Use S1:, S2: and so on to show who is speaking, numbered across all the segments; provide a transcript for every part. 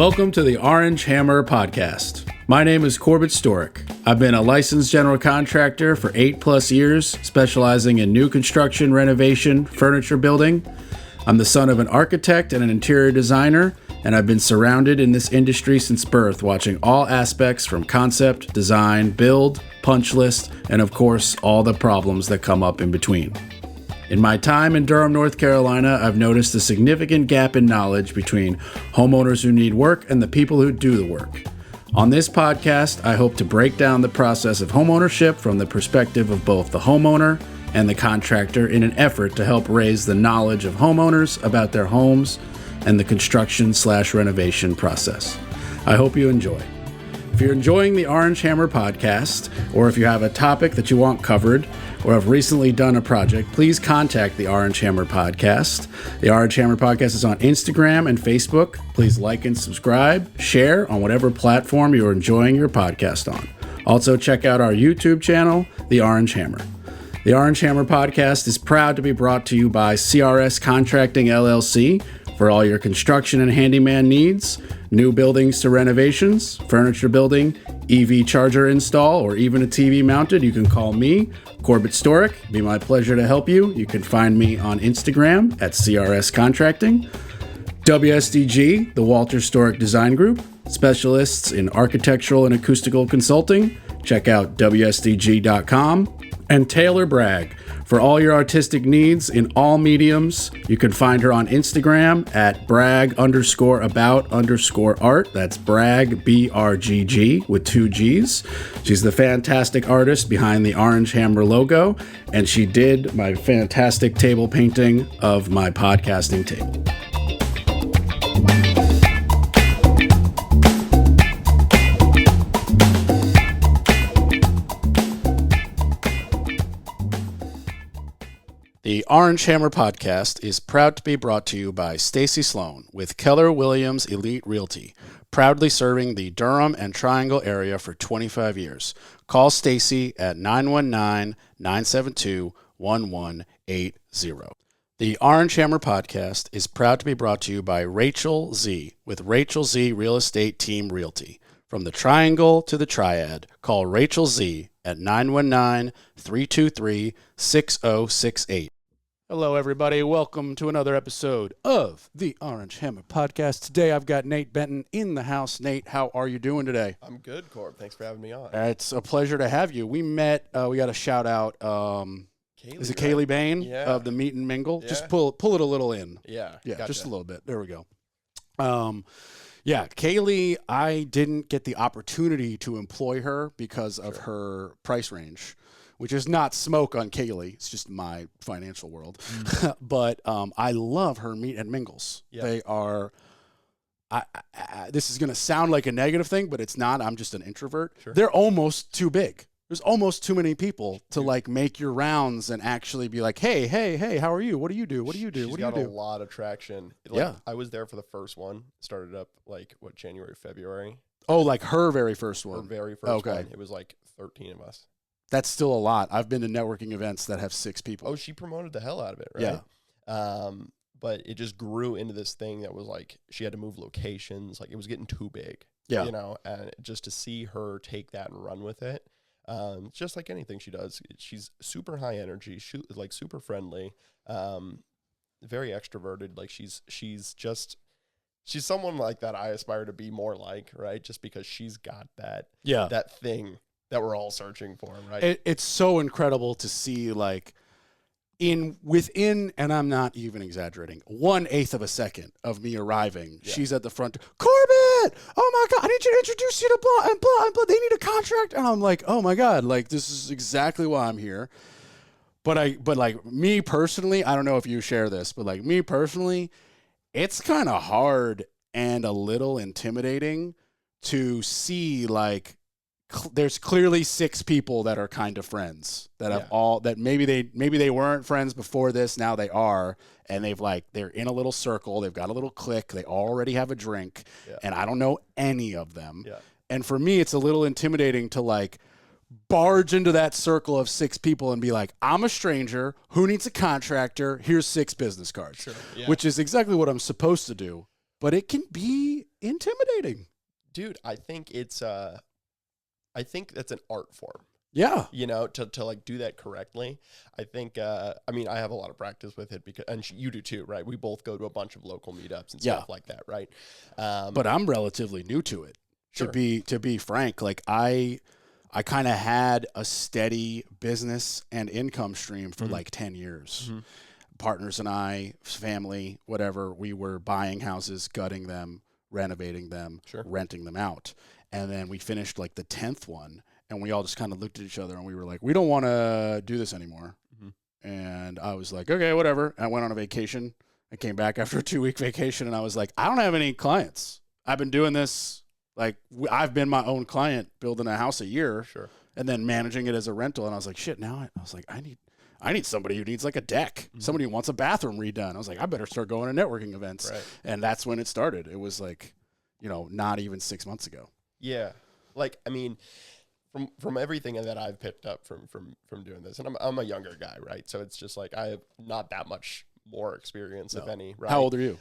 S1: Welcome to the Orange Hammer Podcast. My name is Corbett Storick. I've been a licensed general contractor for 8+ years, specializing in new construction, renovation, furniture building. I'm the son of an architect and an interior designer, and I've been surrounded in this industry since birth, watching all aspects from concept, design, build, punch list, and of course, all the problems that come up in between. In my time in Durham, North Carolina, I've noticed a significant gap in knowledge between homeowners who need work and the people who do the work. On this podcast, I hope to break down the process of homeownership from the perspective of both the homeowner and the contractor in an effort to help raise the knowledge of homeowners about their homes and the construction/renovation process. I hope you enjoy. If you're enjoying the Orange Hammer Podcast, or if you have a topic that you want covered, or have recently done a project, please contact the Orange Hammer Podcast. The Orange Hammer Podcast is on Instagram and Facebook. Please like and subscribe, share on whatever platform you're enjoying your podcast on. Also, check out our YouTube channel, The Orange Hammer. The Orange Hammer Podcast is proud to be brought to you by CRS Contracting LLC for all your construction and handyman needs, new buildings to renovations, furniture building, EV charger install, or even a TV mounted. You can call me, Corbett Storick. It'd be my pleasure to help you. You can find me on Instagram at CRS Contracting. WSDG, the Walter Storick Design Group, specialists in architectural and acoustical consulting. Check out WSDG.com. And Taylor Bragg, for all your artistic needs in all mediums. You can find her on Instagram at brag_about_art. That's brag, BRGG, with 2 G's. She's the fantastic artist behind the Orange Hammer logo, and she did my fantastic table painting of my podcasting table. The Orange Hammer Podcast is proud to be brought to you by Stacy Sloan with Keller Williams Elite Realty, proudly serving the Durham and Triangle area for 25 years. Call Stacy at 919-972-1180. The Orange Hammer Podcast is proud to be brought to you by Rachel Z with Rachel Z Real Estate Team Realty. From the Triangle to the Triad, call Rachel Z at 919-323-6068. Hello, everybody. Welcome to another episode of the Orange Hammer Podcast. Today, I've got Nate Benton in the house. Nate, how are you doing today?
S2: I'm good, Corb. Thanks for having me on.
S1: It's a pleasure to have you. We met, we got a shout out. Is it Kaylee Bain of the Meet and Mingle? Yeah. Just pull it a little in.
S2: Yeah,
S1: gotcha. Just a little bit. There we go. Yeah, Kaylee, I didn't get the opportunity to employ her because of her price range, which is not smoke on Kaylee. It's just my financial world. But I love her meet and mingles. Yep. They are, this is going to sound like a negative thing, but it's not. I'm just an introvert. Sure. They're almost too big. There's almost too many people to like make your rounds and actually be like, hey, how are you? What do you do? What do you do?
S2: She's got a lot of traction. Yeah. I was there for the first one. Started up January, February.
S1: Oh, like her very first one.
S2: Her very first one. It was like 13 of us.
S1: That's still a lot. I've been to networking events that have 6 people.
S2: Oh, she promoted the hell out of it, right? Yeah. But it just grew into this thing that was like, she had to move locations. Like it was getting too big. Yeah. And just to see her take that and run with it. Just like anything she does, she's super high energy, super friendly, very extroverted. Like she's someone like that I aspire to be more like, right? Just because she's got that thing that we're all searching for, right?
S1: It's so incredible to see like within, and I'm not even exaggerating, 1/8 of a second of me arriving, she's at the front. Corbett, oh my God, I need you to introduce you to blah and blah and blah. They need a contract, and I'm like, oh my God, like this is exactly why I'm here. But like me personally, I don't know if you share this, but like me personally, it's kind of hard and a little intimidating to see like. There's clearly 6 people that are kind of friends that have that maybe they weren't friends before this. Now they are, and they're in a little circle. They've got a little clique. They already have a drink, and I don't know any of them. Yeah. And for me, it's a little intimidating to like barge into that circle of 6 people and be like, I'm a stranger who needs a contractor. Here's 6 business cards, which is exactly what I'm supposed to do.
S3: but it can be intimidating.
S2: Dude, I think it's I think that's an art form.
S3: Yeah.
S2: You know, to like do that correctly. I think, I mean, I have a lot of practice with it because, and you do too, right? We both go to a bunch of local meetups and stuff like that, right?
S3: But I'm relatively new to it.
S2: Sure.
S3: To be frank, like I kind of had a steady business and income stream for like 10 years. Partners and I, family, whatever, we were buying houses, gutting them, renovating them, renting them out. And then we finished like the 10th one. And we all just kind of looked at each other and we were like, we don't want to do this anymore. And I was like, okay, whatever. And I went on a vacation. I came back after a 2-week vacation and I was like, I don't have any clients. I've been doing this. Like I've been my own client building a house a year and then managing it as a rental. And I was like, shit, now I was like, I need somebody who needs like a deck, somebody who wants a bathroom redone. I was like, I better start going to networking events. And that's when it started. It was like, you know, not even 6 months ago.
S2: Yeah. Like, I mean, from everything that I've picked up from doing this, and I'm a younger guy, right? So it's just like I have not that much more experience, if any. Right?
S3: How old are you?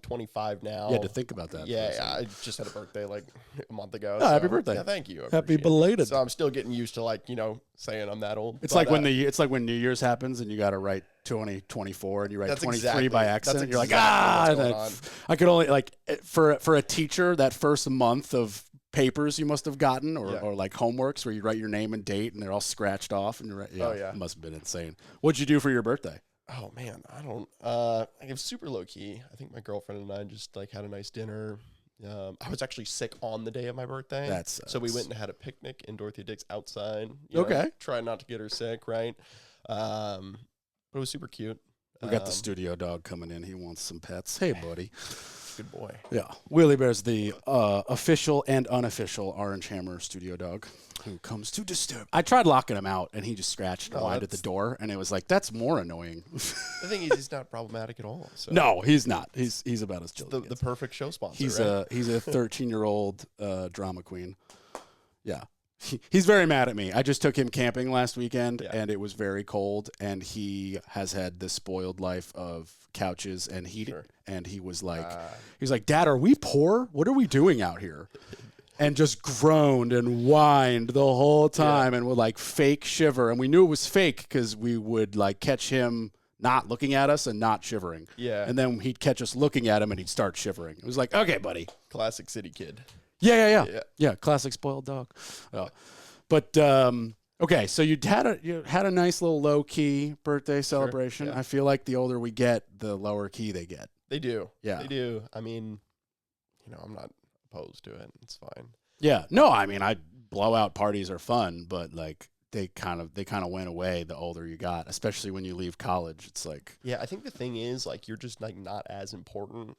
S2: 25 now.
S3: You had to think about that.
S2: Yeah, I just had a birthday like a month ago.
S3: Oh, happy birthday!
S2: Yeah, thank you.
S3: Happy belated.
S2: So I'm still getting used to like saying I'm that old.
S3: It's like when New Year's happens and you got to write 2024 and you write 23 by accident. You're like, I could only like for a teacher that first month of papers you must have gotten or like homeworks where you write your name and date and they're all scratched off and you're right. Yeah, it must have been insane. What'd you do for your birthday?
S2: Oh man, I don't. I was super low key. I think my girlfriend and I just like had a nice dinner. I was actually sick on the day of my birthday. So we went and had a picnic in Dorothy Dick's outside. Trying not to get her sick, right? But it was super cute.
S3: We got the studio dog coming in. He wants some pets. Hey, buddy.
S2: Good boy.
S3: Yeah. Willie Bear's the official and unofficial Orange Hammer studio dog who comes to disturb. I tried locking him out, and he just scratched and whined at the door, and it was like, that's more annoying.
S2: The thing is, he's not problematic at all. So.
S3: No, he's not. He's about as chill.
S2: The perfect show sponsor,
S3: he's
S2: right?
S3: He's a 13-year-old drama queen. Yeah. He's very mad at me. I just took him camping last weekend, and it was very cold, and he has had this spoiled life of couches and heat. And he was like, Dad, are we poor? What are we doing out here? And just groaned and whined the whole time and would like fake shiver. And we knew it was fake because we would like catch him not looking at us and not shivering. Yeah. And then he'd catch us looking at him and he'd start shivering. It was like, okay, buddy.
S2: Classic city kid.
S3: Yeah, classic spoiled dog. But okay, so you had a nice little low key birthday celebration. I feel like the older we get, the lower key they get.
S2: They do. Yeah, they do. I mean, I'm not opposed to it. It's fine.
S3: Yeah. No, I mean, blowout parties are fun, but like they kind of went away the older you got, especially when you leave college. It's like,
S2: yeah, I think the thing is like you're just like not as important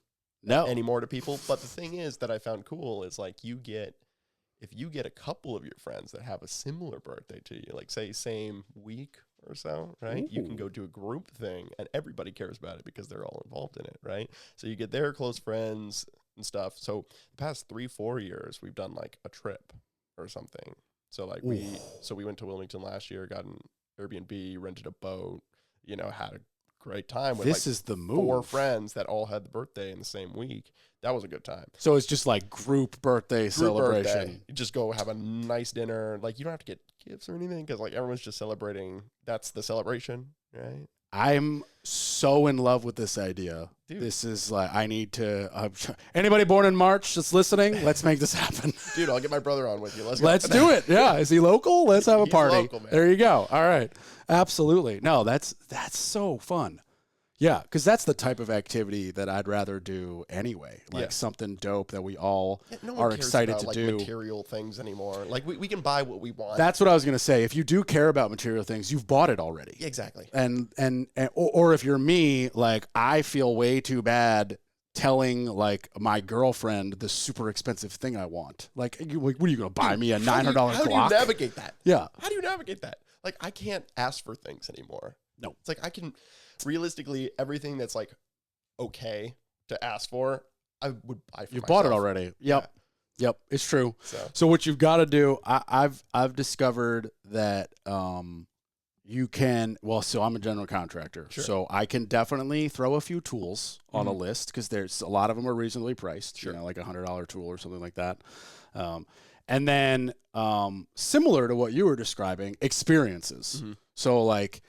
S3: anymore
S2: to people. But the thing is that I found cool is like if you get a couple of your friends that have a similar birthday to you, like say same week or so, right? Ooh. You can go do a group thing and everybody cares about it because they're all involved in it, right? So you get their close friends and stuff. So the past 3-4 years, we've done like a trip or something. So like we went to Wilmington last year, got an Airbnb, rented a boat, had a great time with
S3: is the move.
S2: 4 friends that all had the birthday in the same week. That was a good time.
S3: So it's just like group birthday celebration.
S2: Birthday. You just go have a nice dinner. Like you don't have to get gifts or anything because like everyone's just celebrating. That's the celebration, right?
S3: I'm so in love with this idea. Dude. This is like I need to. Anybody born in March that's listening? Let's make this happen.
S2: Dude, I'll get my brother on with you.
S3: Let's do it. Yeah, is he local? Let's have a party.
S2: Local, man.
S3: There you go. All right, absolutely. No, that's so fun. Yeah, because that's the type of activity that I'd rather do anyway. Like something dope that we all are excited to do.
S2: Material things anymore. Like we can buy what we want.
S3: That's what I was going to say. If you do care about material things, you've bought it already.
S2: Exactly.
S3: Or if you're me, like I feel way too bad telling like my girlfriend the super expensive thing I want. Like what are you going to buy me a $900 clock?
S2: How do you navigate that?
S3: Yeah.
S2: How do you navigate that? Like I can't ask for things anymore.
S3: No.
S2: It's like I can. Realistically, everything that's like okay to ask for, I would buy for
S3: You
S2: myself.
S3: bought it already. Yep. It's true. So what you've got to do, I've discovered that you can, so I'm a general contractor, so I can definitely throw a few tools on a list because there's a lot of them are reasonably priced, like $100 tool or something like that. And then similar to what you were describing, experiences. So like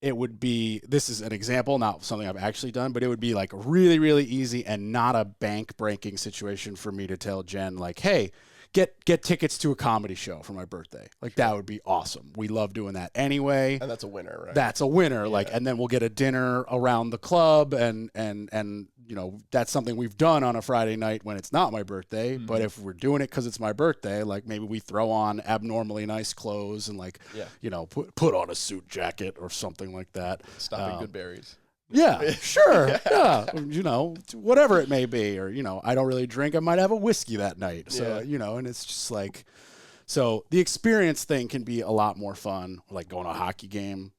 S3: it would be, this is an example, not something I've actually done, but it would be like really, really easy and not a bank breaking situation for me to tell Jen like, hey, get tickets to a comedy show for my birthday. Like that would be awesome. We love doing that anyway.
S2: And that's a winner, right?
S3: That's a winner. Like, and then we'll get a dinner around the club and that's something we've done on a Friday night when it's not my birthday. But if we're doing it because it's my birthday, like maybe we throw on abnormally nice clothes and like, put on a suit jacket or something like that.
S2: Stop at Good Berries.
S3: Yeah, sure. Yeah. Whatever it may be. Or, I don't really drink. I might have a whiskey that night. So, and it's just like, so the experience thing can be a lot more fun. Like going to a hockey game.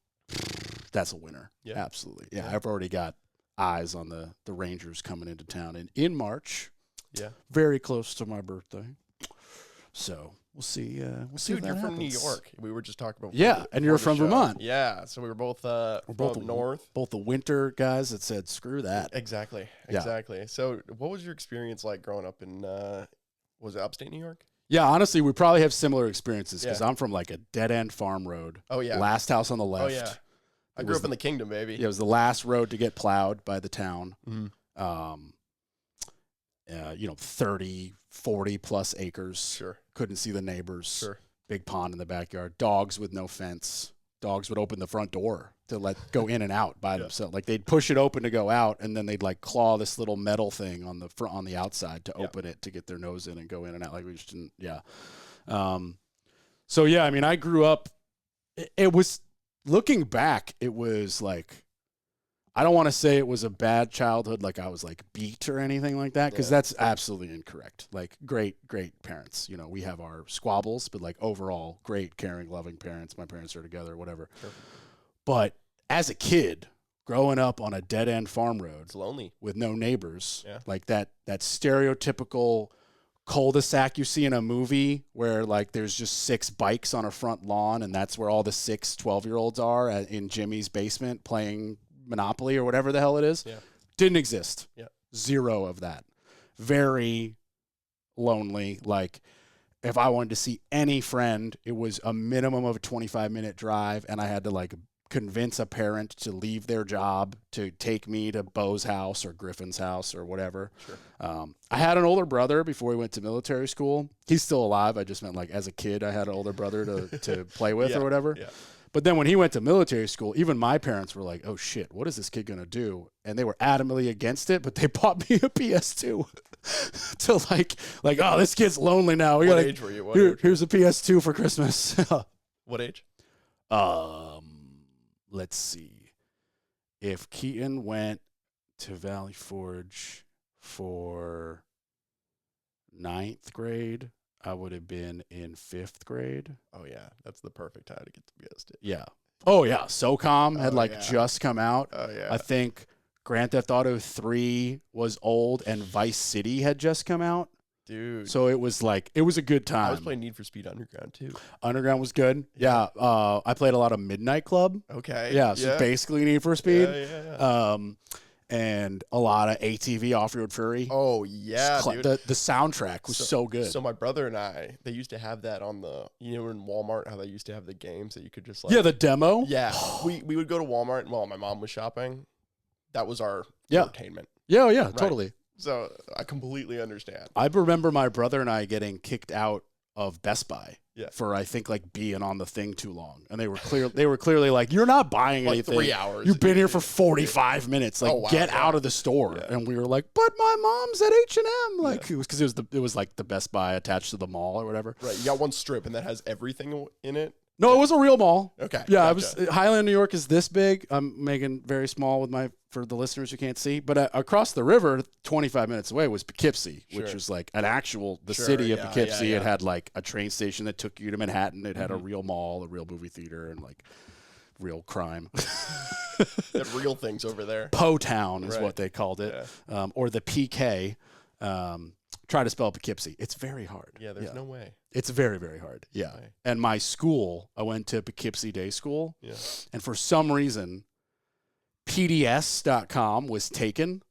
S3: That's a winner. Yeah. Absolutely. Yeah. I've already got eyes on the Rangers coming into town in March. Yeah. Very close to my birthday. So we'll see.
S2: Dude, you're from New York. We were just talking about.
S3: Yeah, and you're from Vermont.
S2: Yeah, so we were both north.
S3: Both the winter guys that said screw that.
S2: Exactly. So, what was your experience like growing up in? Was it upstate New York?
S3: Yeah, honestly, we probably have similar experiences because I'm from like a dead end farm road.
S2: Oh yeah.
S3: Last house on the left.
S2: Oh yeah. I grew up in the Kingdom, baby.
S3: Yeah, it was the last road to get plowed by the town. 30, 40 plus acres.
S2: Sure.
S3: Couldn't see the neighbors.
S2: Sure.
S3: Big pond in the backyard. Dogs with no fence. Dogs would open the front door to go in and out by themselves. Like they'd push it open to go out, and then they'd like claw this little metal thing on the front, on the outside to open it to get their nose in and go in and out. Like we just didn't. Yeah. So yeah, I mean, I grew up. It was looking back. It was like. I don't want to say it was a bad childhood, like I was like beat or anything like that, because that's absolutely incorrect. Like great parents. We have our squabbles, but like overall, great, caring, loving parents. My parents are together, whatever. Sure. But as a kid, growing up on a dead end farm road,
S2: it's lonely
S3: with no neighbors, like that stereotypical cul-de-sac you see in a movie where like there's just 6 bikes on a front lawn, and that's where all the 6 12-year-olds are in Jimmy's basement playing Monopoly or whatever the hell it is. Didn't exist. Zero of that. Very lonely. Like if I wanted to see any friend, it was a minimum of a 25-minute drive, and I had to like convince a parent to leave their job to take me to Bo's house or Griffin's house or whatever. Sure. I had an older brother before he went to military school. He's still alive. I just meant like as a kid I had an older brother to play with or whatever. But then when he went to military school, even my parents were like, oh, shit, what is this kid going to do? And they were adamantly against it, but they bought me a PS2 to like, oh, this kid's lonely now.
S2: What age were you?
S3: Here's a PS2 for Christmas.
S2: What age?
S3: Let's see. If Keaton went to Valley Forge for 9th grade, I would have been in 5th grade.
S2: Oh, yeah. That's the perfect time to get the PS2.
S3: Yeah. Oh, yeah. SOCOM had just come out.
S2: Oh, yeah.
S3: I think Grand Theft Auto 3 was old and Vice City had just come out.
S2: Dude.
S3: So it was a good time.
S2: I was playing Need for Speed Underground, too.
S3: Underground was good. Yeah. I played a lot of Midnight Club.
S2: Okay.
S3: Yeah. So basically Need for Speed.
S2: Yeah.
S3: And a lot of ATV Off-Road Fury.
S2: Oh, yeah, dude.
S3: The soundtrack was so good.
S2: So my brother and I, they used to have that on the, in Walmart, how they used to have the games that you could just like.
S3: Yeah, the demo.
S2: Yeah. we would go to Walmart while my mom was shopping. That was our entertainment.
S3: Yeah,
S2: right?
S3: Totally.
S2: So I completely understand.
S3: I remember my brother and I getting kicked out of Best Buy.
S2: Yeah.
S3: For I think like being on the thing too long, and they were clearly like, you're not buying anything.
S2: 3 hours.
S3: You've been here for 45 minutes. Like get out of the store. Yeah. And we were like, but my mom's at H&M. Like it was because it was like the Best Buy attached to the mall or whatever.
S2: Right. You got one strip and that has everything in it.
S3: No, it was a real mall.
S2: Okay.
S3: Yeah, gotcha. Highland, New York is this big. I'm making very small for the listeners who can't see. But across the river, 25 minutes away was Poughkeepsie, which was like the city of Poughkeepsie. It had like a train station that took you to Manhattan. It had a real mall, a real movie theater, and like real crime.
S2: Real things over there.
S3: Po Town is what they called it, or the PK. try to spell Poughkeepsie. It's very hard.
S2: Yeah, there's no way.
S3: It's very, very hard. Yeah.
S2: Way.
S3: And my school, I went to Poughkeepsie Day School.
S2: Yeah.
S3: And for some reason, PDS.com was taken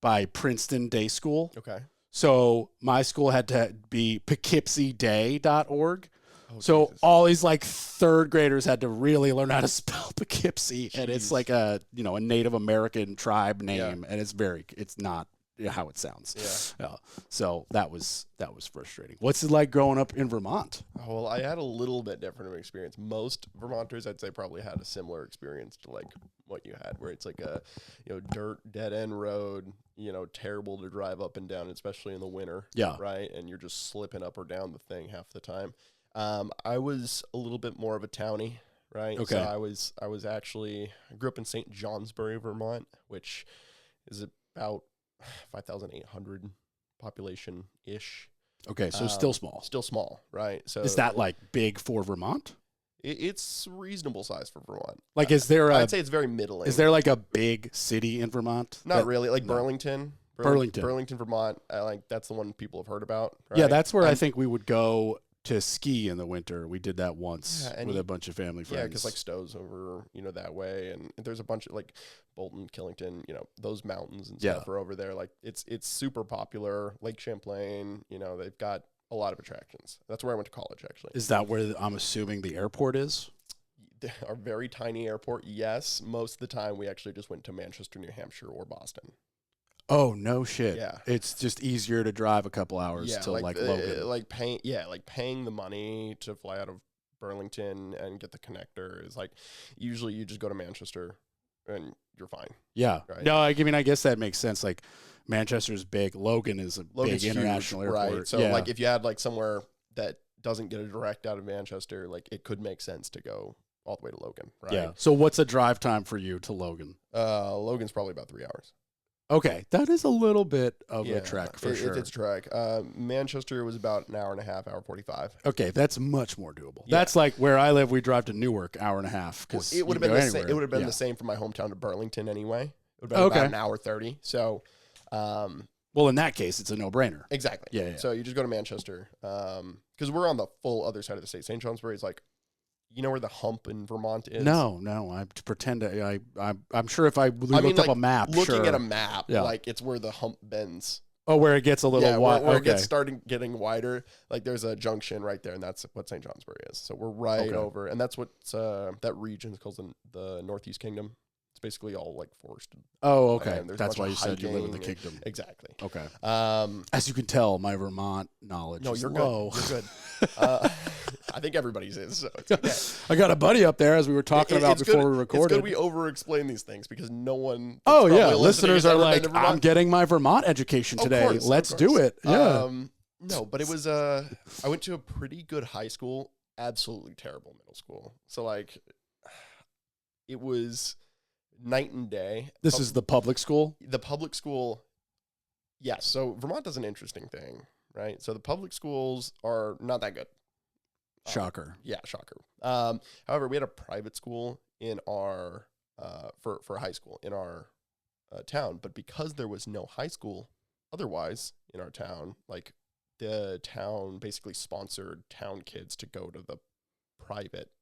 S3: by Princeton Day School.
S2: Okay.
S3: So my school had to be poughkeepsieday.org.
S2: Oh,
S3: so
S2: Jesus.
S3: all these like third graders had to really learn how to spell Poughkeepsie.
S2: Jeez.
S3: And it's like a Native American tribe name. And it's not how it sounds.
S2: Yeah.
S3: So that was frustrating. What's it like growing up in Vermont?
S2: Oh, well, I had a little bit different of an experience. Most Vermonters, I'd say, probably had a similar experience to like what you had, where it's like a dirt dead end road, terrible to drive up and down, especially in the winter.
S3: Yeah.
S2: Right, and you're just slipping up or down the thing half the time. I was a little bit more of a townie, right?
S3: Okay.
S2: So I grew up in St. Johnsbury, Vermont, which is about 5,800 population-ish.
S3: Okay, so still small.
S2: Still small, right? So
S3: Is that like big for Vermont?
S2: It's reasonable size for Vermont.
S3: Like, is there
S2: I'd say it's very middling.
S3: Is there like a big city in Vermont?
S2: Not really. Like
S3: no.
S2: Burlington, Vermont. That's the one people have heard about. Right?
S3: Yeah, that's where I think we would go to ski in the winter. We did that once with a bunch of family friends.
S2: Yeah, because like Stowe's over, that way, and there's a bunch of like Bolton, Killington, those mountains and stuff are over there. Like it's super popular. Lake Champlain, they've got a lot of attractions. That's where I went to college, actually.
S3: Is that where I'm assuming the airport is?
S2: Our very tiny airport, yes. Most of the time, we actually just went to Manchester, New Hampshire, or Boston.
S3: Oh, no shit.
S2: Yeah.
S3: It's just easier to drive a couple hours to like Logan.
S2: Paying the money to fly out of Burlington and get the connector is like, usually you just go to Manchester and you're fine.
S3: Yeah.
S2: Right?
S3: No, I mean, I guess that makes sense. Like, Manchester's big. Logan is Logan's big international
S2: huge,
S3: airport.
S2: Right. So like if you had like somewhere that doesn't get a direct out of Manchester, like it could make sense to go all the way to Logan. Right.
S3: Yeah. So what's a drive time for you to Logan?
S2: Logan's probably about 3 hours.
S3: Okay, that is a little bit of a trek for sure.
S2: It's a trek. Manchester was about an hour and a half, hour 45.
S3: Okay, that's much more doable.
S2: Yeah.
S3: That's like where I live. We drive to Newark, hour and a half. Because
S2: it would have been the same. It would have been the same from my hometown to Burlington anyway. It would have been about an hour 30. So,
S3: well, in that case, it's a no-brainer.
S2: Exactly.
S3: Yeah.
S2: So you just go to Manchester because we're on the full other side of the state. St. Johnsbury is like. You know where the hump in Vermont is?
S3: No. I pretend I'm sure if I looked up a map,
S2: looking at a map, like it's where the hump bends.
S3: Oh, where it gets a little wide.
S2: Where it gets starting getting wider. Like there's a junction right there, and that's what St. Johnsbury is. So we're right over, and that's what that region is called the Northeast Kingdom. It's basically all like forested.
S3: Oh, okay. That's why you said you live in the kingdom.
S2: Exactly.
S3: Okay. As you can tell, my Vermont knowledge is low.
S2: Good. You're good. I think everybody's is. So it's okay.
S3: I got a buddy up there, as we were talking about before we recorded.
S2: It's good we over-explain these things because no one.
S3: Oh yeah, listeners are like, I'm getting my Vermont education today. Let's do it. Yeah.
S2: No, but it was. I went to a pretty good high school, absolutely terrible middle school. So like, it was night and day.
S3: This is the public school?
S2: The public school, yes. So Vermont does an interesting thing, right? So the public schools are not that good.
S3: Shocker.
S2: Yeah, shocker. However, we had a private school in our, for high school in our town, but because there was no high school otherwise in our town, like the town basically sponsored town kids to go to the private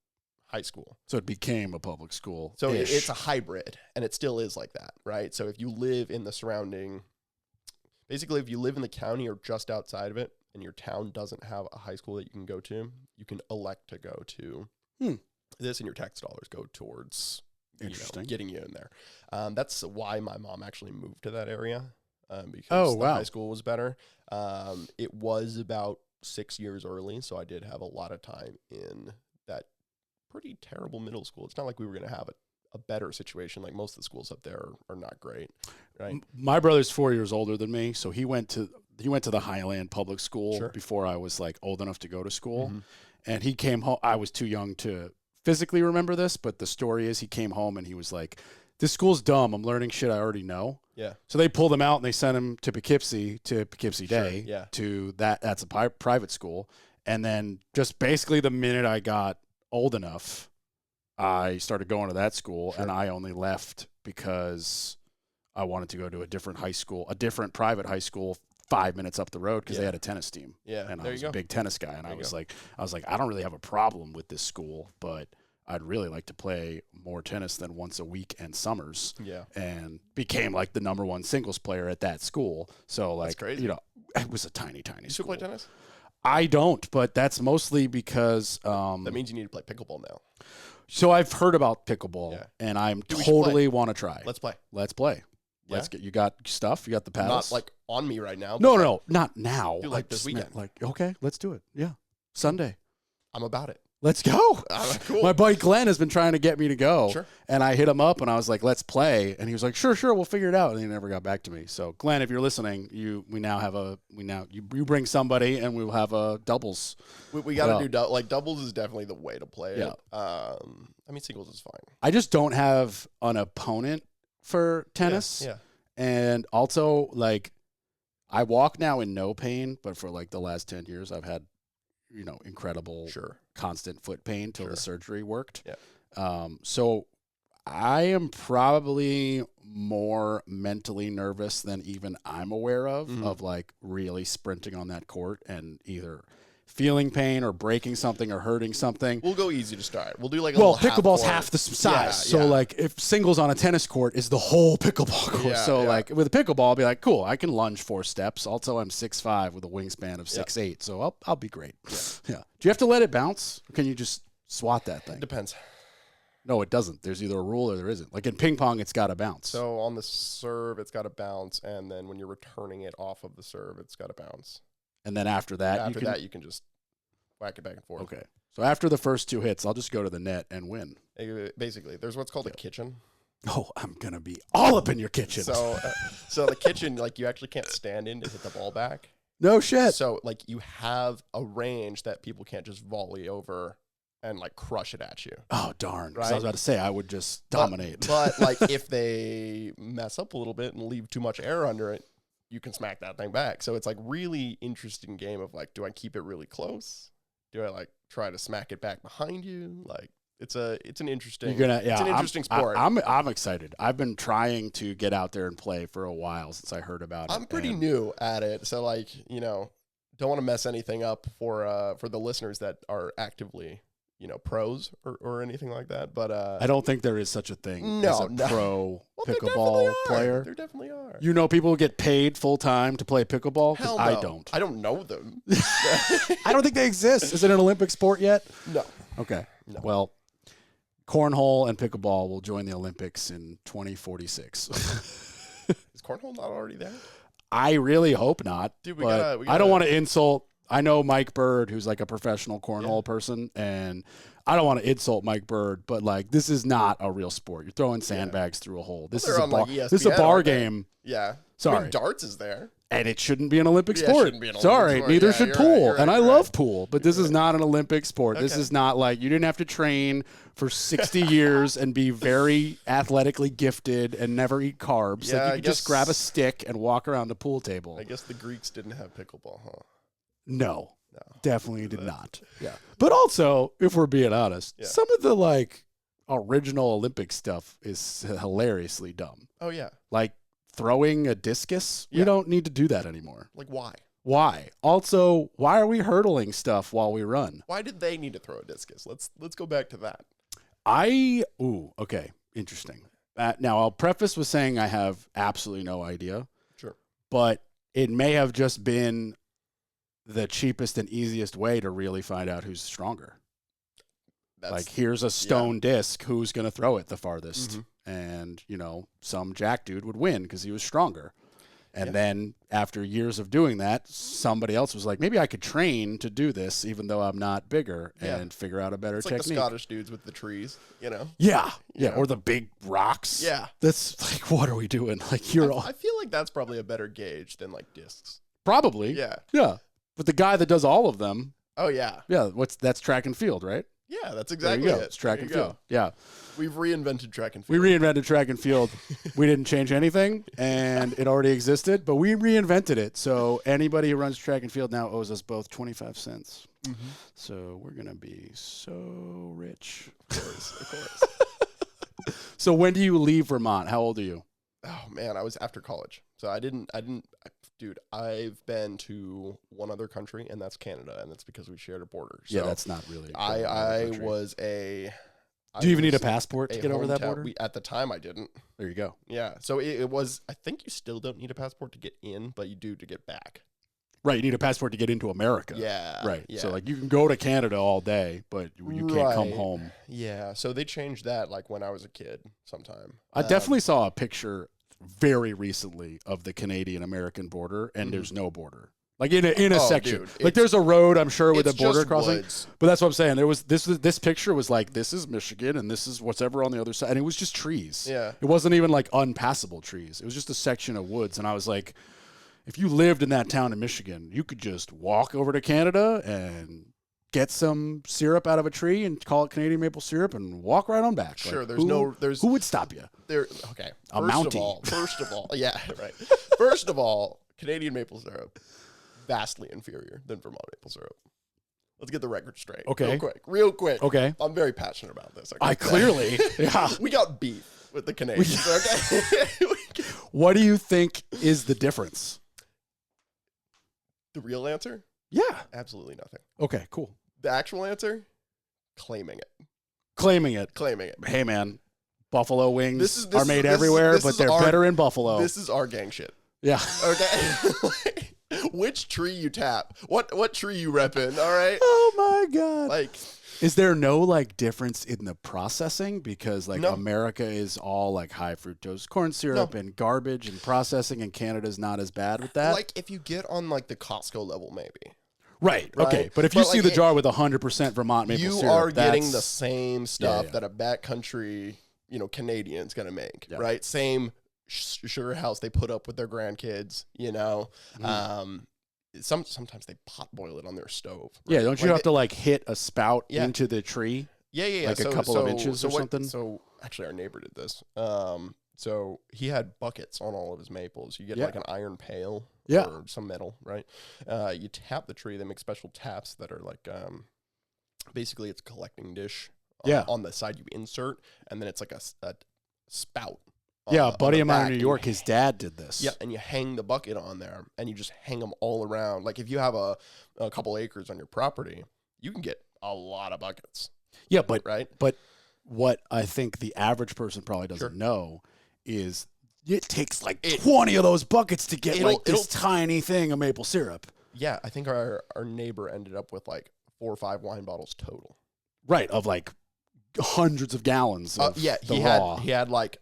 S2: high school.
S3: So it became a public school.
S2: So it's a hybrid, and it still is like that, right? So if you live in the surrounding, basically if you live in the county or just outside of it, and your town doesn't have a high school that you can go to, you can elect to go to this, and your tax dollars go towards getting you in there. That's why my mom actually moved to that area, because the high school was better. It was about 6 years early, so I did have a lot of time in that pretty terrible middle school. It's not like we were going to have a better situation. Like most of the schools up there are not great, right?
S3: My brother's 4 years older than me, so he went to the Highland public school before I was like old enough to go to school. Mm-hmm. And he came home. I was too young to physically remember this, but the story is he came home and he was like, this school's dumb. I'm learning shit I already know.
S2: Yeah.
S3: So they pulled him out and they sent him to Poughkeepsie Day to that's a private school. And then just basically the minute I got old enough, I started going to that school, and I only left because I wanted to go to a different high school, a different private high school 5 minutes up the road because they had a tennis team.
S2: Yeah,
S3: and I was a big tennis guy, and I was like, I don't really have a problem with this school, but I'd really like to play more tennis than once a week and summers.
S2: Yeah,
S3: and became like the number one singles player at that school. So like,
S2: that's crazy.
S3: You know, it was a tiny school.
S2: You still play tennis?
S3: I don't, but that's mostly because
S2: that means you need to play pickleball now.
S3: So I've heard about pickleball, and I'm totally want to try.
S2: Let's play.
S3: Let's get. You got stuff. You got the paddles.
S2: Not like on me right now.
S3: No, not now.
S2: Do like this weekend.
S3: Like okay, let's do it. Yeah, Sunday.
S2: I'm about it.
S3: Let's go.
S2: Cool.
S3: My buddy Glenn has been trying to get me to go.
S2: Sure.
S3: And I hit him up and I was like, let's play. And he was like, sure, we'll figure it out. And he never got back to me. So Glenn, if you're listening, you bring somebody and we'll have a doubles.
S2: We got to do doubles is definitely the way to play it.
S3: Yeah.
S2: I mean, singles is fine.
S3: I just don't have an opponent for tennis.
S2: Yeah.
S3: And also like I walk now in no pain, but for like the last 10 years, I've had, incredible constant foot pain till the surgery worked.
S2: Yeah.
S3: So I am probably more mentally nervous than even I'm aware of like really sprinting on that court and either feeling pain or breaking something or hurting something.
S2: We'll go easy to start. We'll do like
S3: pickleball's half the size. So like if singles on a tennis court is the whole pickleball court. Like with a pickleball, I'll be like, cool, I can lunge 4 steps. Also, I'm 6'5" with a wingspan of 6'8", so I'll be great. Yeah. Do you have to let it bounce? Or can you just swat that thing?
S2: Depends.
S3: No, it doesn't. There's either a rule or there isn't. Like in ping pong, it's got to bounce.
S2: So on the serve, it's got to bounce, and then when you're returning it off of the serve, it's got to bounce.
S3: And then after that,
S2: you can just whack it back and forth.
S3: Okay. So after the first 2 hits, I'll just go to the net and win.
S2: Basically, there's what's called a kitchen.
S3: Oh, I'm going to be all up in your kitchen.
S2: So the kitchen, like you actually can't stand in to hit the ball back.
S3: No shit.
S2: So like you have a range that people can't just volley over and like crush it at you.
S3: Oh, darn.
S2: Right?
S3: I was about to say I would just dominate.
S2: But like if they mess up a little bit and leave too much air under it, you can smack that thing back. So it's like really interesting game of like, do I keep it really close? Do I like try to smack it back behind you? Like it's an interesting sport.
S3: I'm excited. I've been trying to get out there and play for a while since I heard about it.
S2: I'm pretty new at it, so like don't want to mess anything up for the listeners that are actively pros or anything like that. But
S3: I don't think there is such a thing as a pro pickleball player.
S2: There definitely are.
S3: People who get paid full time to play pickleball?
S2: Hell no.
S3: I don't.
S2: I don't know them.
S3: I don't think they exist. Is it an Olympic sport yet?
S2: No.
S3: Okay.
S2: No.
S3: Well, cornhole and pickleball will join the Olympics in 2046.
S2: Is cornhole not already there?
S3: I really hope not.
S2: Dude,
S3: I don't want to insult. I know Mike Bird, who's like a professional cornhole person, and I don't want to insult Mike Bird, but like this is not a real sport. You're throwing sandbags through a hole. This is a bar game.
S2: Yeah.
S3: Sorry.
S2: I mean, darts is there.
S3: And it shouldn't be an Olympic sport.
S2: Sorry,
S3: neither should pool.
S2: Right,
S3: and I love pool, but this
S2: You're
S3: is not an Olympic sport.
S2: Okay.
S3: This is not like you didn't have to train for 60 years and be very athletically gifted and never eat carbs.
S2: Yeah,
S3: like you could just grab a stick and walk around the pool table.
S2: I guess the Greeks didn't have pickleball, huh?
S3: No, definitely did not. Yeah. But also, if we're being honest, some of the like original Olympic stuff is hilariously dumb.
S2: Oh, yeah.
S3: Like throwing a discus. We don't need to do that anymore.
S2: Like why?
S3: Why? Also, why are we hurdling stuff while we run?
S2: Why did they need to throw a discus? Let's go back to that.
S3: Okay. Interesting. Now, I'll preface with saying I have absolutely no idea.
S2: Sure.
S3: But it may have just been the cheapest and easiest way to really find out who's stronger. Like, here's a stone disc. Who's going to throw it the farthest? Mm-hmm. And, some jack dude would win because he was stronger. And then after years of doing that, somebody else was like, maybe I could train to do this even though I'm not bigger and figure out a better technique.
S2: It's like the Scottish dudes with the trees,
S3: Yeah. Or the big rocks.
S2: Yeah.
S3: That's like, what are we doing? Like
S2: I feel like that's probably a better gauge than like discs.
S3: Probably.
S2: Yeah.
S3: Yeah. But the guy that does all of them.
S2: Oh, yeah.
S3: Yeah. That's track and field, right?
S2: Yeah, that's exactly it.
S3: It's track and field. Yeah.
S2: We've reinvented track and field.
S3: We reinvented track and field. We didn't change anything, and it already existed, but we reinvented it. So anybody who runs track and field now owes us both 25 cents. Mm-hmm. So we're going to be so rich.
S2: Of course.
S3: So when do you leave Vermont? How old are you?
S2: Oh, man, I was after college. So I Dude, I've been to one other country, and that's Canada, and that's because we shared a border. So
S3: yeah, that's not really.
S2: I was a.
S3: Do you even need a passport to get over that border?
S2: At the time, I didn't.
S3: There you go.
S2: Yeah, so it was. I think you still don't need a passport to get in, but you do to get back.
S3: Right, you need a passport to get into America.
S2: Yeah.
S3: Right.
S2: Yeah.
S3: So like you can go to Canada all day, but you can't come home.
S2: Yeah. So they changed that like when I was a kid sometime.
S3: I definitely saw a picture very recently of the Canadian-American border, and there's no border. Like in a section.
S2: Dude,
S3: like there's a road, I'm sure, with a border crossing.
S2: Woods.
S3: But that's what I'm saying. There was this picture was like, this is Michigan and this is whatever on the other side. And it was just trees.
S2: Yeah.
S3: It wasn't even like unpassable trees. It was just a section of woods. And I was like, if you lived in that town in Michigan, you could just walk over to Canada and get some syrup out of a tree and call it Canadian maple syrup and walk right on back.
S2: Sure,
S3: like,
S2: there's
S3: who would stop you?
S2: Okay.
S3: A Mountie.
S2: First of all, yeah, right. First of all, Canadian maple syrup vastly inferior than Vermont maple syrup. Let's get the record straight.
S3: Okay.
S2: Real quick.
S3: Okay.
S2: I'm very passionate about this.
S3: I clearly, yeah.
S2: We got beef with the Canadians. Okay.
S3: What do you think is the difference?
S2: The real answer?
S3: Yeah.
S2: Absolutely nothing.
S3: Okay, cool.
S2: The actual answer? Claiming it.
S3: Claiming it. Hey, man, buffalo wings are made everywhere, but they're better in Buffalo.
S2: This is our gang shit.
S3: Yeah.
S2: Okay. Which tree you tap? What tree you repping? All right.
S3: Oh my God.
S2: Like,
S3: is there no like difference in the processing? Because like
S2: No.
S3: America is all like high fructose corn syrup and garbage and processing, and Canada's not as bad with that.
S2: like if you get on like the Costco level, maybe.
S3: Right. Okay. But if you see
S2: like,
S3: the jar with 100% Vermont maple syrup,
S2: you are getting the same stuff
S3: yeah.
S2: that a backcountry, Canadian's gonna make, right? Same sugar house they put up with their grandkids, Sometimes they pot boil it on their stove. Right?
S3: Yeah, don't you have to like hit a spout into the tree?
S2: Yeah.
S3: Like a couple of inches or something?
S2: So actually our neighbor did this. So he had buckets on all of his maples. You get like an iron pail or some metal, right? You tap the tree. They make special taps that are like, basically it's a collecting dish on the side you insert, and then it's like a spout.
S3: Yeah, a buddy of mine in New York, his dad did this.
S2: Yeah, and you hang the bucket on there, and you just hang them all around. Like if you have a couple acres on your property, you can get a lot of buckets.
S3: Yeah, but
S2: right.
S3: But what I think the average person probably doesn't know is it takes like 20 of those buckets to get like this tiny thing of maple syrup.
S2: Yeah, I think our neighbor ended up with like 4 or 5 wine bottles total.
S3: Right, of like hundreds of gallons of
S2: he had like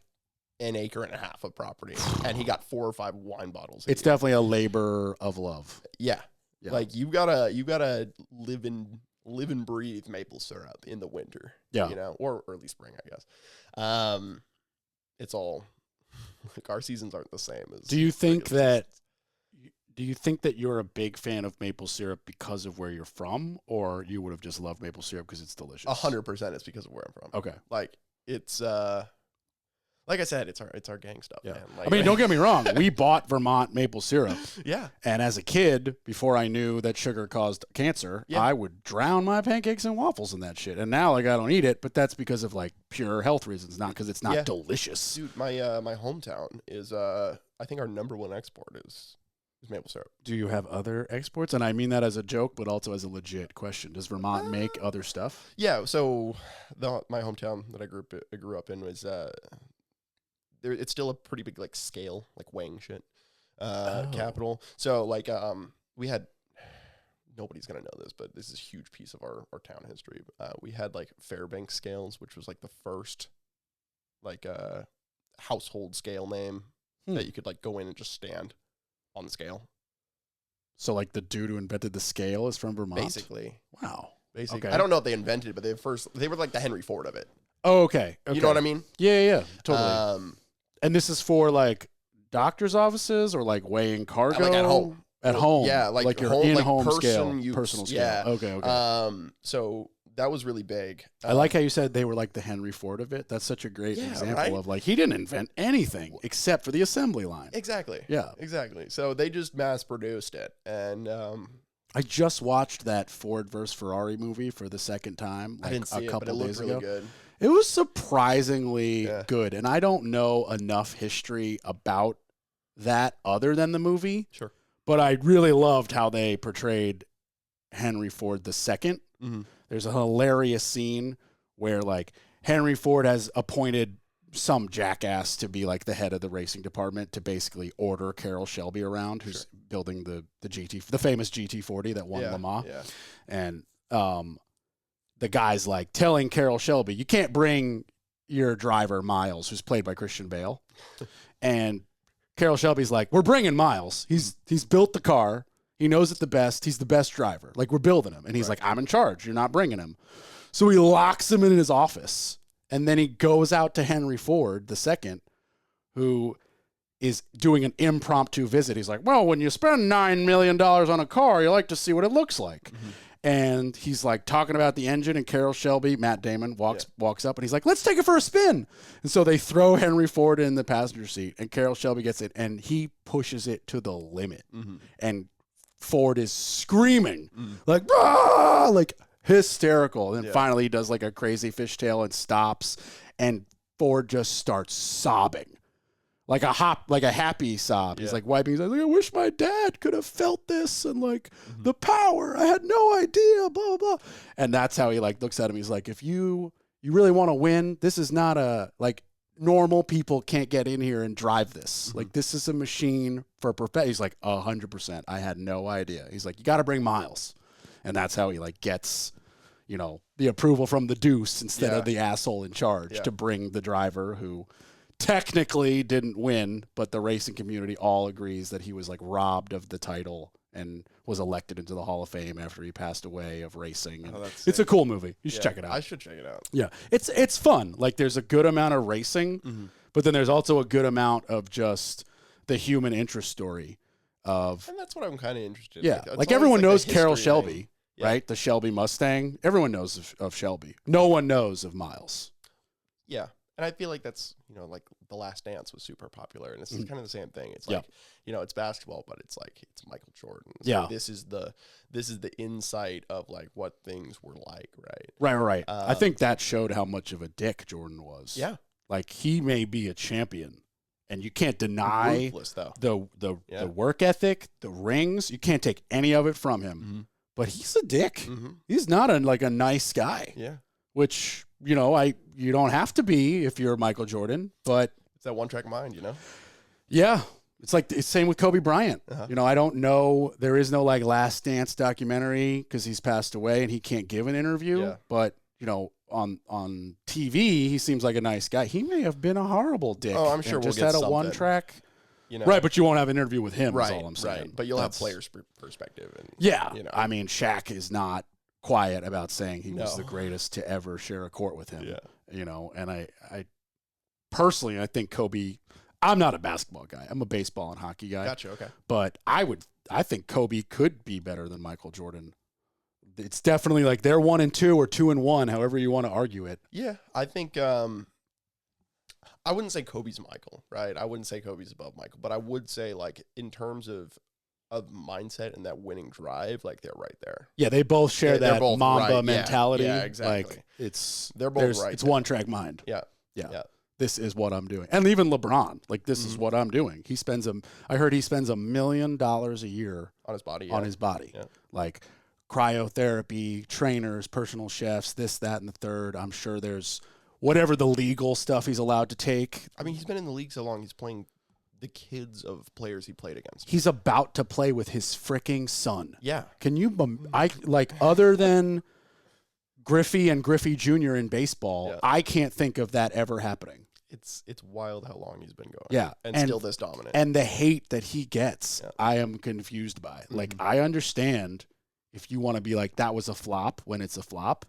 S2: an acre and a half of property, and he got 4 or 5 wine bottles.
S3: It's definitely a labor of love.
S2: Yeah. Like you gotta live and breathe maple syrup in the winter.
S3: Yeah.
S2: Or early spring, I guess. It's all like our seasons aren't the same as.
S3: Do you think that you're a big fan of maple syrup because of where you're from, or you would have just loved maple syrup because it's delicious?
S2: 100% it's because of where I'm from.
S3: Okay.
S2: Like it's like I said, it's our gang stuff, man. Like,
S3: I mean, don't get me wrong. We bought Vermont maple syrup.
S2: Yeah.
S3: And as a kid, before I knew that sugar caused cancer, I would drown my pancakes and waffles in that shit. And now, like, I don't eat it, but that's because of, like, pure health reasons, not because it's not delicious.
S2: Dude, my hometown is, I think our number one export is maple syrup.
S3: Do you have other exports? And I mean that as a joke, but also as a legit question. Does Vermont make other stuff?
S2: Yeah. So my hometown that I grew up in was, it's still a pretty big like scale, like weighing shit, capital. So like we had, nobody's gonna know this, but this is a huge piece of our town history. We had like Fairbanks scales, which was like the first like household scale name that you could like go in and just stand on the scale. So
S3: like the dude who invented the scale is from Vermont?
S2: Basically.
S3: Wow.
S2: Basically. Okay. I don't know if they invented it, but they were like the Henry Ford of it.
S3: Oh, okay.
S2: You know what I mean?
S3: Yeah, totally. And this is for like doctor's offices or like weighing cargo?
S2: Like at home.
S3: At home.
S2: Yeah, like
S3: your
S2: home,
S3: in-home
S2: like
S3: scale.
S2: Use.
S3: Personal scale.
S2: Yeah.
S3: Okay.
S2: So that was really big.
S3: I like how you said they were like the Henry Ford of it. That's such a great example of like, he didn't invent anything except for the assembly line.
S2: Exactly.
S3: Yeah.
S2: Exactly. So they just mass produced it. And
S3: I just watched that Ford versus Ferrari movie for the second time. Like
S2: I didn't see
S3: a couple
S2: it, but it
S3: days
S2: looked really
S3: ago.
S2: good.
S3: It was surprisingly good. And I don't know enough history about that other than the movie.
S2: Sure.
S3: But I really loved how they portrayed Henry Ford II.
S2: Mm-hmm.
S3: There's a hilarious scene where like Henry Ford has appointed some jackass to be like the head of the racing department to basically order Carroll Shelby around, who's building the famous GT40 that won Le Mans.
S2: Yeah.
S3: And the guy's like telling Carroll Shelby, you can't bring your driver Miles, who's played by Christian Bale. And Carroll Shelby's like, we're bringing Miles. He's built the car. He knows it the best. He's the best driver. Like, we're building him. And he's like, I'm in charge. You're not bringing him. So he locks him in his office. And then he goes out to Henry Ford II, who is doing an impromptu visit. He's like, well, when you spend $9 million on a car, you like to see what it looks like. Mm-hmm. And he's like talking about the engine, and Carroll Shelby, Matt Damon, walks up, and he's like, let's take it for a spin. And so they throw Henry Ford in the passenger seat, and Carroll Shelby gets it, and he pushes it to the limit. Mm-hmm. And Ford is screaming, like, ah! Like hysterical. And then finally he does like a crazy fishtail and stops, and Ford just starts sobbing. Like a happy sob. He's like wiping his eyes. Like, I wish my dad could have felt this, and like the power. I had no idea. Blah, blah, blah. And that's how he like looks at him. He's like, if you really want to win, this is not a like normal people can't get in here and drive this. Like this is a machine for perfect. He's like 100%. I had no idea. He's like, you got to bring Miles, and that's how he like gets, you know, the approval from the deuce instead of the asshole in charge to bring the driver who technically didn't win, but the racing community all agrees that he was like robbed of the title and was elected into the Hall of Fame after he passed away of racing. And it's a cool movie. You should check it out.
S2: I should check it out.
S3: Yeah. It's fun. Like there's a good amount of racing, but then there's also a good amount of just the human interest story of.
S2: And that's what I'm kind of interested in.
S3: Yeah. Like everyone knows Carroll Shelby, right? The Shelby Mustang. Everyone knows of Shelby. No one knows of Miles.
S2: Yeah. And I feel like that's, you know, like The Last Dance was super popular, and this is kind of the same thing. It's like, you know, it's basketball, but it's like it's Michael Jordan. It's like, this is the insight of like what things were like, right?
S3: Right. I think that showed how much of a dick Jordan was.
S2: Yeah.
S3: Like he may be a champion, and you can't deny
S2: ruthless, though.
S3: the work ethic, the rings. You can't take any of it from him. But he's a dick. He's not a nice guy.
S2: Yeah.
S3: Which, you know, you don't have to be if you're Michael Jordan, but
S2: it's that one-track mind, you know?
S3: Yeah. It's like it's same with Kobe Bryant. You know, I don't know. There is no like Last Dance documentary because he's passed away and he can't give an interview. Yeah. But, you know, on TV, he seems like a nice guy. He may have been a horrible dick.
S2: Oh, I'm sure we'll
S3: just
S2: get
S3: had a
S2: something.
S3: one-track.
S2: You know?
S3: Right, but you won't have an interview with him, is all I'm saying.
S2: Right, but you'll have players' perspective. And,
S3: yeah.
S2: You know.
S3: I mean, Shaq is not quiet about saying he was the greatest to ever share a court with him. You know, and I personally, I think Kobe, I'm not a basketball guy. I'm a baseball and hockey guy.
S2: Gotcha, okay.
S3: But I think Kobe could be better than Michael Jordan. It's definitely like they're 1 and 2 or 2 and 1, however you want to argue it.
S2: Yeah, I think I wouldn't say Kobe's Michael, right? I wouldn't say Kobe's above Michael, but I would say like in terms of mindset and that winning drive, like they're right there.
S3: Yeah, they both share that
S2: both
S3: Mamba
S2: right.
S3: mentality.
S2: Yeah, exactly.
S3: Like
S2: they're both right.
S3: It's one-track mind.
S2: Yeah.
S3: This is what I'm doing. And even LeBron, like this is what I'm doing. I heard he spends $1 million a year
S2: on his body.
S3: Yeah. Like cryotherapy, trainers, personal chefs, this, that, and the third. I'm sure there's whatever the legal stuff he's allowed to take.
S2: I mean, he's been in the league so long. He's playing the kids of players he played against.
S3: He's about to play with his freaking son.
S2: Yeah.
S3: Can you, other than Griffey and Griffey Jr. in baseball, I can't think of that ever happening.
S2: It's wild how long he's been going.
S3: Yeah.
S2: And still this dominant.
S3: And the hate that he gets, I am confused by. Like, I understand if you want to be like, that was a flop when it's a flop.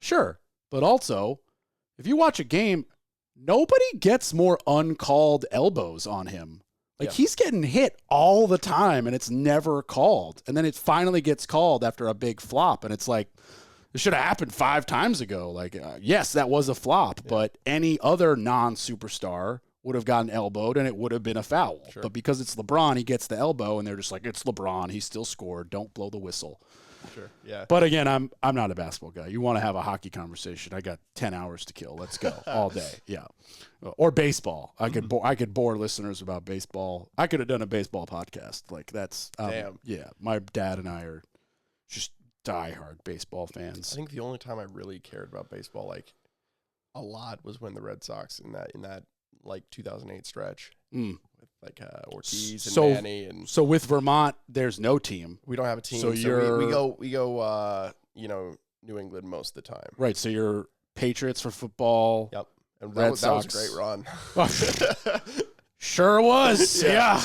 S3: Sure. But also, if you watch a game, nobody gets more uncalled elbows on him. Like, he's getting hit all the time, and it's never called. And then it finally gets called after a big flop, and it's like, it should have happened 5 times ago. Like, yes, that was a flop, but any other non-superstar would have gotten elbowed, and it would have been a foul. Sure. But because it's LeBron, he gets the elbow, and they're just like, it's LeBron. He still scored. Don't blow the whistle.
S2: Sure. Yeah.
S3: But again, I'm not a basketball guy. You want to have a hockey conversation? I got 10 hours to kill. Let's go all day. Yeah. Or baseball. I could bore listeners about baseball. I could have done a baseball podcast. Like that's
S2: damn.
S3: Yeah. My dad and I are just diehard baseball fans.
S2: I think the only time I really cared about baseball like a lot was when the Red Sox in that like 2008 stretch with like Ortiz and Manny and
S3: so with Vermont there's no team.
S2: We don't have a team.
S3: So
S2: we go New England most of the time.
S3: Right. So you're Patriots for football.
S2: Yep. And
S3: Red
S2: that was
S3: Sox.
S2: a great run.
S3: Sure was. Yeah.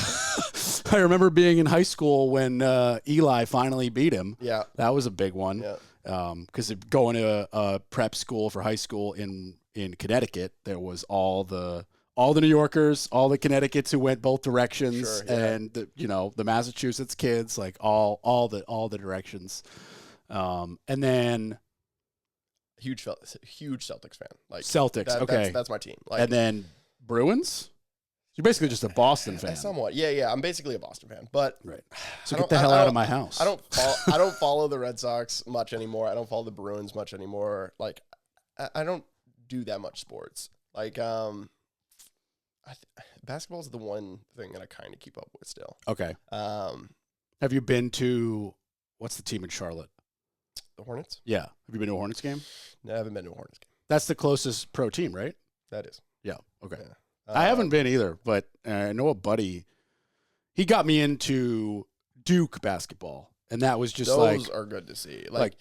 S3: I remember being in high school when Eli finally beat him.
S2: Yeah.
S3: That was a big one.
S2: Yeah.
S3: Because going to a prep school for high school in Connecticut, there was all the New Yorkers, all the Connecticut's who went both directions,
S2: sure, yeah.
S3: and the Massachusetts kids, like all the directions. And then
S2: huge Celtics fan. Like
S3: Celtics, okay,
S2: that's my team. Like,
S3: and then Bruins. You're basically just a Boston fan.
S2: Somewhat, yeah. I'm basically a Boston fan, but
S3: right. So get the hell out of my house.
S2: I don't follow the Red Sox much anymore. I don't follow the Bruins much anymore. Like, I don't do that much sports. Like, basketball is the one thing that I kind of keep up with still.
S3: Okay. Have you been to what's the team in Charlotte?
S2: The Hornets?
S3: Yeah. Have you been to a Hornets game?
S2: No, I haven't been to a Hornets game.
S3: That's the closest pro team, right?
S2: That is.
S3: Yeah. Okay.
S2: Yeah.
S3: I haven't been either, but I know a buddy. He got me into Duke basketball, and that was just
S2: those are good to see. Like,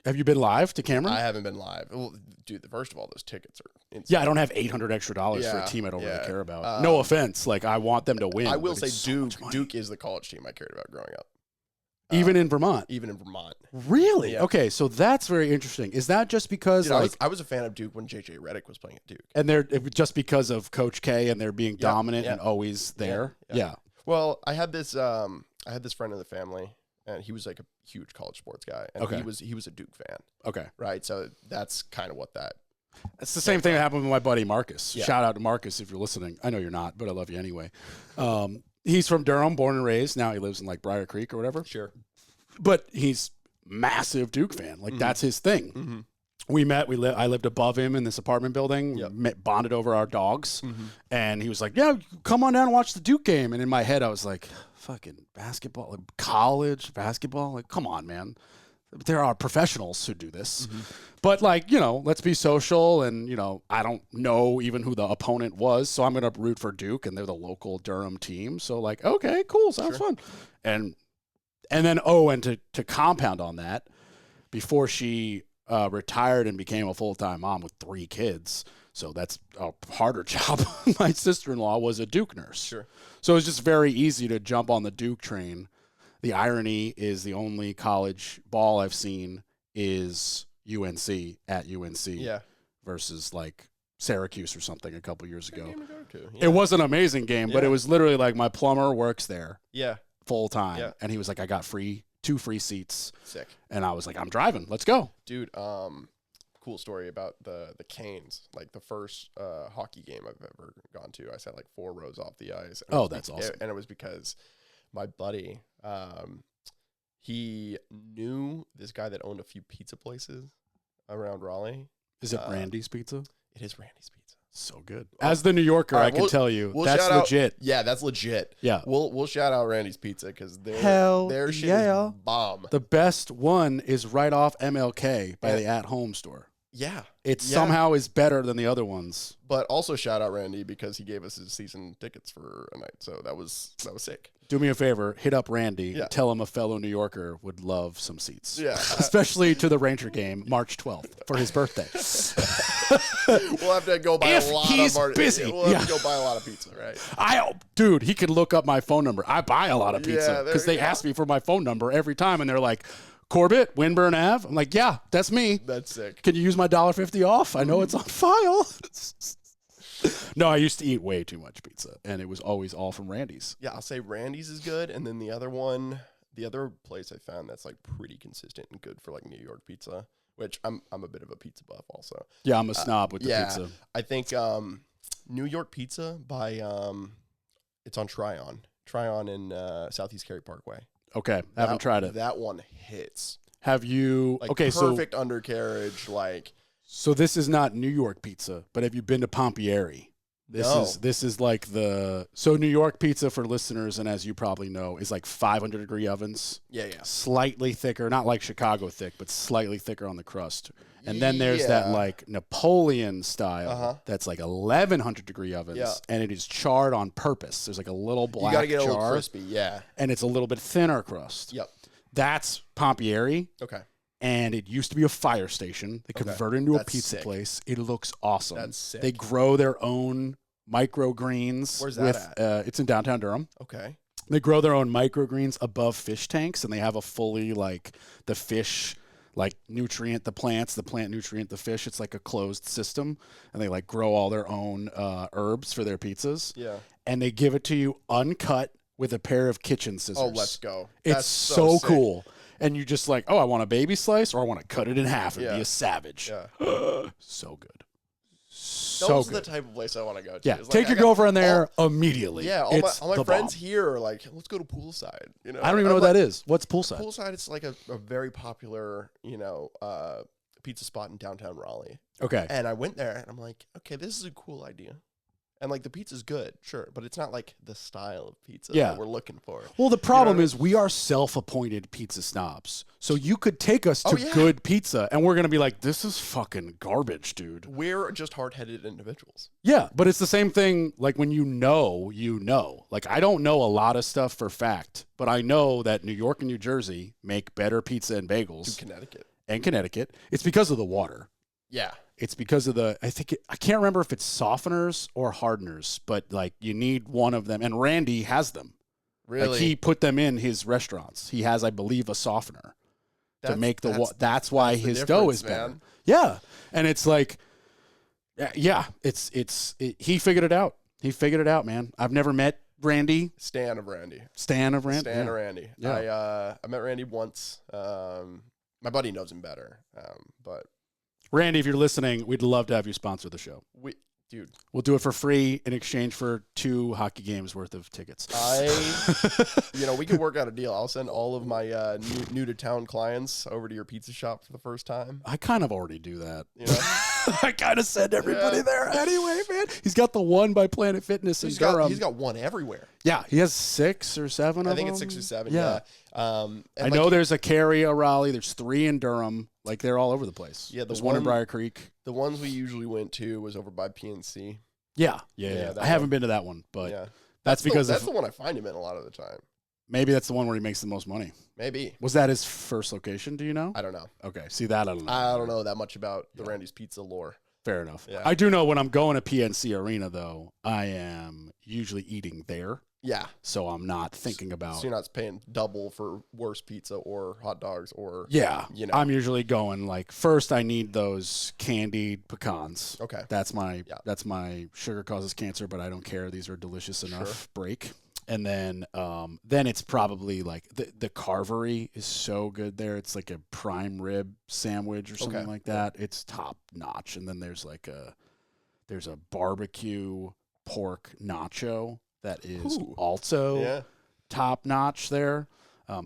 S3: have you been live to Cameron?
S2: I haven't been live. Well, dude, first of all, those tickets are insane.
S3: Yeah, I don't have $800 extra for a team I don't really care about. No offense, like I want them to win.
S2: I will say Duke is the college team I cared about growing up.
S3: Even in Vermont?
S2: Even in Vermont.
S3: Really?
S2: Yeah.
S3: Okay, so that's very interesting. Is that just because
S2: I was a fan of Duke when J.J. Redick was playing at Duke.
S3: And they're just because of Coach K and they're being dominant and always there? Yeah.
S2: Well, I had this friend in the family, and he was like a huge college sports guy. And he was a Duke fan. Okay. Right? So that's kind of what that...
S3: It's the same thing that happened with my buddy Marcus. Yeah. Shout out to Marcus if you're listening. I know you're not, but I love you anyway. He's from Durham, born and raised. Now he lives in like Briar Creek or whatever.
S2: Sure.
S3: But he's massive Duke fan. Like that's his thing. Mm-hmm. We met. I lived above him in this apartment building. Yep. Bonded over our dogs. Mm-hmm. And he was like, "Yeah, come on down and watch the Duke game." And in my head, I was like, "Fucking basketball, like college basketball. Like, come on, man. There are professionals who do this." Mm-hmm. But like, let's be social. And I don't know even who the opponent was, so I'm gonna root for Duke, and they're the local Durham team. So like, okay, cool, sounds fun. And then to compound on that, before she retired and became a full-time mom with 3 kids, so that's a harder job. My sister-in-law was a Duke nurse. Sure. So it was just very easy to jump on the Duke train. The irony is the only college ball I've seen is UNC at UNC versus like Syracuse or something a couple years ago. It was an amazing game, but it was literally like my plumber works there. Yeah. Full time. Yeah. And he was like, I got 2 free seats. Sick. And I was like, I'm driving. Let's go.
S2: Dude, cool story about the Canes. Like the first hockey game I've ever gone to, I sat like 4 rows off the ice.
S3: That's awesome.
S2: And it was because my buddy, he knew this guy that owned a few pizza places around Raleigh.
S3: Is it Randy's Pizza?
S2: It is Randy's Pizza.
S3: So good. As the New Yorker, I can tell you that's legit.
S2: Yeah, that's legit. Yeah, we'll shout out Randy's Pizza because their shit is bomb.
S3: The best one is right off MLK by the At Home store. Yeah, it somehow is better than the other ones.
S2: But also shout out Randy because he gave us his season tickets for a night, so that was sick.
S3: Do me a favor, hit up Randy. Yeah. Tell him a fellow New Yorker would love some seats. Yeah, especially to the Ranger game, March 12th for his birthday.
S2: We'll have to go buy a lot of
S3: busy.
S2: We'll have to go buy a lot of pizza, right?
S3: Dude, he could look up my phone number. I buy a lot of pizza because they ask me for my phone number every time, and they're like, Corbett, Winburn Ave. I'm like, yeah, that's me.
S2: That's sick.
S3: Can you use my $1.50 off? I know it's on file. No, I used to eat way too much pizza, and it was always all from Randy's.
S2: Yeah, I'll say Randy's is good, and then the other place I found that's like pretty consistent and good for like New York pizza, which I'm a bit of a pizza buff also.
S3: Yeah, I'm a snob with the pizza.
S2: I think New York Pizza by it's on Tryon in Southeast Cary Parkway.
S3: Okay, haven't tried it.
S2: That one hits.
S3: Have you?
S2: Like
S3: Okay,
S2: perfect undercarriage, like.
S3: So this is not New York pizza, but have you been to Pompieri? This is like so New York pizza for listeners, and as you probably know, is like 500-degree ovens.
S2: Yeah.
S3: Slightly thicker, not like Chicago thick, but slightly thicker on the crust. And then there's that like Napoleon style that's like 1100-degree ovens, and it is charred on purpose. There's like a little black
S2: You gotta get
S3: jar,
S2: a little crispy,
S3: and it's a little bit thinner crust.
S2: Yep.
S3: That's Pompieri.
S2: Okay.
S3: And it used to be a fire station. They converted into a pizza place. It looks awesome.
S2: That's sick.
S3: They grow their own microgreens.
S2: Where's that at?
S3: It's in downtown Durham.
S2: Okay.
S3: They grow their own microgreens above fish tanks, and they have a fully like the fish like nutrient the plants, the plant nutrient the fish. It's like a closed system, and they like grow all their own herbs for their pizzas.
S2: Yeah.
S3: And they give it to you uncut with a pair of kitchen scissors.
S2: Oh, let's go.
S3: It's so cool. And you just like, oh, I want a baby slice, or I want to cut it in half and be a savage.
S2: Yeah.
S3: So good.
S2: Those are the type of place I want to go to.
S3: Yeah, take your girlfriend there immediately.
S2: Yeah, all my friends here are like, let's go to poolside. You know,
S3: I don't even know what that is. What's poolside?
S2: Poolside is like a very popular, pizza spot in downtown Raleigh.
S3: Okay.
S2: And I went there and I'm like, okay, this is a cool idea. And like the pizza's good, sure, but it's not like the style of pizza that we're looking for.
S3: Well, the problem is we are self-appointed pizza snobs. So you could take us to good pizza and we're going to be like, this is fucking garbage, dude.
S2: We're just hard-headed individuals.
S3: Yeah, but it's the same thing like when you know. Like I don't know a lot of stuff for fact, but I know that New York and New Jersey make better pizza and bagels. Connecticut. It's because of the water.
S2: Yeah.
S3: It's because of I can't remember if it's softeners or hardeners, but like you need one of them. And Randy has them.
S2: Really?
S3: Like he put them in his restaurants. He has, I believe, a softener to make that's why his dough is better. Man. Yeah. And it's like, he figured it out. He figured it out, man. I've never met Randy.
S2: Stan of Randy.
S3: Yeah.
S2: I met Randy once. My buddy knows him better, but.
S3: Randy, if you're listening, we'd love to have you sponsor the show. We'll do it for free in exchange for 2 hockey games worth of tickets.
S2: We can work out a deal. I'll send all of my new to town clients over to your pizza shop for the first time.
S3: I kind of already do that.
S2: You know?
S3: I kind of send everybody there anyway, man. He's got the one by Planet Fitness in Durham.
S2: He's got one everywhere.
S3: Yeah, he has 6 or 7 of them.
S2: I think it's 6 or 7, yeah.
S3: I know there's a Cary, a Raleigh. There's 3 in Durham. Like, they're all over the place.
S2: Yeah,
S3: there's one in Briar Creek.
S2: The ones we usually went to was over by PNC.
S3: Yeah. I haven't been to that one, but that's because
S2: that's the one I find him in a lot of the time.
S3: Maybe that's the one where he makes the most money.
S2: Maybe.
S3: Was that his first location? Do you know?
S2: I don't know.
S3: Okay. See, that I don't know.
S2: I don't know that much about the Randy's Pizza lore.
S3: Fair enough.
S2: Yeah.
S3: I do know when I'm going to PNC Arena, though, I am usually eating there.
S2: Yeah.
S3: So I'm not thinking about.
S2: So you're not paying double for worse pizza or hot dogs or.
S3: Yeah. I'm usually going like, first I need those candied pecans.
S2: Okay.
S3: That's my sugar causes cancer, but I don't care. These are delicious enough.
S2: Sure.
S3: Break. And then it's probably like the Carvery is so good there. It's like a prime rib sandwich or something like that. It's top notch. And then there's a barbecue pork nacho that is also top notch there.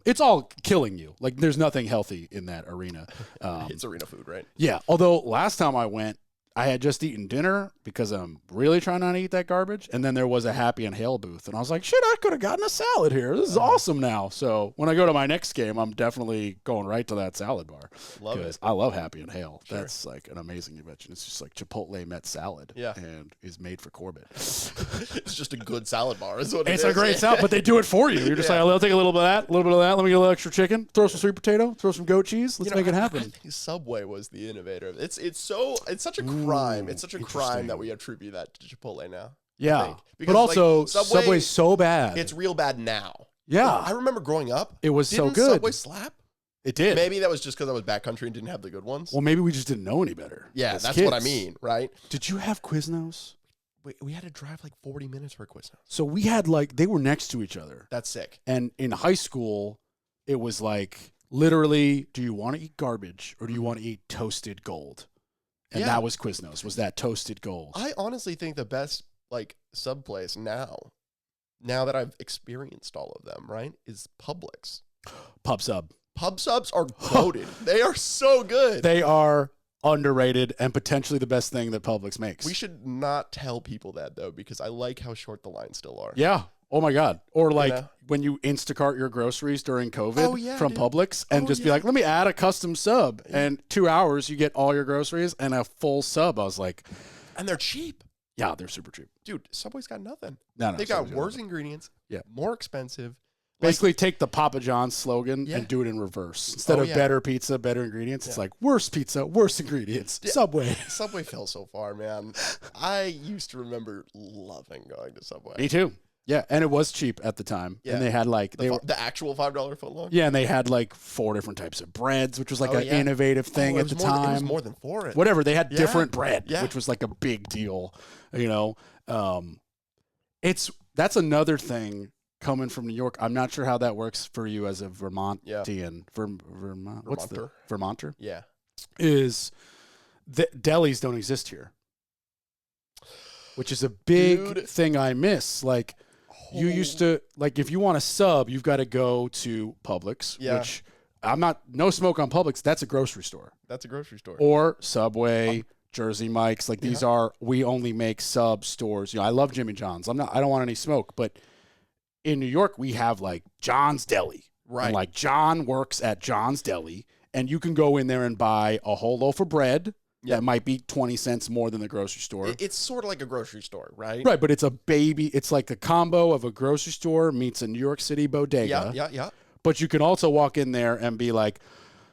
S3: It's all killing you. Like there's nothing healthy in that arena.
S2: It's arena food, right?
S3: Yeah. Although last time I went, I had just eaten dinner because I'm really trying not to eat that garbage. And then there was a Happy and Hail booth. And I was like, shit, I could have gotten a salad here. This is awesome now. So when I go to my next game, I'm definitely going right to that salad bar.
S2: Love it.
S3: I love Happy and Hail.
S2: Sure.
S3: That's like an amazing invention. It's just like Chipotle met salad.
S2: Yeah.
S3: And is made for Corbett.
S2: It's just a good salad bar is what it is.
S3: It's a great salad, but they do it for you. You're just like, I'll take a little bit of that, a little bit of that. Let me get a little extra chicken. Throw some sweet potato. Throw some goat cheese. Let's make it happen.
S2: I think Subway was the innovator. It's such a crime. It's such a crime that we attribute that to Chipotle now.
S3: Yeah.
S2: Because,
S3: but also,
S2: like,
S3: Subway's so bad.
S2: It's real bad now.
S3: Yeah.
S2: I remember growing up.
S3: It was so good.
S2: Subway slap?
S3: It did.
S2: Maybe that was just because I was backcountry and didn't have the good ones.
S3: Well, maybe we just didn't know any better.
S2: Yeah, that's what I mean, right?
S3: Did you have Quiznos?
S2: We had to drive like 40 minutes for a Quiznos.
S3: So we had they were next to each other.
S2: That's sick.
S3: And in high school, it was like literally, do you want to eat garbage or do you want to eat toasted gold? And that was Quiznos, was that toasted gold.
S2: I honestly think the best sub place now that I've experienced all of them, right, is Publix.
S3: Pub Sub
S2: Pub subs are goated. They are so good.
S3: They are underrated and potentially the best thing that Publix makes.
S2: We should not tell people that, though, because I like how short the lines still are.
S3: Yeah. Oh, my God. Or like when you Instacart your groceries during COVID from Publix and just be like, let me add a custom sub. And 2 hours, you get all your groceries and a full sub. I was like.
S2: And they're cheap.
S3: Yeah, they're super cheap.
S2: Dude, Subway's got nothing.
S3: No,
S2: They've got worse ingredients.
S3: Yeah.
S2: More expensive.
S3: Basically, take the Papa John's slogan and do it in reverse. Instead of better pizza, better ingredients, it's like worse pizza, worse ingredients. Subway.
S2: Subway fell so far, man. I used to remember loving going to Subway.
S3: Me too. Yeah, and it was cheap at the time. Yeah. And they had like
S2: the actual $5 footlong.
S3: Yeah, and they had like 4 different types of breads, which was like an innovative thing at the time.
S2: It was more than 4.
S3: Whatever, they had different bread, which was like a big deal. You know, that's another thing. Coming from New York, I'm not sure how that works for you as a Vermontian. Vermont, what's the Vermonter?
S2: Yeah,
S3: is that delis don't exist here, which is a big thing I miss. Like you used to, like if you want a sub, you've got to go to Publix, which I'm not. No smoke on Publix. That's a grocery store.
S2: That's a grocery store.
S3: Or Subway. Jersey Mike's. Like these are. We only make sub stores. You know, I love Jimmy John's. I don't want any smoke, but. In New York, we have like John's Deli.
S2: Right.
S3: And like John works at John's Deli, and you can go in there and buy a whole loaf of bread that might be 20 cents more than the grocery store.
S2: It's sort of like a grocery store, right?
S3: Right, but it's a baby. It's like the combo of a grocery store meets a New York City bodega.
S2: Yeah.
S3: But you can also walk in there and be like,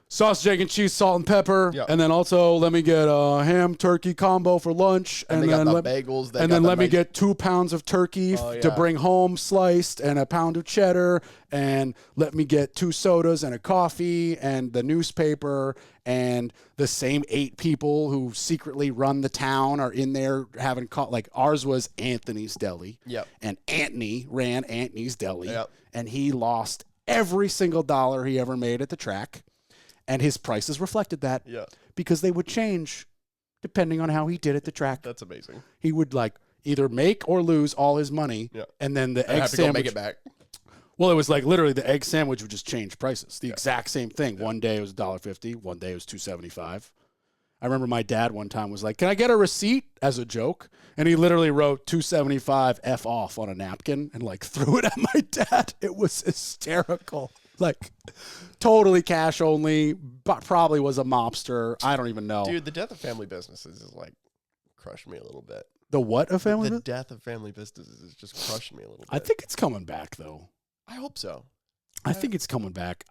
S3: sausage, egg, and cheese, salt, and pepper. Yep. And then also let me get a ham turkey combo for lunch.
S2: And then bagels.
S3: And then let me get 2 pounds of turkey to bring home sliced and a pound of cheddar. And let me get 2 sodas and a coffee and the newspaper. And the same 8 people who secretly run the town are in there having like ours was Anthony's Deli.
S2: Yep.
S3: And Anthony ran Anthony's Deli.
S2: Yep.
S3: And he lost every single dollar he ever made at the track. And his prices reflected that because they would change depending on how he did at the track.
S2: That's amazing.
S3: He would like either make or lose all his money.
S2: Yeah.
S3: And then the
S2: egg
S3: egg
S2: sandwich. Make it back.
S3: Well, it was like literally the egg sandwich would just change prices. The exact same thing. One day it was $1.50. One day it was $2.75. I remember my dad one time was like, "Can I get a receipt?" as a joke. And he literally wrote $2.75 F off on a napkin and like threw it at my dad. It was hysterical. Like totally cash only, but probably was a mobster. I don't even know.
S2: Dude, the death of family businesses is like crushed me a little bit.
S3: The what of family?
S2: The death of family businesses is just crushing me a little bit.
S3: I think it's coming back though.
S2: I hope so.
S3: I think it's coming back.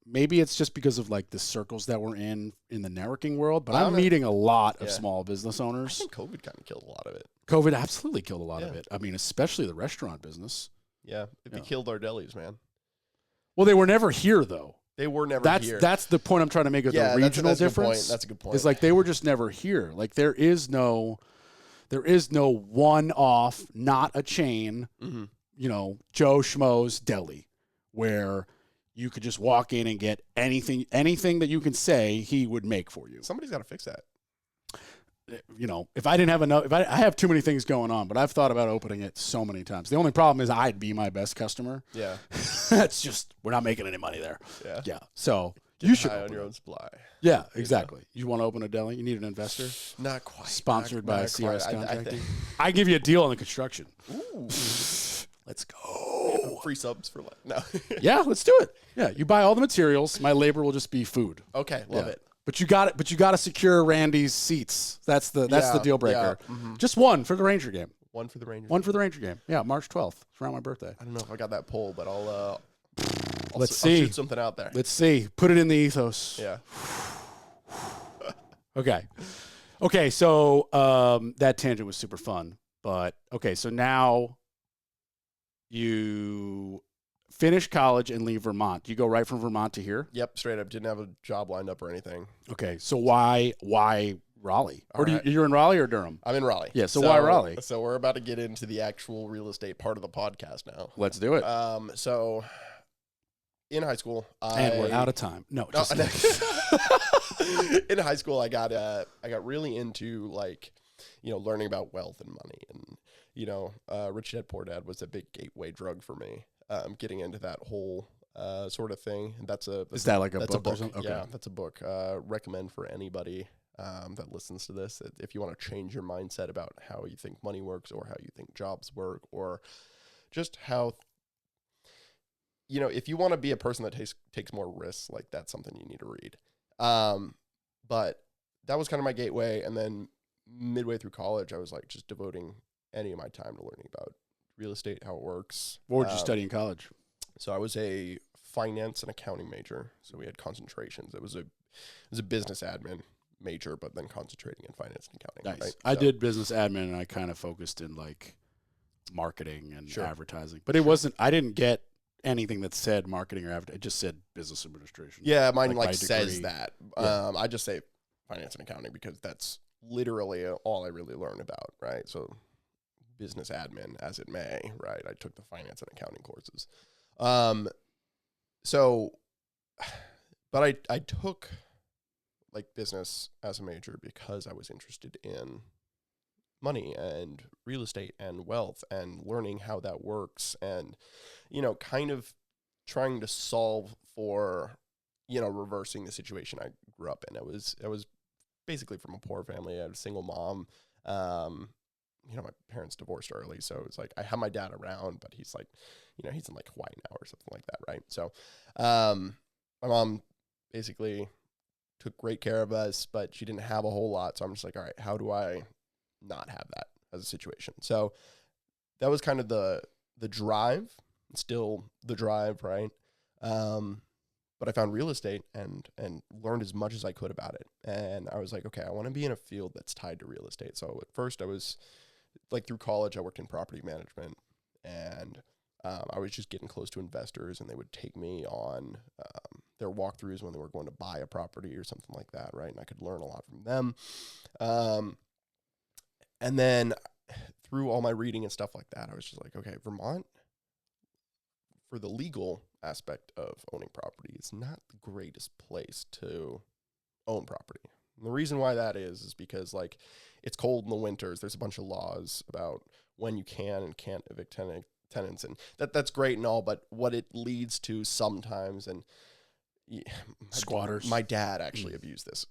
S3: Maybe it's just because of like the circles that we're in the networking world, but I'm meeting a lot of small business owners.
S2: I think COVID kind of killed a lot of it.
S3: COVID absolutely killed a lot of it. I mean, especially the restaurant business.
S2: Yeah, it killed our delis, man.
S3: Well, they were never here, though.
S2: They were never here.
S3: That's the point I'm trying to make of the regional difference.
S2: That's a good point.
S3: It's like they were just never here. Like there is no one-off, not a chain, you know, Joe Schmo's Deli, where you could just walk in and get anything that you can say he would make for you.
S2: Somebody's got to fix that.
S3: You know, if I didn't have enough, I have too many things going on, but I've thought about opening it so many times. The only problem is I'd be my best customer.
S2: Yeah.
S3: That's just, we're not making any money there.
S2: Yeah.
S3: Yeah. So you should
S2: own your own supply.
S3: Yeah, exactly. You want to open a deli? You need an investor?
S2: Not quite.
S3: Sponsored by CRS Contracting. I give you a deal on the construction.
S2: Ooh.
S3: Let's go.
S2: Free subs for life. No.
S3: Yeah, let's do it. Yeah, you buy all the materials. My labor will just be food.
S2: Okay, love it.
S3: But you got it. But you got to secure Randy's seats. That's the deal breaker. Yeah. Mm-hmm. Just one for the Ranger game.
S2: One for the Ranger.
S3: One for the Ranger game. Yeah, March 12th. It's around my birthday.
S2: I don't know if I got that poll, but I'll
S3: see.
S2: I'll shoot something out there.
S3: Let's see. Put it in the ethos.
S2: Yeah.
S3: Okay. So that tangent was super fun. But okay. So now you finish college and leave Vermont. You go right from Vermont to here?
S2: Yep, straight up. Didn't have a job lined up or anything.
S3: Okay, so why Raleigh? Or you're in Raleigh or Durham?
S2: I'm in Raleigh.
S3: Yeah, so why Raleigh?
S2: So we're about to get into the actual real estate part of the podcast now.
S3: Let's do it.
S2: So in high school,
S3: and we're out of time. No, just
S2: in high school, I got really into learning about wealth and money, and Rich Dad Poor Dad was a big gateway drug for me. Getting into that whole sort of thing.
S3: Is that like a book or something?
S2: Okay. Yeah, that's a book. Recommend for anybody that listens to this. If you want to change your mindset about how you think money works or how you think jobs work or just how, if you want to be a person that takes more risks, like that's something you need to read. But that was kind of my gateway. And then midway through college, I was like just devoting any of my time to learning about real estate, how it works.
S3: What did you study in college?
S2: So I was a finance and accounting major. So we had concentrations. It was a business admin major, but then concentrating in finance and accounting.
S3: Nice.
S2: Right?
S3: I did business admin, and I kind of focused in like marketing and
S2: Sure.
S3: advertising. But it wasn't. I didn't get anything that said marketing or advertising. It just said business administration.
S2: Yeah, mine
S3: my
S2: says
S3: degree.
S2: that.
S3: Yeah.
S2: I just say finance and accounting because that's literally all I really learned about, right? So business admin, as it may, right? I took the finance and accounting courses. But I took like business as a major because I was interested in money and real estate and wealth and learning how that works and, kind of trying to solve for, reversing the situation I grew up in. I was basically from a poor family. I had a single mom. My parents divorced early, so it's like I have my dad around, but he's like, he's in like Hawaii now or something like that, right? So, my mom basically took great care of us, but she didn't have a whole lot. So I'm just like, all right, how do I not have that as a situation? So that was kind of the drive, still the drive, right? But I found real estate and learned as much as I could about it. And I was like, okay, I want to be in a field that's tied to real estate. So at first I was like through college, I worked in property management and I was just getting close to investors and they would take me on their walkthroughs when they were going to buy a property or something like that, right? And I could learn a lot from them. And then through all my reading and stuff like that, I was just like, okay, Vermont, for the legal aspect of owning property, it's not the greatest place to own property. And the reason why that is because like it's cold in the winters. There's a bunch of laws about when you can and can't evict tenants, and that's great and all, but what it leads to sometimes, and
S3: Squatters.
S2: My dad actually abused this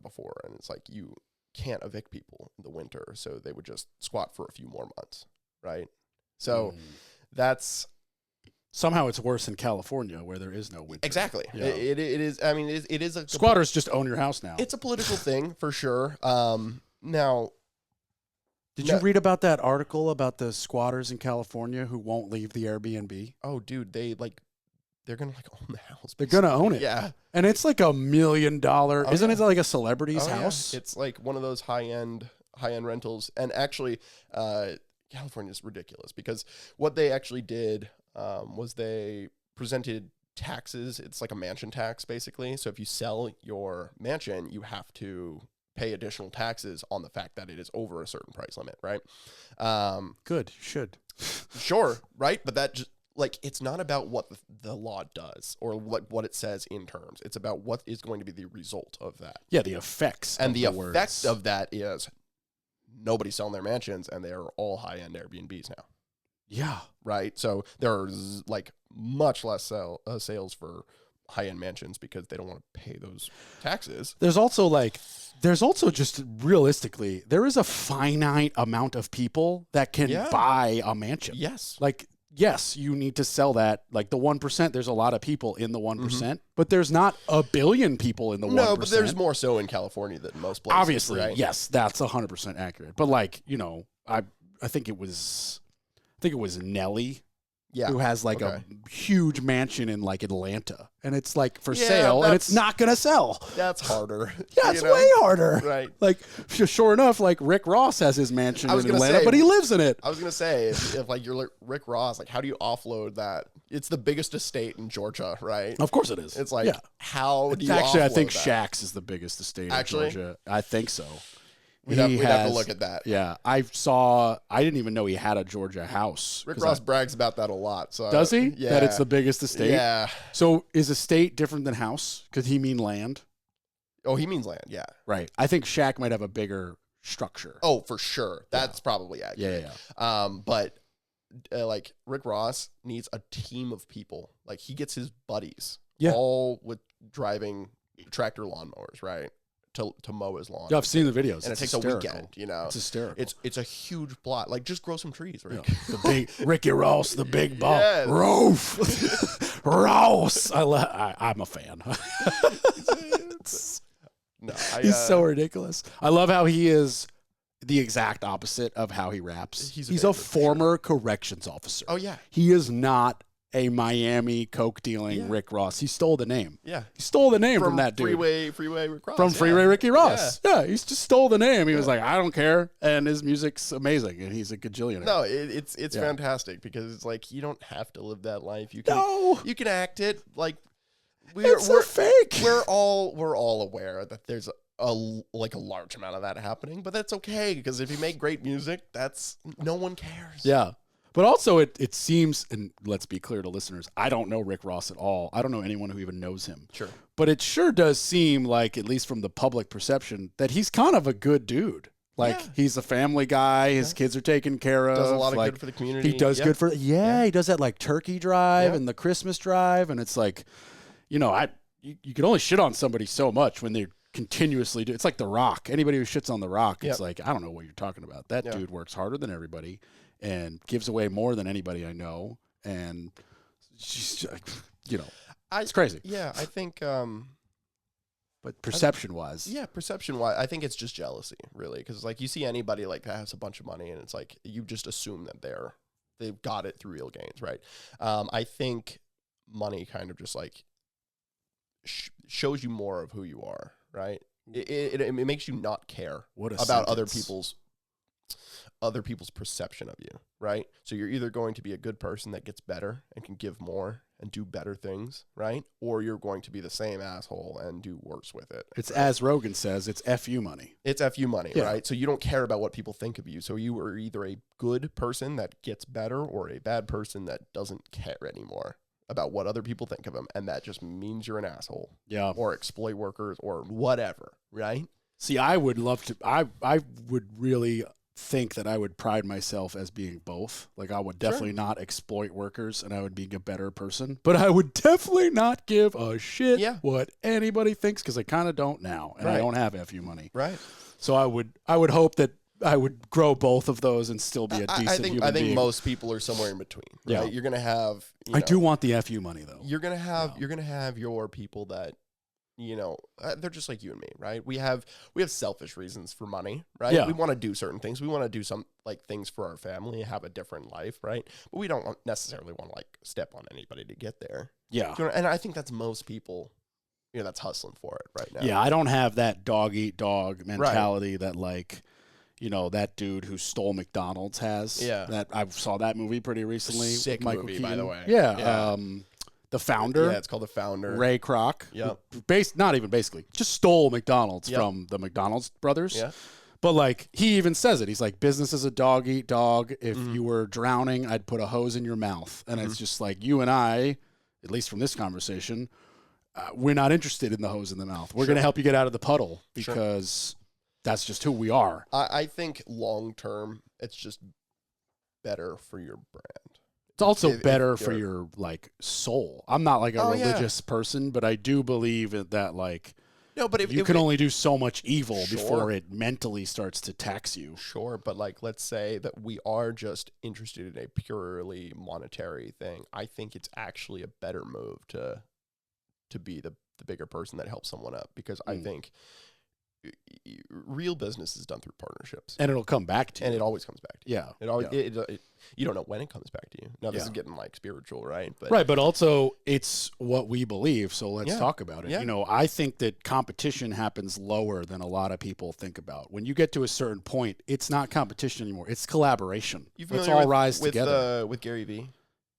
S2: before, and it's like you can't evict people in the winter, so they would just squat for a few more months, right? So that's
S3: somehow it's worse in California where there is no winter.
S2: exactly.
S3: Yeah.
S2: It is. I mean, it is a
S3: Squatters just own your house now.
S2: It's a political thing for sure. Now,
S3: did you read about that article about the squatters in California who won't leave the Airbnb?
S2: Oh, dude, they're gonna own the house.
S3: They're gonna own it.
S2: Yeah,
S3: and it's like $1 million. Isn't it like a celebrity's house?
S2: Yeah. It's like one of those high end rentals. And actually, California is ridiculous because what they actually did was they presented taxes. It's like a mansion tax, basically. So if you sell your mansion, you have to pay additional taxes on the fact that it is over a certain price limit, right?
S3: Good, you should.
S2: Sure, right? But that just it's not about what the law does or what it says in terms. It's about what is going to be the result of that.
S3: Yeah, the effects.
S2: And the effect of that is nobody's selling their mansions and they are all high-end Airbnbs now.
S3: Yeah.
S2: Right? So there's much less sales for high-end mansions because they don't want to pay those taxes.
S3: There's also just realistically, there is a finite amount of people that can buy a mansion.
S2: Yes.
S3: Yes, you need to sell that. Like the 1%, there's a lot of people in the 1%, but there's not a billion people in the 1%.
S2: No, but there's more so in California than most places.
S3: Obviously,
S2: right?
S3: yes, that's 100% accurate. But I think it was Nelly.
S2: Yeah.
S3: Who has a huge mansion in Atlanta, and it's for
S2: Yeah,
S3: sale, and it's not gonna sell.
S2: That's harder.
S3: Yeah, it's way harder.
S2: Right.
S3: Sure enough, Rick Ross has his mansion in Atlanta,
S2: say,
S3: but he lives in it.
S2: I was gonna say, if you're Rick Ross, how do you offload that? It's the biggest estate in Georgia, right?
S3: Of course it is.
S2: It's how do you
S3: actually? I think
S2: that?
S3: Shaq's is the biggest estate in Georgia. I think so.
S2: We'd have to look at that.
S3: Yeah, I didn't even know he had a Georgia house.
S2: Rick Ross brags about that a lot. So
S3: does he?
S2: Yeah.
S3: That it's the biggest estate?
S2: Yeah.
S3: So is estate different than house? Could he mean land?
S2: Oh, he means land, yeah.
S3: Right. I think Shaq might have a bigger structure.
S2: Oh, for sure. That's probably accurate.
S3: Yeah.
S2: But like Rick Ross needs a team of people. Like he gets his buddies all with driving tractor lawnmowers, right? To mow his lawn.
S3: Yeah, I've seen the videos.
S2: And it takes a weekend, you know.
S3: It's hysterical.
S2: It's a huge plot. Like just grow some trees, right?
S3: Yeah. The big Ricky Ross, the big ball.
S2: Yes.
S3: Ross. I'm a fan. He's so ridiculous. I love how he is the exact opposite of how he raps. He's a former corrections officer.
S2: Oh yeah.
S3: He is not a Miami coke dealing Rick Ross. He stole the name.
S2: Yeah.
S3: He stole the name from that dude.
S2: Freeway Rick Ross.
S3: From Freeway Ricky Ross. Yeah. He just stole the name. He was like, I don't care. And his music's amazing. And he's a gajillionaire.
S2: No, it's fantastic because it's like you don't have to live that life. You can act it like we're
S3: fake.
S2: We're all aware that there's a large amount of that happening, but that's okay because if you make great music, no one cares.
S3: Yeah. But also it seems, and let's be clear to listeners, I don't know Rick Ross at all. I don't know anyone who even knows him.
S2: Sure.
S3: But it sure does seem like, at least from the public perception, that he's kind of a good dude. Like he's a family guy. His kids are taken care of.
S2: Does a lot of good for the community.
S3: He does good for, he does that like turkey drive and the Christmas drive. And it's like, you know, you can only shit on somebody so much when they're continuously do. It's like The Rock. Anybody who shits on The Rock, it's like, I don't know what you're talking about. That dude works harder than everybody and gives away more than anybody I know. And she's, you know, it's crazy.
S2: Yeah, I think.
S3: But perception-wise.
S2: Yeah, perception-wise, I think it's just jealousy, really. Because, like, you see anybody, like, that has a bunch of money, and it's like, you just assume that they've got it through real gains, right? I think money kind of just, like, shows you more of who you are, right? It makes you not care about other people's perception of you, right? So you're either going to be a good person that gets better and can give more and do better things, right? Or you're going to be the same asshole and do worse with it.
S3: It's, as Rogan says, it's FU money.
S2: It's FU money, right? So you don't care about what people think of you. So you are either a good person that gets better or a bad person that doesn't care anymore about what other people think of them. And that just means you're an asshole.
S3: Yeah.
S2: Or exploit workers or whatever, right?
S3: See, I would love to, I would really think that I would pride myself as being both. Like, I would definitely not exploit workers and I would be a better person, but I would definitely not give a shit what anybody thinks, because I kind of don't now, and I don't have FU money.
S2: Right.
S3: So I would hope that I would grow both of those and still be a decent human being. I think
S2: most people are somewhere in between. Right? Yeah. You're gonna have.
S3: I do want the FU money though.
S2: You're gonna have your people that, you know, they're just like you and me, right? We have selfish reasons for money, right? Yeah. We want to do certain things. We want to do some like things for our family, have a different life, right? But we don't necessarily want to like step on anybody to get there.
S3: Yeah.
S2: And I think that's most people, you know, that's hustling for it right now.
S3: Yeah, I don't have that dog eat dog mentality that, like, you know, that dude who stole McDonald's has.
S2: Yeah.
S3: That I saw that movie pretty recently.
S2: Sick
S3: Michael
S2: movie,
S3: Keaton.
S2: by the way.
S3: Yeah. The founder.
S2: Yeah, it's called The Founder.
S3: Ray Kroc.
S2: Yeah.
S3: Not even basically. Just stole McDonald's from the McDonald's brothers.
S2: Yeah.
S3: But, like, he even says it. He's like, business is a dog eat dog. If you were drowning, I'd put a hose in your mouth. And it's just like, you and I, at least from this conversation, we're not interested in the hose in the mouth. We're going to help you get out of the puddle because that's just who we are.
S2: I think long term, it's just better for your brand.
S3: It's also better for your, like, soul. I'm not, like, a religious person, but I do believe that, like,
S2: no, but if
S3: you can only do so much evil before it mentally starts to tax you.
S2: Sure, but, like, let's say that we are just interested in a purely monetary thing. I think it's actually a better move to be the bigger person that helps someone up, because I think real business is done through partnerships,
S3: and it'll come back to you.
S2: And it always comes back to you.
S3: Yeah,
S2: it always. You don't know when it comes back to you. Now this is getting like spiritual, right?
S3: But also it's what we believe. So let's talk about it. Yeah. You know, I think that competition happens lower than a lot of people think about. When you get to a certain point, it's not competition anymore. It's collaboration. Let's all rise together.
S2: With Gary Vee.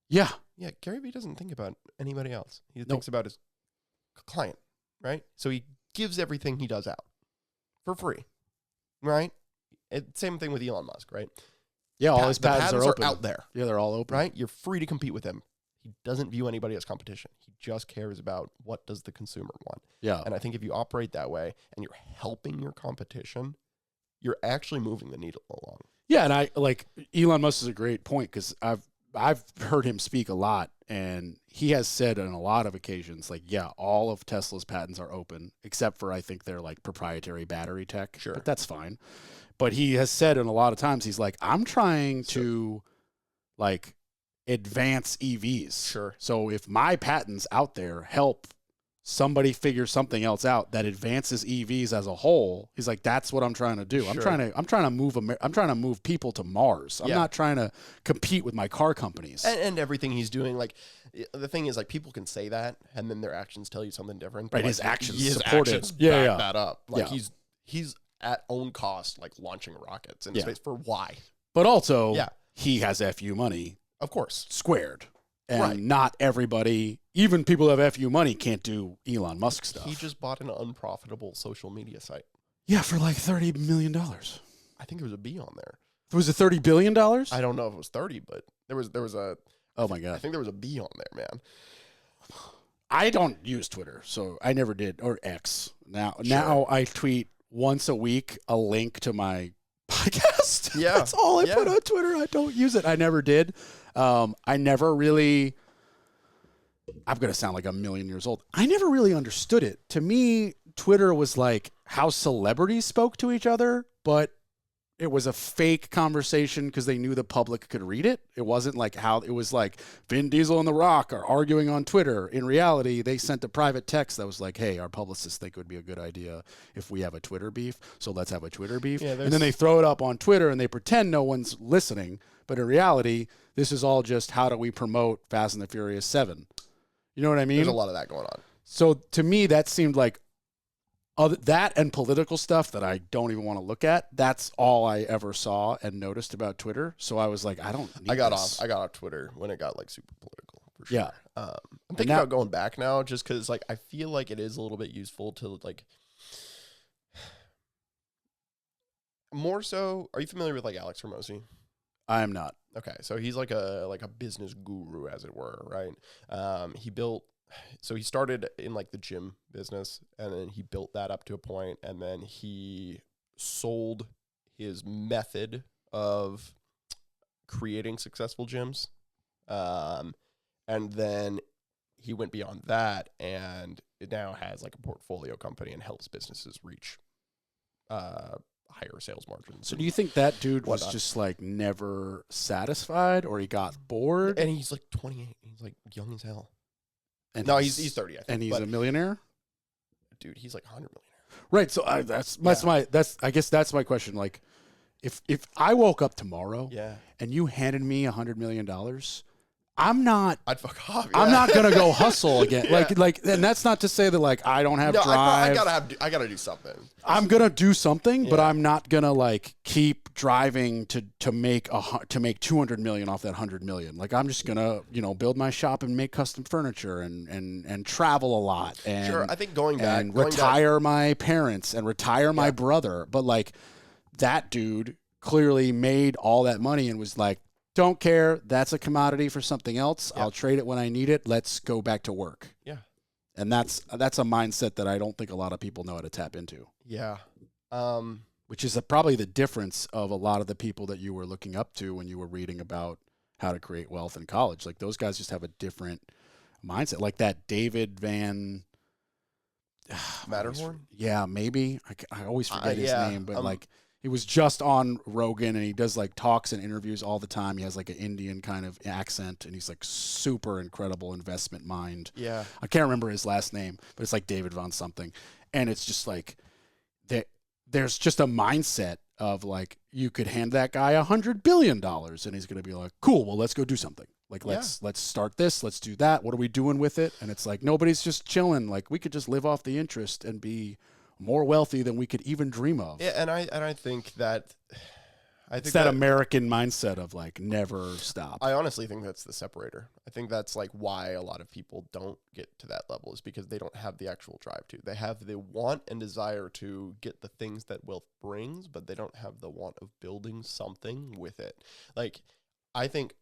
S3: Yeah.
S2: Yeah. Gary Vee doesn't think about anybody else. He thinks about his client, right? So he gives everything he does out for free, right? Same thing with Elon Musk, right?
S3: Yeah, all his patents are open.
S2: Out there.
S3: Yeah, they're all open.
S2: Right? You're free to compete with him. He doesn't view anybody as competition. He just cares about what does the consumer want.
S3: Yeah.
S2: And I think if you operate that way and you're helping your competition, you're actually moving the needle along.
S3: Yeah, and I like Elon Musk is a great point because I've heard him speak a lot, and he has said on a lot of occasions, like, yeah, all of Tesla's patents are open, except for I think they're like proprietary battery tech.
S2: Sure.
S3: But that's fine. But he has said in a lot of times, he's like, I'm trying to like advance EVs.
S2: Sure.
S3: So if my patents out there help somebody figure something else out that advances EVs as a whole, he's like, that's what I'm trying to do.
S2: Sure.
S3: I'm trying to move people to Mars. I'm not trying to compete with my car companies.
S2: And everything he's doing, like, the thing is, like, people can say that, and then their actions tell you something different.
S3: Right,
S2: like,
S3: his actions
S2: support
S3: it.
S2: Back that up. Like,
S3: Yeah.
S2: he's at own cost, like, launching rockets into
S3: Yeah.
S2: space for why?
S3: But also, he has FU money,
S2: Of course.
S3: squared. And
S2: Right.
S3: not everybody, even people who have FU money, can't do Elon Musk stuff.
S2: He just bought an unprofitable social media site.
S3: Yeah, for like $30 million.
S2: I think there was a B on there.
S3: Was it $30 billion?
S2: I don't know if it was 30, but there was a.
S3: Oh my
S2: I
S3: God.
S2: think there was a B on there, man.
S3: I don't use Twitter, so I never did, or X. Now I tweet once a week a link to my podcast.
S2: Yeah.
S3: That's all I put on Twitter. I don't use it. I never did. I never really, I'm going to sound like a million years old. I never really understood it. To me, Twitter was like how celebrities spoke to each other, but it was a fake conversation because they knew the public could read it. It wasn't like how it was like Vin Diesel and The Rock are arguing on Twitter. In reality, they sent a private text that was like, hey, our publicists think it would be a good idea if we have a Twitter beef. So let's have a Twitter beef.
S2: Yeah,
S3: and then they throw it up on Twitter and they pretend no one's listening. But in reality, this is all just how do we promote Fast and the Furious 7? You know what I mean?
S2: There's a lot of that going on.
S3: So to me, that seemed like that and political stuff that I don't even want to look at. That's all I ever saw and noticed about Twitter. So I was like, I don't need
S2: I got
S3: this.
S2: off Twitter when it got like super political, for sure.
S3: Yeah.
S2: I'm thinking about going back now just because like I feel like it is a little bit useful to like more so. Are you familiar with like Alex Hermosi?
S3: I am not.
S2: Okay, so he's like a business guru, as it were, right? He started in like the gym business, and then he built that up to a point, and then he sold his method of creating successful gyms, and then he went beyond that, and it now has like a portfolio company and helps businesses reach higher sales margins.
S3: So do you think that dude was
S2: whatnot.
S3: just like never satisfied, or he got bored?
S2: And he's like 28. He's like young as hell.
S3: And
S2: No, he's 30, I think.
S3: and he's
S2: but,
S3: a millionaire.
S2: dude, he's like 100 millionaire.
S3: Right. So I guess that's my question. Like, if I woke up tomorrow,
S2: Yeah.
S3: and you handed me $100 million, I'm not
S2: I'd fuck off.
S3: I'm
S2: yeah.
S3: not gonna go hustle again.
S2: Yeah.
S3: Like, and that's not to say that like I don't have
S2: No,
S3: drive.
S2: I gotta do something.
S3: I'm gonna do something, but
S2: Yeah.
S3: I'm not gonna like keep driving to make $200 million off that 100 million. Like I'm just gonna build my shop and make custom furniture and travel a lot and
S2: Sure, I think going back
S3: and retire my parents and retire my brother. But like that dude clearly made all that money and was like, don't care. That's a commodity for something else.
S2: Yeah.
S3: I'll trade it when I need it. Let's go back to work.
S2: Yeah.
S3: And that's a mindset that I don't think a lot of people know how to tap into.
S2: Yeah.
S3: Which is probably the difference of a lot of the people that you were looking up to when you were reading about how to create wealth in college. Like those guys just have a different mindset. Like that David Van
S2: Matterhorn?
S3: Yeah, maybe. I always forget his
S2: yeah,
S3: name, but like he was just on Rogan and he does like talks and interviews all the time. He has like an Indian kind of accent and he's like super incredible investment mind.
S2: Yeah.
S3: I can't remember his last name, but it's like David Von something. And it's just like there's just a mindset of like you could hand that guy $100 billion and he's going to be like, cool, well, let's go do something. Like, let's start this. Let's do that. What are we doing with it? And it's like, nobody's just chilling. Like we could just live off the interest and be more wealthy than we could even dream of.
S2: Yeah, and I think that
S3: it's that American mindset of like never stop.
S2: I honestly think that's the separator. I think that's like why a lot of people don't get to that level is because they don't have the actual drive to. They have the want and desire to get the things that wealth brings, but they don't have the want of building something with it. Like I think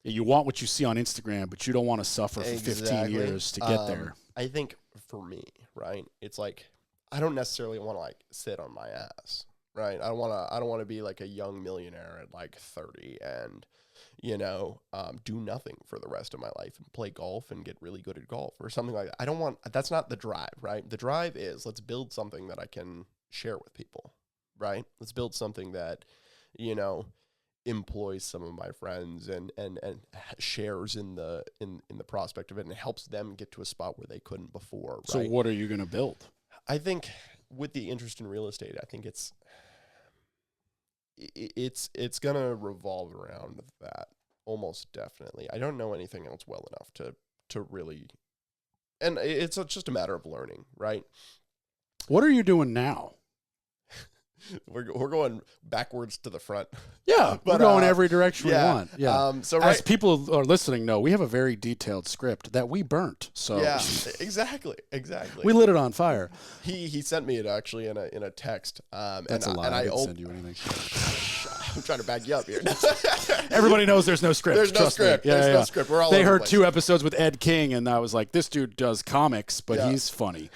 S3: you want what you see on Instagram, but you don't want to suffer for 15 years to get there.
S2: I think for me, right, it's like I don't necessarily want to like sit on my ass. right? I don't want to be like a young millionaire at like 30 and, do nothing for the rest of my life and play golf and get really good at golf or something like that. That's not the drive, right? The drive is, let's build something that I can share with people, right? Let's build something that, employs some of my friends and shares in the prospect of it, and helps them get to a spot where they couldn't before. Right?
S3: So what are you going to build?
S2: I think with the interest in real estate, I think it's going to revolve around that almost definitely. I don't know anything else well enough to really, and it's just a matter of learning, right?
S3: What are you doing now?
S2: We're going backwards to the front.
S3: Yeah, we're going every direction we want. Yeah. As people are listening know, we have a very detailed script that we burnt. So
S2: yeah, exactly.
S3: We lit it on fire.
S2: He sent me it actually in a text.
S3: That's a lie. I didn't send you anything.
S2: I'm trying to back you up here.
S3: Everybody knows there's no script.
S2: There's no script.
S3: Yeah,
S2: there's no script. We're all
S3: They
S2: over
S3: heard
S2: the place.
S3: 2 episodes with Ed King, and I was like, this dude does comics, but he's funny.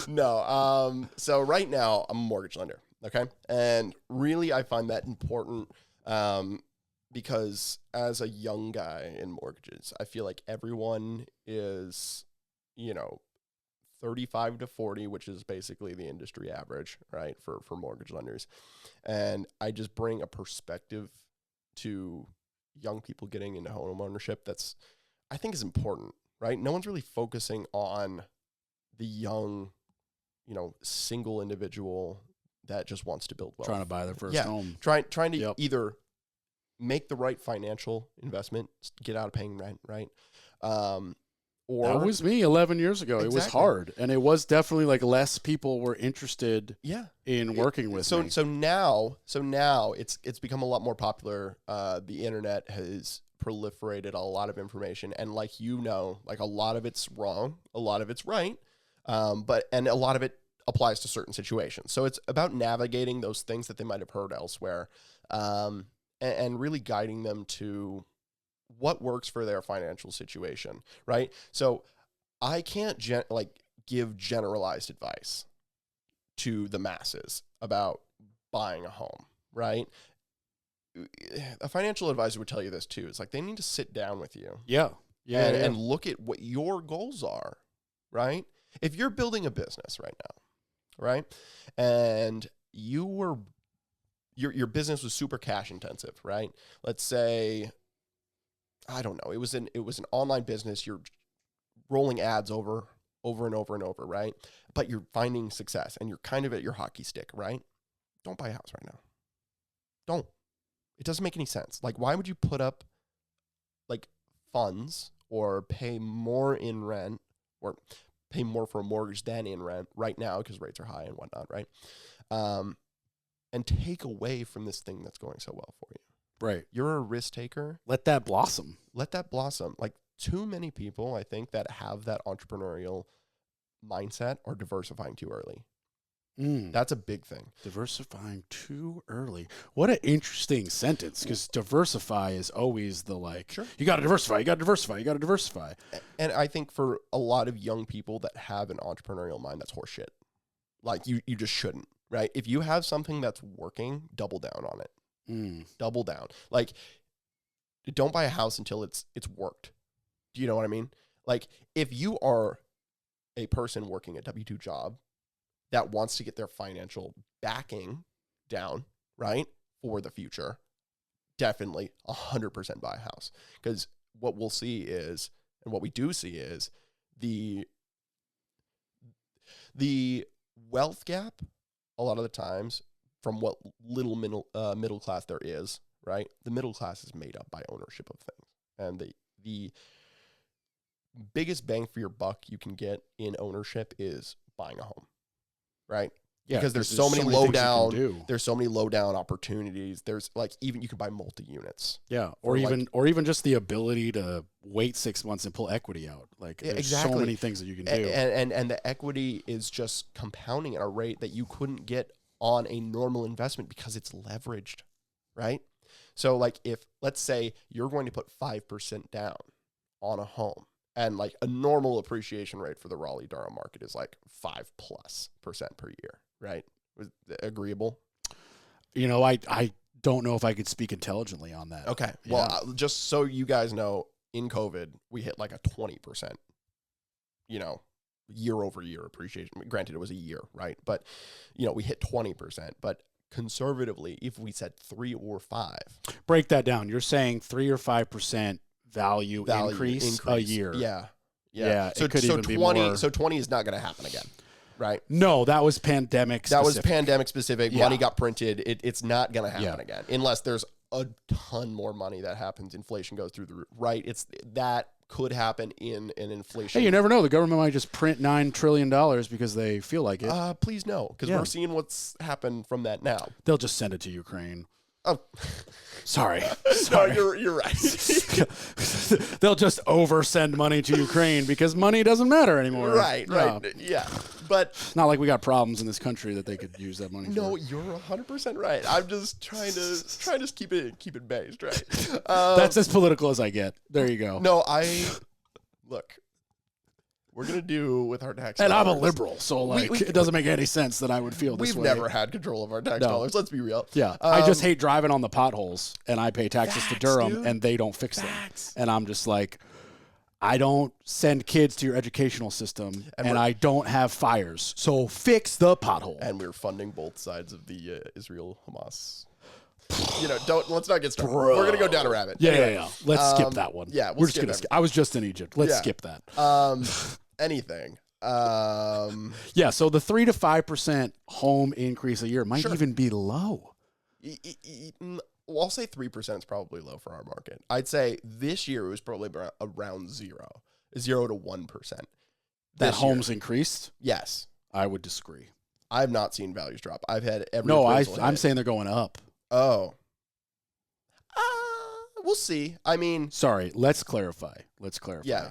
S2: No. So right now I'm a mortgage lender. Okay. And really I find that important because as a young guy in mortgages, I feel like everyone is, 35 to 40, which is basically the industry average, right, for mortgage lenders. And I just bring a perspective to young people getting into home ownership that's, I think, is important, right? No one's really focusing on the young, single individual that just wants to build wealth.
S3: Trying to buy their first home.
S2: Trying to either make the right financial investment, get out of paying rent, right? Or
S3: that was me 11 years ago.
S2: Exactly.
S3: It was hard, and it was definitely like less people were interested in working with me.
S2: So now it's become a lot more popular. The internet has proliferated a lot of information, and like a lot of it's wrong, a lot of it's right, and a lot of it applies to certain situations. So it's about navigating those things that they might have heard elsewhere, and really guiding them to what works for their financial situation, right? So I can't give generalized advice to the masses about buying a home, right? A financial advisor would tell you this too. It's like they need to sit down with you. And look at what your goals are, right? If you're building a business right now, right? And your business was super cash intensive, right? Let's say, I don't know, it was an online business. You're rolling ads over and over and over, right? But you're finding success and you're kind of at your hockey stick, right? Don't buy a house right now. Don't. It doesn't make any sense. Like, why would you put up like funds or pay more in rent or pay more for a mortgage than in rent right now because rates are high and whatnot, right? And take away from this thing that's going so well for you.
S3: Right.
S2: You're a risk taker.
S3: Let that blossom.
S2: Like, too many people, I think, that have that entrepreneurial mindset are diversifying too early. That's a big thing.
S3: Diversifying too early. What an interesting sentence, because diversify is always the you got to diversify, you got to diversify, you got to diversify.
S2: And I think for a lot of young people that have an entrepreneurial mind, that's horseshit. Like, you just shouldn't, right? If you have something that's working, double down on it. Double down. Like, don't buy a house until it's worked. Do you know what I mean? Like, if you are a person working a W-2 job that wants to get their financial backing down, right, for the future, definitely 100% buy a house. Because what we'll see is, and what we do see is, the wealth gap, a lot of the times, from what little middle class there is, right? The middle class is made up by ownership of things. And the biggest bang for your buck you can get in ownership is buying a home, right? Yeah, because there's so many low down opportunities. There's even you can buy multi-units.
S3: Yeah, or even just the ability to wait 6 months and pull equity out. There's so many things that you can do.
S2: And the equity is just compounding at a rate that you couldn't get on a normal investment because it's leveraged, right? So if, let's say, you're going to put 5% down on a home, and a normal appreciation rate for the Raleigh-Durham market is 5+% per year, right? Was agreeable?
S3: You know, I don't know if I could speak intelligently on that.
S2: Okay.
S3: Yeah.
S2: Well, just so you guys know, in COVID, we hit like a 20%, year over year appreciation. Granted, it was a year, right? But, we hit 20%. But conservatively, if we said 3 or 5.
S3: Break that down. You're saying 3 or 5% value increase a year.
S2: Yeah.
S3: So it could even be more.
S2: So 20 is not going to happen again. Right.
S3: No, that was pandemic specific.
S2: That was pandemic specific. Money got printed. It's not going to happen again unless there's a ton more money that happens. Inflation goes through the roof. Right. That could happen in an inflation.
S3: Hey, you never know. The government might just print $9 trillion because they feel like it.
S2: Please no, because we're seeing what's happened from that now.
S3: They'll just send it to Ukraine.
S2: Oh,
S3: sorry.
S2: No, you're right.
S3: They'll just oversend money to Ukraine because money doesn't matter anymore.
S2: Right. Yeah. But
S3: it's not like we got problems in this country that they could use that money
S2: no,
S3: for.
S2: you're 100% right. I'm just trying to keep it based, right?
S3: That's as political as I get. There you go.
S2: No, look. We're going to do with our tax
S3: and
S2: dollars.
S3: I'm a liberal, so it doesn't make any sense that I would feel this way.
S2: We've never had control of our tax dollars. Let's be real.
S3: Yeah. I just hate driving on the potholes, and I pay taxes to Durham,
S2: dude.
S3: and they don't fix them. And I'm just like, I don't send kids to your educational system, and I don't have fires. So fix the pothole.
S2: And we're funding both sides of the Israel-Hamas. Let's not get started.
S3: Bro.
S2: We're going to go down a rabbit.
S3: Yeah. Let's skip that one.
S2: Yeah,
S3: we're just going to skip. I was just in Egypt. Let's skip that.
S2: Anything.
S3: Yeah, so the 3 to 5% home increase a year might even be low.
S2: Well, I'll say 3% is probably low for our market. I'd say this year it was probably around 0 to 1%.
S3: That homes increased?
S2: Yes.
S3: I would disagree.
S2: I've not seen values drop. I've had every.
S3: No, I'm saying they're going up.
S2: Oh. We'll see. I mean.
S3: Sorry, let's clarify.
S2: Yeah.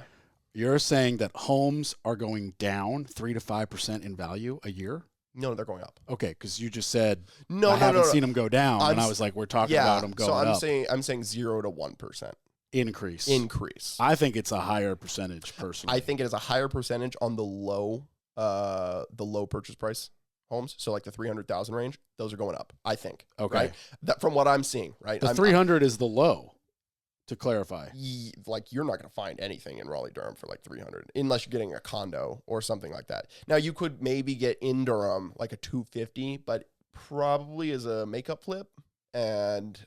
S3: You're saying that homes are going down 3 to 5% in value a year?
S2: No, they're going up.
S3: Okay, because you just said
S2: I
S3: haven't seen them go down, and I was like, we're talking about them going up.
S2: So I'm saying 0 to 1%
S3: increase. I think it's a higher percentage personally.
S2: I think it is a higher percentage on the low purchase price homes. So like the 300,000 range, those are going up. I think.
S3: Okay.
S2: Right? That from what I'm seeing, right?
S3: The 300 is the low. To clarify,
S2: you're not going to find anything in Raleigh-Durham for like 300 unless you're getting a condo or something like that. Now you could maybe get in Durham like a 250, but probably is a makeup flip and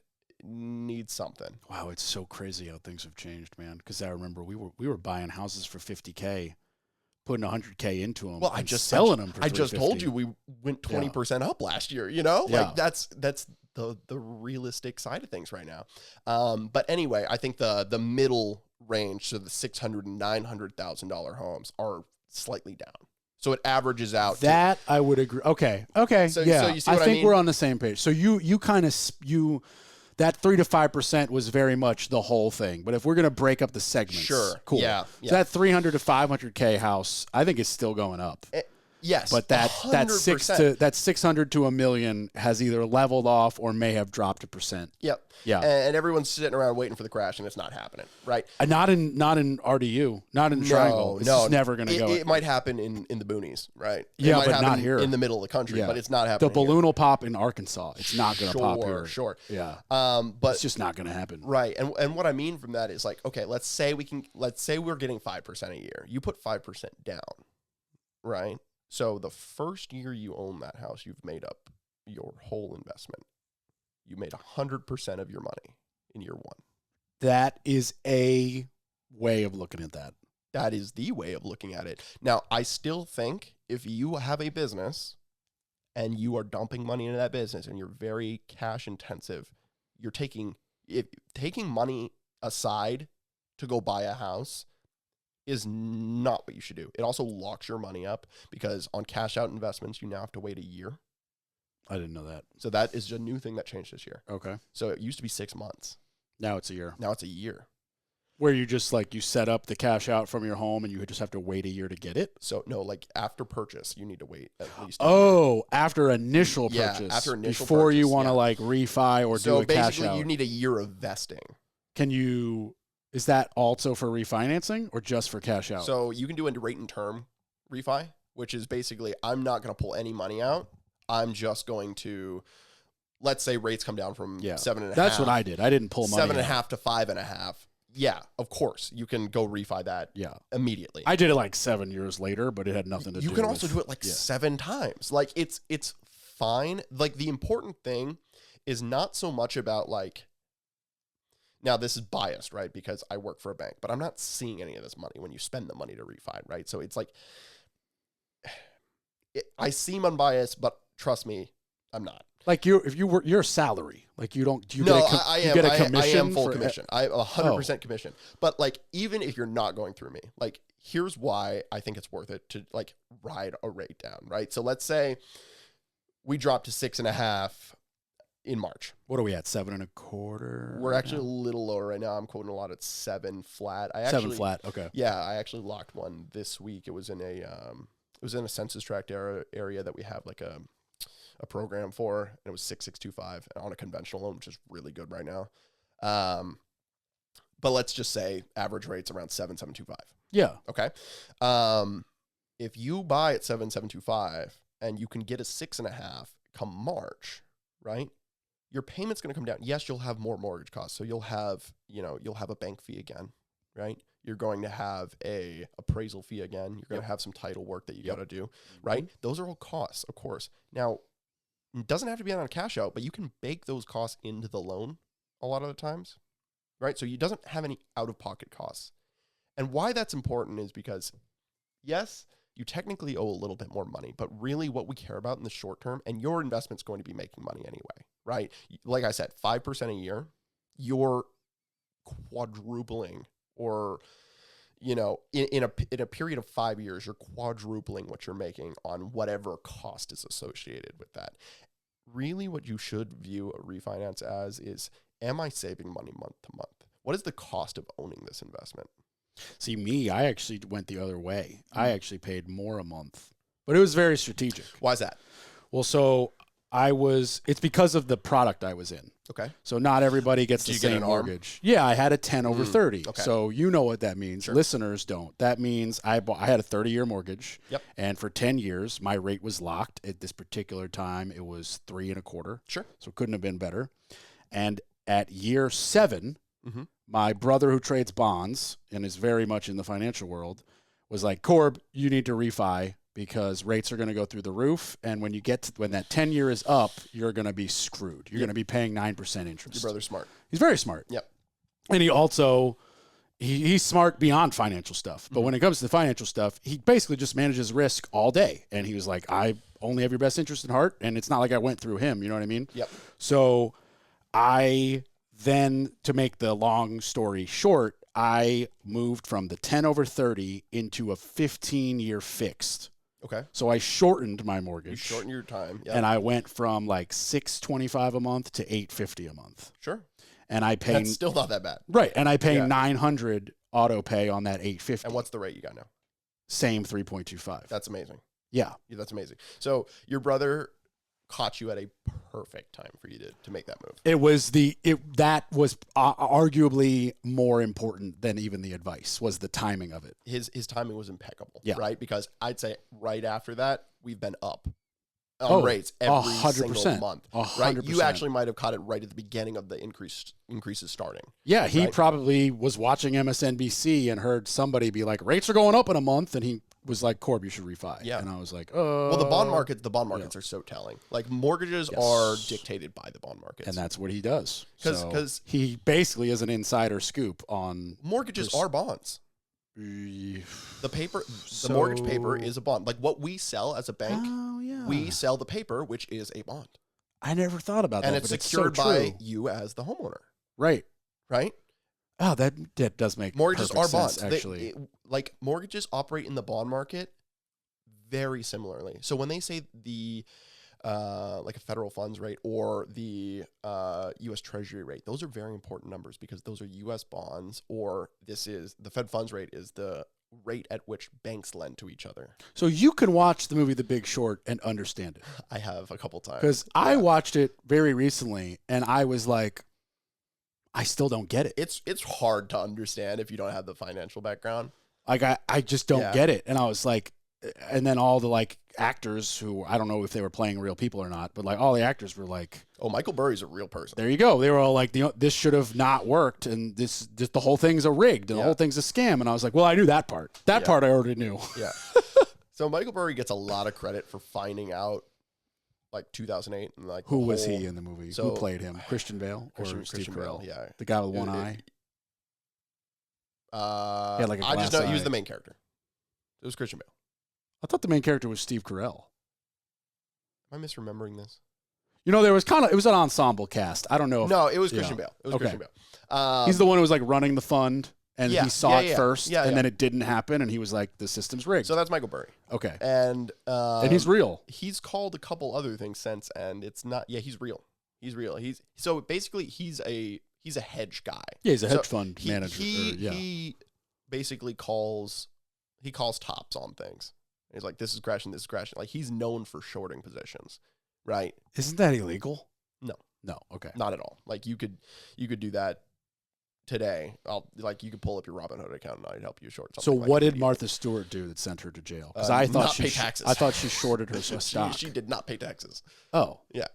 S2: needs something.
S3: Wow, it's so crazy how things have changed, man. Because I remember we were buying houses for $50K, putting $100K into them.
S2: Well, I just
S3: selling them for $350.
S2: I just told you we went 20% up last year. Like that's the realistic side of things right now. But anyway, I think the middle range, so the $600,000 and $900,000 homes are slightly down. So it averages out.
S3: That I would agree. Okay. So
S2: you see what I
S3: think
S2: mean?
S3: We're on the same page. So you kind of that 3 to 5% was very much the whole thing. But if we're going to break up the segments,
S2: sure,
S3: cool.
S2: Yeah.
S3: So that 300 to 500K house, I think is still going up.
S2: Yes,
S3: but that 600 to $1 million has either leveled off or may have dropped 1%.
S2: Yep.
S3: Yeah.
S2: And everyone's sitting around waiting for the crash, and it's not happening, right?
S3: Not in RDU, not in the Triangle. It's just never going to go.
S2: It might happen in the boonies, right?
S3: Yeah,
S2: it might
S3: but
S2: happen
S3: not here.
S2: in the middle of the country, but it's not happening.
S3: The balloon will pop in Arkansas. It's not going to pop here.
S2: Sure.
S3: Yeah.
S2: But
S3: it's just not going to happen.
S2: Right. And what I mean from that is like, okay, let's say we're getting 5% a year. You put 5% down, right? So the first year you own that house, you've made up your whole investment. You made 100% of your money in year one.
S3: That is a way of looking at that.
S2: That is the way of looking at it. Now, I still think if you have a business and you are dumping money into that business and you're very cash intensive, you're taking money aside to go buy a house is not what you should do. It also locks your money up because on cash out investments, you now have to wait a year.
S3: I didn't know that.
S2: So that is a new thing that changed this year.
S3: Okay.
S2: So it used to be 6 months.
S3: Now it's a year.
S2: Now it's a year.
S3: Where you just you set up the cash out from your home and you just have to wait a year to get it?
S2: So no, after purchase, you need to wait at least
S3: after initial purchase.
S2: Yeah, after initial
S3: before
S2: purchase,
S3: you want to refi or do a cash out.
S2: So basically you need a year of vesting.
S3: Is that also for refinancing or just for cash out?
S2: So you can do a rate and term refi, which is basically I'm not going to pull any money out. I'm just going to, let's say rates come down from 7.5.
S3: That's what I did. I didn't pull money
S2: 7.5 to 5.5. Yeah, of course. You can go refi that immediately.
S3: I did it like 7 years later, but it had nothing to do with...
S2: You can also do it like 7 times. Like, it's fine. Like, the important thing is not so much about, like... Now, this is biased, right? Because I work for a bank, but I'm not seeing any of this money when you spend the money to refi, right? So it's like... I seem unbiased, but trust me, I'm not.
S3: Like your salary, like you don't. Do you
S2: no,
S3: get a,
S2: I
S3: you
S2: am.
S3: Get a commission?
S2: I am full commission. I 100% commission. But like, even if you're not going through me, like, here's why I think it's worth it to like ride a rate down, right? So let's say we drop to 6.5 in March.
S3: What are we at? 7.25.
S2: We're actually a little lower right now. I'm quoting a lot at 7 flat.
S3: 7 flat. Okay.
S2: Yeah, I actually locked one this week. It was in a census tract area that we have like a program for, and it was 6.625 on a conventional loan, which is really good right now. But let's just say average rate's around 7.725.
S3: Yeah.
S2: Okay. If you buy at 7.725 and you can get a 6.5 come March, right? Your payment's going to come down. Yes, you'll have more mortgage costs. So you'll have a bank fee again, right? You're going to have a appraisal fee again. You're going to have some title work that you got to do, right? Those are all costs, of course. Now, it doesn't have to be on a cash out, but you can bake those costs into the loan a lot of the times, right? So you doesn't have any out-of-pocket costs. And why that's important is because, yes, you technically owe a little bit more money, but really what we care about in the short term, and your investment's going to be making money anyway, right? Like I said, 5% a year, you're quadrupling, or in a period of 5 years, you're quadrupling what you're making on whatever cost is associated with that. Really, what you should view a refinance as is, am I saving money month to month? What is the cost of owning this investment?
S3: See, me, I actually went the other way. I actually paid more a month, but it was very strategic.
S2: Why is that?
S3: Well, so it's because of the product I was in.
S2: Okay.
S3: So not everybody gets the same mortgage. Yeah, I had a 10 over 30. Okay. So you know what that means. Sure. Listeners don't. That means I had a 30-year mortgage.
S2: Yep.
S3: And for 10 years, my rate was locked. At this particular time, it was 3.25.
S2: Sure.
S3: So it couldn't have been better. And at year 7, my brother who trades bonds and is very much in the financial world was like, Corb, you need to refi, because rates are going to go through the roof, and when that 10-year is up, you're going to be screwed. You're going to be paying 9% interest.
S2: Your brother's smart.
S3: He's very smart.
S2: Yep.
S3: And he also he's smart beyond financial stuff. But when it comes to the financial stuff, he basically just manages risk all day. And he was like, I only have your best interest at heart, and it's not like I went through him. You know what I mean?
S2: Yep.
S3: So I then, to make the long story short, I moved from the 10 over 30 into a 15-year fixed.
S2: Okay.
S3: So I shortened my mortgage.
S2: You shortened your time. Yep.
S3: And I went from like $625 a month to $850 a month.
S2: Sure.
S3: And I pay.
S2: That's still not that bad.
S3: Right. And I pay $900 auto pay on that $850.
S2: And what's the rate you got now?
S3: Same 3.25.
S2: That's amazing.
S3: Yeah.
S2: That's amazing. So your brother caught you at a perfect time for you to make that move.
S3: That was arguably more important than even the advice, was the timing of it.
S2: His timing was impeccable,
S3: yeah.
S2: Right? Because I'd say right after that, we've been up on rates every
S3: 100%,
S2: single month.
S3: 100%.
S2: Right? You actually might have caught it right at the beginning of the increases starting.
S3: Yeah, he probably was watching MSNBC and heard somebody be like, rates are going up in a month, and he was like, Corb, you should refi.
S2: Yeah.
S3: And I was like,
S2: well, the bond markets are so telling. Like, mortgages are dictated by the bond markets.
S3: And that's what he does.
S2: Because
S3: he basically is an insider scoop on
S2: mortgages are bonds. The mortgage paper is a bond. Like, what we sell as a bank, we sell the paper, which is a bond.
S3: I never thought about that.
S2: And it's secured by you as the homeowner.
S3: Right.
S2: Right?
S3: Oh, that does make
S2: mortgages are bonds.
S3: Actually,
S2: like, mortgages operate in the bond market very similarly. So when they say the like a federal funds rate or the U.S. Treasury rate, those are very important numbers, because those are U.S. bonds, or the Fed funds rate is the rate at which banks lend to each other.
S3: So you can watch the movie The Big Short and understand it.
S2: I have a couple times.
S3: Because I watched it very recently, and I was like, I still don't get it.
S2: It's hard to understand if you don't have the financial background.
S3: Like, I just don't get it. And I was like, and then all the like actors who I don't know if they were playing real people or not, but like all the actors were like,
S2: "Oh, Michael Burry's a real person."
S3: There you go. They were all like, this should have not worked, and this the whole thing's a rigged, and the whole thing's a scam. And I was like, well, I knew that part. That part I already knew.
S2: Yeah. So Michael Burry gets a lot of credit for finding out, like 2008, and like
S3: who was he in the movie? Who played him? Christian Bale or Steve
S2: Christian
S3: Carell?
S2: Bale, yeah,
S3: the guy with one eye.
S2: He had like a I just know he was the main character. It was Christian Bale.
S3: I thought the main character was Steve Carell.
S2: Am I misremembering this?
S3: You know, there was it was an ensemble cast. I don't know.
S2: No, it was Christian Bale. It was Christian Bale.
S3: He's the one who was like running the fund, and he saw it first, and then it didn't happen, and he was like, the system's rigged.
S2: So that's Michael Burry.
S3: Okay.
S2: And
S3: he's real.
S2: He's called a couple other things since, and it's not. Yeah, he's real. He's real. So basically he's a hedge guy.
S3: Yeah, he's a hedge fund manager.
S2: He basically calls tops on things. He's like, this is crashing. Like, he's known for shorting positions, right?
S3: Isn't that illegal?
S2: No.
S3: Okay.
S2: Not at all. Like, you could do that today. You could pull up your Robinhood account and I'd help you short something.
S3: So what did Martha Stewart do that sent her to jail? Because I thought
S2: pay taxes.
S3: I thought she shorted her stock.
S2: She did not pay taxes.
S3: Oh.
S2: Yeah.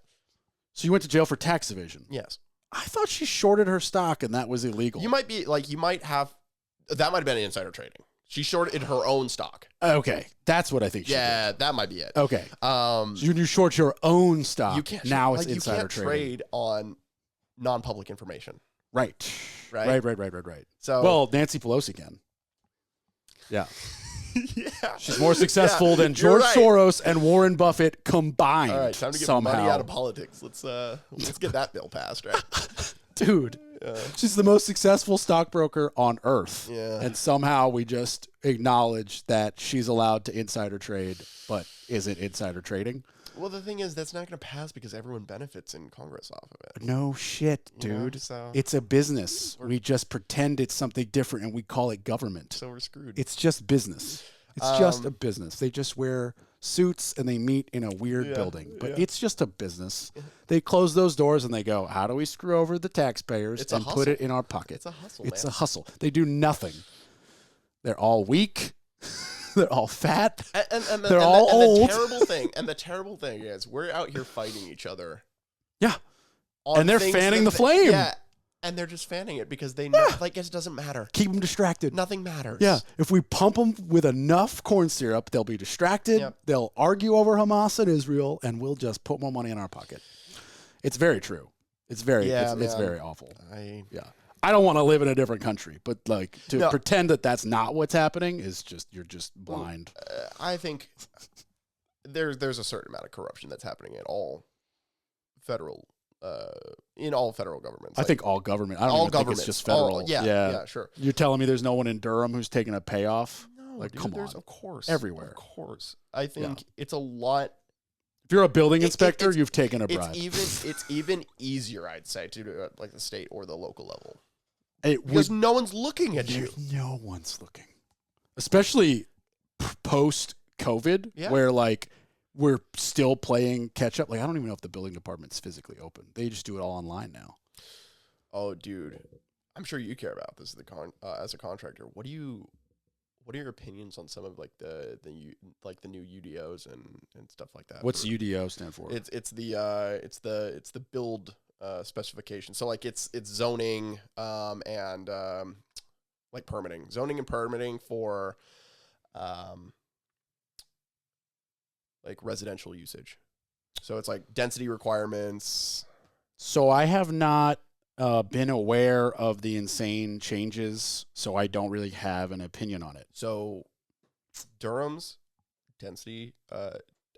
S3: So you went to jail for tax evasion?
S2: Yes.
S3: I thought she shorted her stock and that was illegal.
S2: That might have been insider trading. She shorted her own stock.
S3: Okay, that's what I think she did.
S2: Yeah, that might be it.
S3: Okay. So you short your own stock.
S2: You can't.
S3: Now it's insider trading.
S2: Trade on non-public information.
S3: Right.
S2: Right.
S3: So, well, Nancy Pelosi can. Yeah.
S2: Yeah.
S3: She's more successful than George Soros and Warren Buffett combined.
S2: All right, time to get money out of politics. Let's get that bill passed, right?
S3: Dude. She's the most successful stockbroker on earth.
S2: Yeah.
S3: And somehow we just acknowledge that she's allowed to insider trade, but isn't insider trading.
S2: Well, the thing is, that's not going to pass because everyone benefits in Congress off of it.
S3: No shit, dude. It's a business. We just pretend it's something different and we call it government.
S2: So we're screwed.
S3: It's just business. It's just a business. They just wear suits and they meet in a weird building. But it's just a business. They close those doors and they go, how do we screw over the taxpayers and put it in our pocket?
S2: It's a hustle,
S3: It's a hustle. They do nothing. They're all weak. They're all fat. They're all old.
S2: The terrible thing is we're out here fighting each other.
S3: Yeah. And they're fanning the flame.
S2: Yeah. And they're just fanning it because they know, it doesn't matter.
S3: Keep them distracted.
S2: Nothing matters.
S3: Yeah. If we pump them with enough corn syrup, they'll be distracted. Yep. They'll argue over Hamas and Israel, and we'll just put more money in our pocket. It's very true. It's very, it's very awful. I don't want to live in a different country, but pretend that that's not what's happening is you're just blind.
S2: I think there's a certain amount of corruption that's happening in all federal governments.
S3: I think all government. I don't even think it's just federal.
S2: Yeah, sure.
S3: You're telling me there's no one in Durham who's taking a payoff?
S2: No, come on. Of course.
S3: Everywhere.
S2: Of course. I think it's a lot.
S3: If you're a building inspector, you've taken a bribe.
S2: It's even easier, I'd say, to do it like the state or the local level.
S3: Because
S2: no one's looking at you.
S3: No one's looking. Especially post-COVID, where we're still playing catch up. I don't even know if the building department's physically open. They just do it all online now.
S2: Oh, dude. I'm sure you care about this as a contractor. What are your opinions on some of the new UDOs and stuff like that?
S3: What's UDO stand for?
S2: It's the build specification. So it's zoning and permitting. Zoning and permitting for residential usage. So it's density requirements.
S3: So I have not been aware of the insane changes, so I don't really have an opinion on it.
S2: So Durham's density,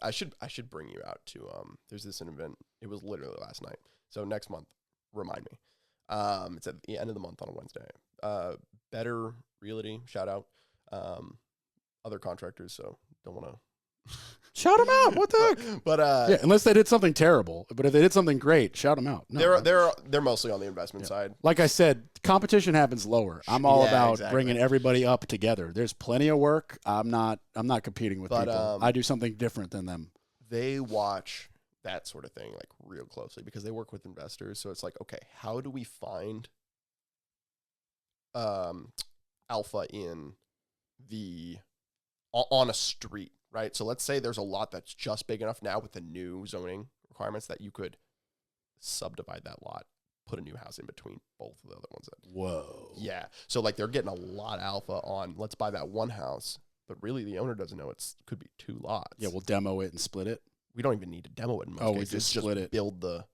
S2: I should bring you out to there's this event. It was literally last night. So next month, remind me. It's at the end of the month on a Wednesday. Better Realty, shout out. Other contractors, so don't want to
S3: shout them out. What the heck?
S2: But
S3: unless they did something terrible. But if they did something great, shout them out. No,
S2: they're mostly on the investment side.
S3: Like I said, competition happens lower. I'm all about bringing everybody up together. There's plenty of work. I'm not competing with people. I do something different than them.
S2: They watch that sort of thing real closely because they work with investors. So it's okay, how do we find alpha in on a street? right? So let's say there's a lot that's just big enough now with the new zoning requirements that you could subdivide that lot, put a new house in between both of the other ones.
S3: Whoa.
S2: Yeah. So like they're getting a lot of alpha on let's buy that one house, but really the owner doesn't know could be 2 lots.
S3: Yeah, we'll demo it and split it.
S2: We don't even need to demo it in most
S3: we
S2: cases.
S3: just split it.
S2: Build the.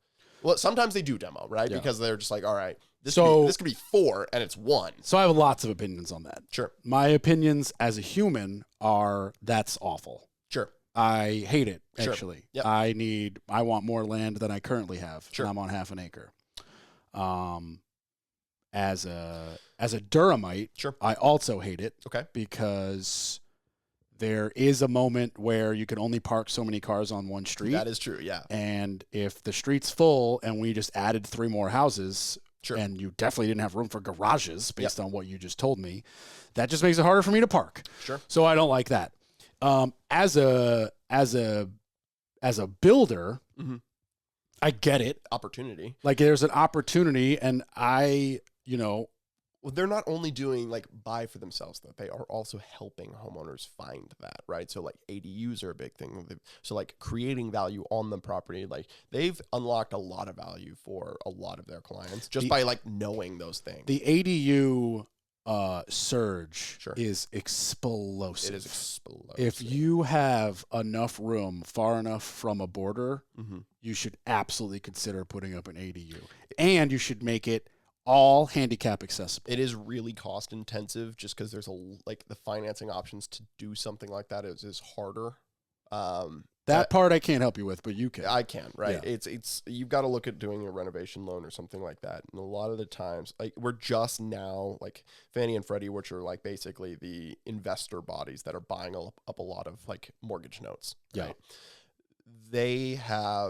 S2: Well, sometimes they do demo, right?
S3: Yeah.
S2: Because they're just like, all right, this could be 4 and it's 1.
S3: So I have lots of opinions on that.
S2: Sure.
S3: My opinions as a human are that's awful.
S2: Sure.
S3: I hate it,
S2: Sure.
S3: actually.
S2: Yep.
S3: I want more land than I currently have.
S2: Sure.
S3: And I'm on half an acre. As a Durhamite,
S2: Sure.
S3: I also hate it.
S2: Okay.
S3: Because there is a moment where you can only park so many cars on one street.
S2: That is true, yeah.
S3: And if the street's full and we just added 3 more houses,
S2: Sure.
S3: and you definitely didn't have room for garages based on what you just told me, that just makes it harder for me to park.
S2: Sure.
S3: So I don't like that. As a builder,
S2: mm-hmm.
S3: I get it.
S2: Opportunity.
S3: Like there's an opportunity, and
S2: Well, they're not only doing like buy for themselves, though. They are also helping homeowners find that, right? So like ADUs are a big thing. So like creating value on the property, like they've unlocked a lot of value for a lot of their clients just by like knowing those things.
S3: The ADU surge
S2: Sure.
S3: is explosive.
S2: It is explosive.
S3: If you have enough room far enough from a border,
S2: mm-hmm.
S3: you should absolutely consider putting up an ADU. And you should make it all handicap accessible.
S2: It is really cost intensive just because there's the financing options to do something like that is harder.
S3: That part I can't help you with, but you can.
S2: I can, right?
S3: Yeah.
S2: It's you've got to look at doing a renovation loan or something like that. And a lot of the times, like we're just now like Fannie and Freddie, which are like basically the investor bodies that are buying up a lot of like mortgage notes. Right?
S3: Yeah.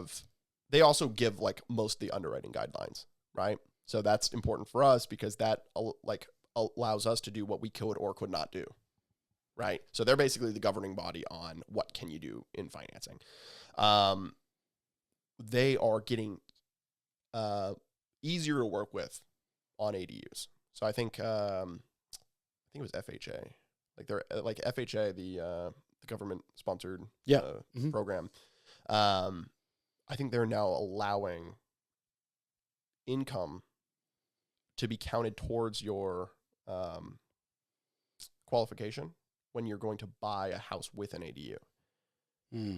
S2: They also give like most of the underwriting guidelines, right? So that's important for us because that like allows us to do what we could or could not do. Right. So they're basically the governing body on what can you do in financing. They are getting easier to work with on ADUs. So I think it was FHA, like they're like FHA, the government sponsored
S3: mm-hmm.
S2: program. I think they're now allowing income to be counted towards your qualification when you're going to buy a house with an ADU.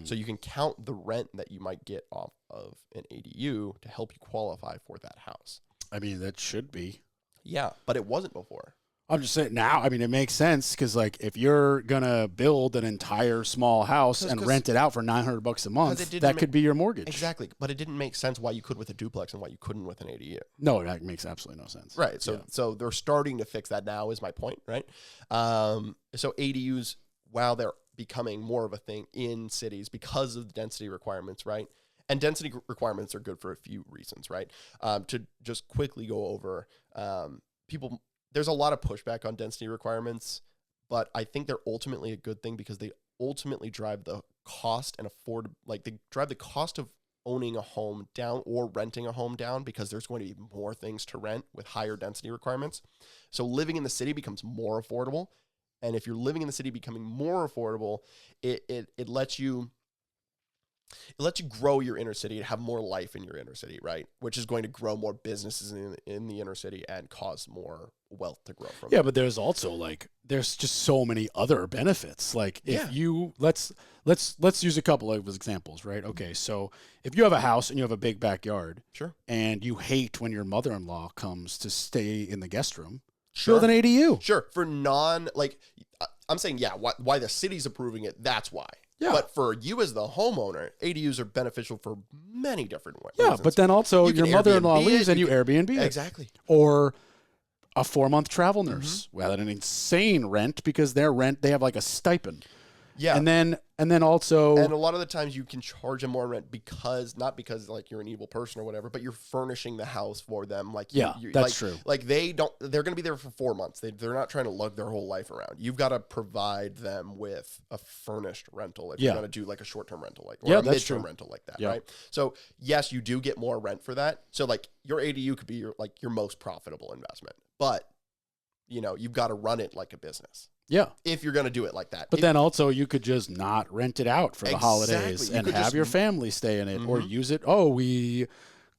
S2: So you can count the rent that you might get off of an ADU to help you qualify for that house.
S3: I mean, that should be.
S2: Yeah, but it wasn't before.
S3: I'm just saying now, I mean, it makes sense because like if you're going to build an entire small house and rent it out for $900 a month, that could be your mortgage.
S2: Exactly. But it didn't make sense why you could with a duplex and why you couldn't with an ADU.
S3: No, that makes absolutely no sense.
S2: Right. So they're starting to fix that now is my point, right? So ADUs, while they're becoming more of a thing in cities because of the density requirements, right? And density requirements are good for a few reasons, right? To just quickly go over, there's a lot of pushback on density requirements, but I think they're ultimately a good thing because they ultimately drive the cost and they drive the cost of owning a home down or renting a home down because there's going to be more things to rent with higher density requirements. So living in the city becomes more affordable. And if you're living in the city becoming more affordable, it lets you grow your inner city and have more life in your inner city, right? Which is going to grow more businesses in the inner city and cause more wealth to grow from.
S3: Yeah, but there's also there's just so many other benefits. Like if you let's use a couple of examples, right? Okay, so if you have a house and you have a big backyard,
S2: sure,
S3: and you hate when your mother-in-law comes to stay in the guest room,
S2: sure,
S3: build an ADU.
S2: Sure, for I'm saying why the city's approving it. That's why.
S3: Yeah.
S2: But for you as the homeowner, ADUs are beneficial for many different ways.
S3: Yeah, but then also your mother-in-law leaves and you Airbnb it.
S2: Exactly.
S3: Or a 4-month travel nurse at an insane rent because they have like a stipend.
S2: Yeah.
S3: And then also,
S2: and a lot of the times you can charge them more rent not because like you're an evil person or whatever, but you're furnishing the house for them. Like,
S3: that's true.
S2: Like they're going to be there for 4 months. They're not trying to lug their whole life around. You've got to provide them with a furnished rental if you're going to do like a short-term rental, or a mid-term rental like that. Right. So yes, you do get more rent for that. So like your ADU could be your most profitable investment, but you've got to run it like a business.
S3: Yeah.
S2: If you're going to do it like that.
S3: But then also you could just not rent it out for the holidays and have your family stay in it or use it. Oh, we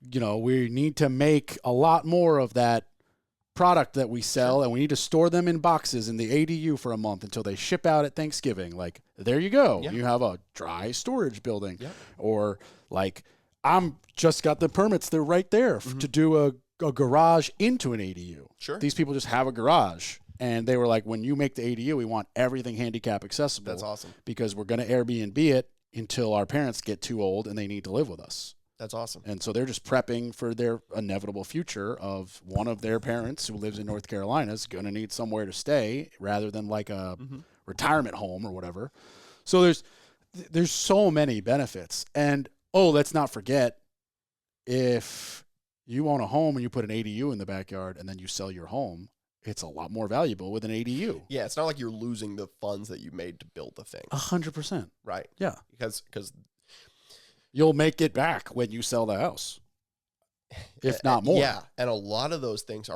S3: need to make a lot more of that product that we sell and we need to store them in boxes in the ADU for a month until they ship out at Thanksgiving. Like, there you go. Yeah. You have a dry storage building. Yeah. Or like, I'm just got the permits. They're right there to do a garage into an ADU.
S2: Sure.
S3: These people just have a garage. And they were like, when you make the ADU, we want everything handicap accessible.
S2: That's awesome.
S3: Because we're going to Airbnb it until our parents get too old and they need to live with us.
S2: That's awesome.
S3: And so they're just prepping for their inevitable future of one of their parents who lives in North Carolina is going to need somewhere to stay rather than like a retirement home or whatever. So there's so many benefits. And, let's not forget, if you own a home and you put an ADU in the backyard and then you sell your home, it's a lot more valuable with an ADU.
S2: Yeah, it's not like you're losing the funds that you made to build the thing.
S3: 100%.
S2: Right.
S3: Yeah.
S2: Because
S3: you'll make it back when you sell the house, if not more.
S2: Yeah, and a lot of those things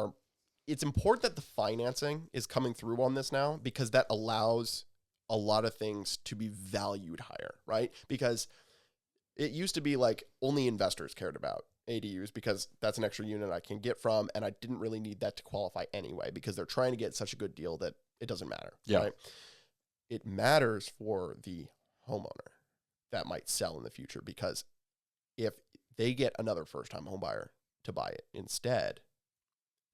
S2: it's important that the financing is coming through on this now because that allows a lot of things to be valued higher, right? Because it used to be like only investors cared about ADUs because that's an extra unit I can get from, and I didn't really need that to qualify anyway because they're trying to get such a good deal that it doesn't matter.
S3: Yeah.
S2: Right? It matters for the homeowner that might sell in the future because if they get another first-time home buyer to buy it instead,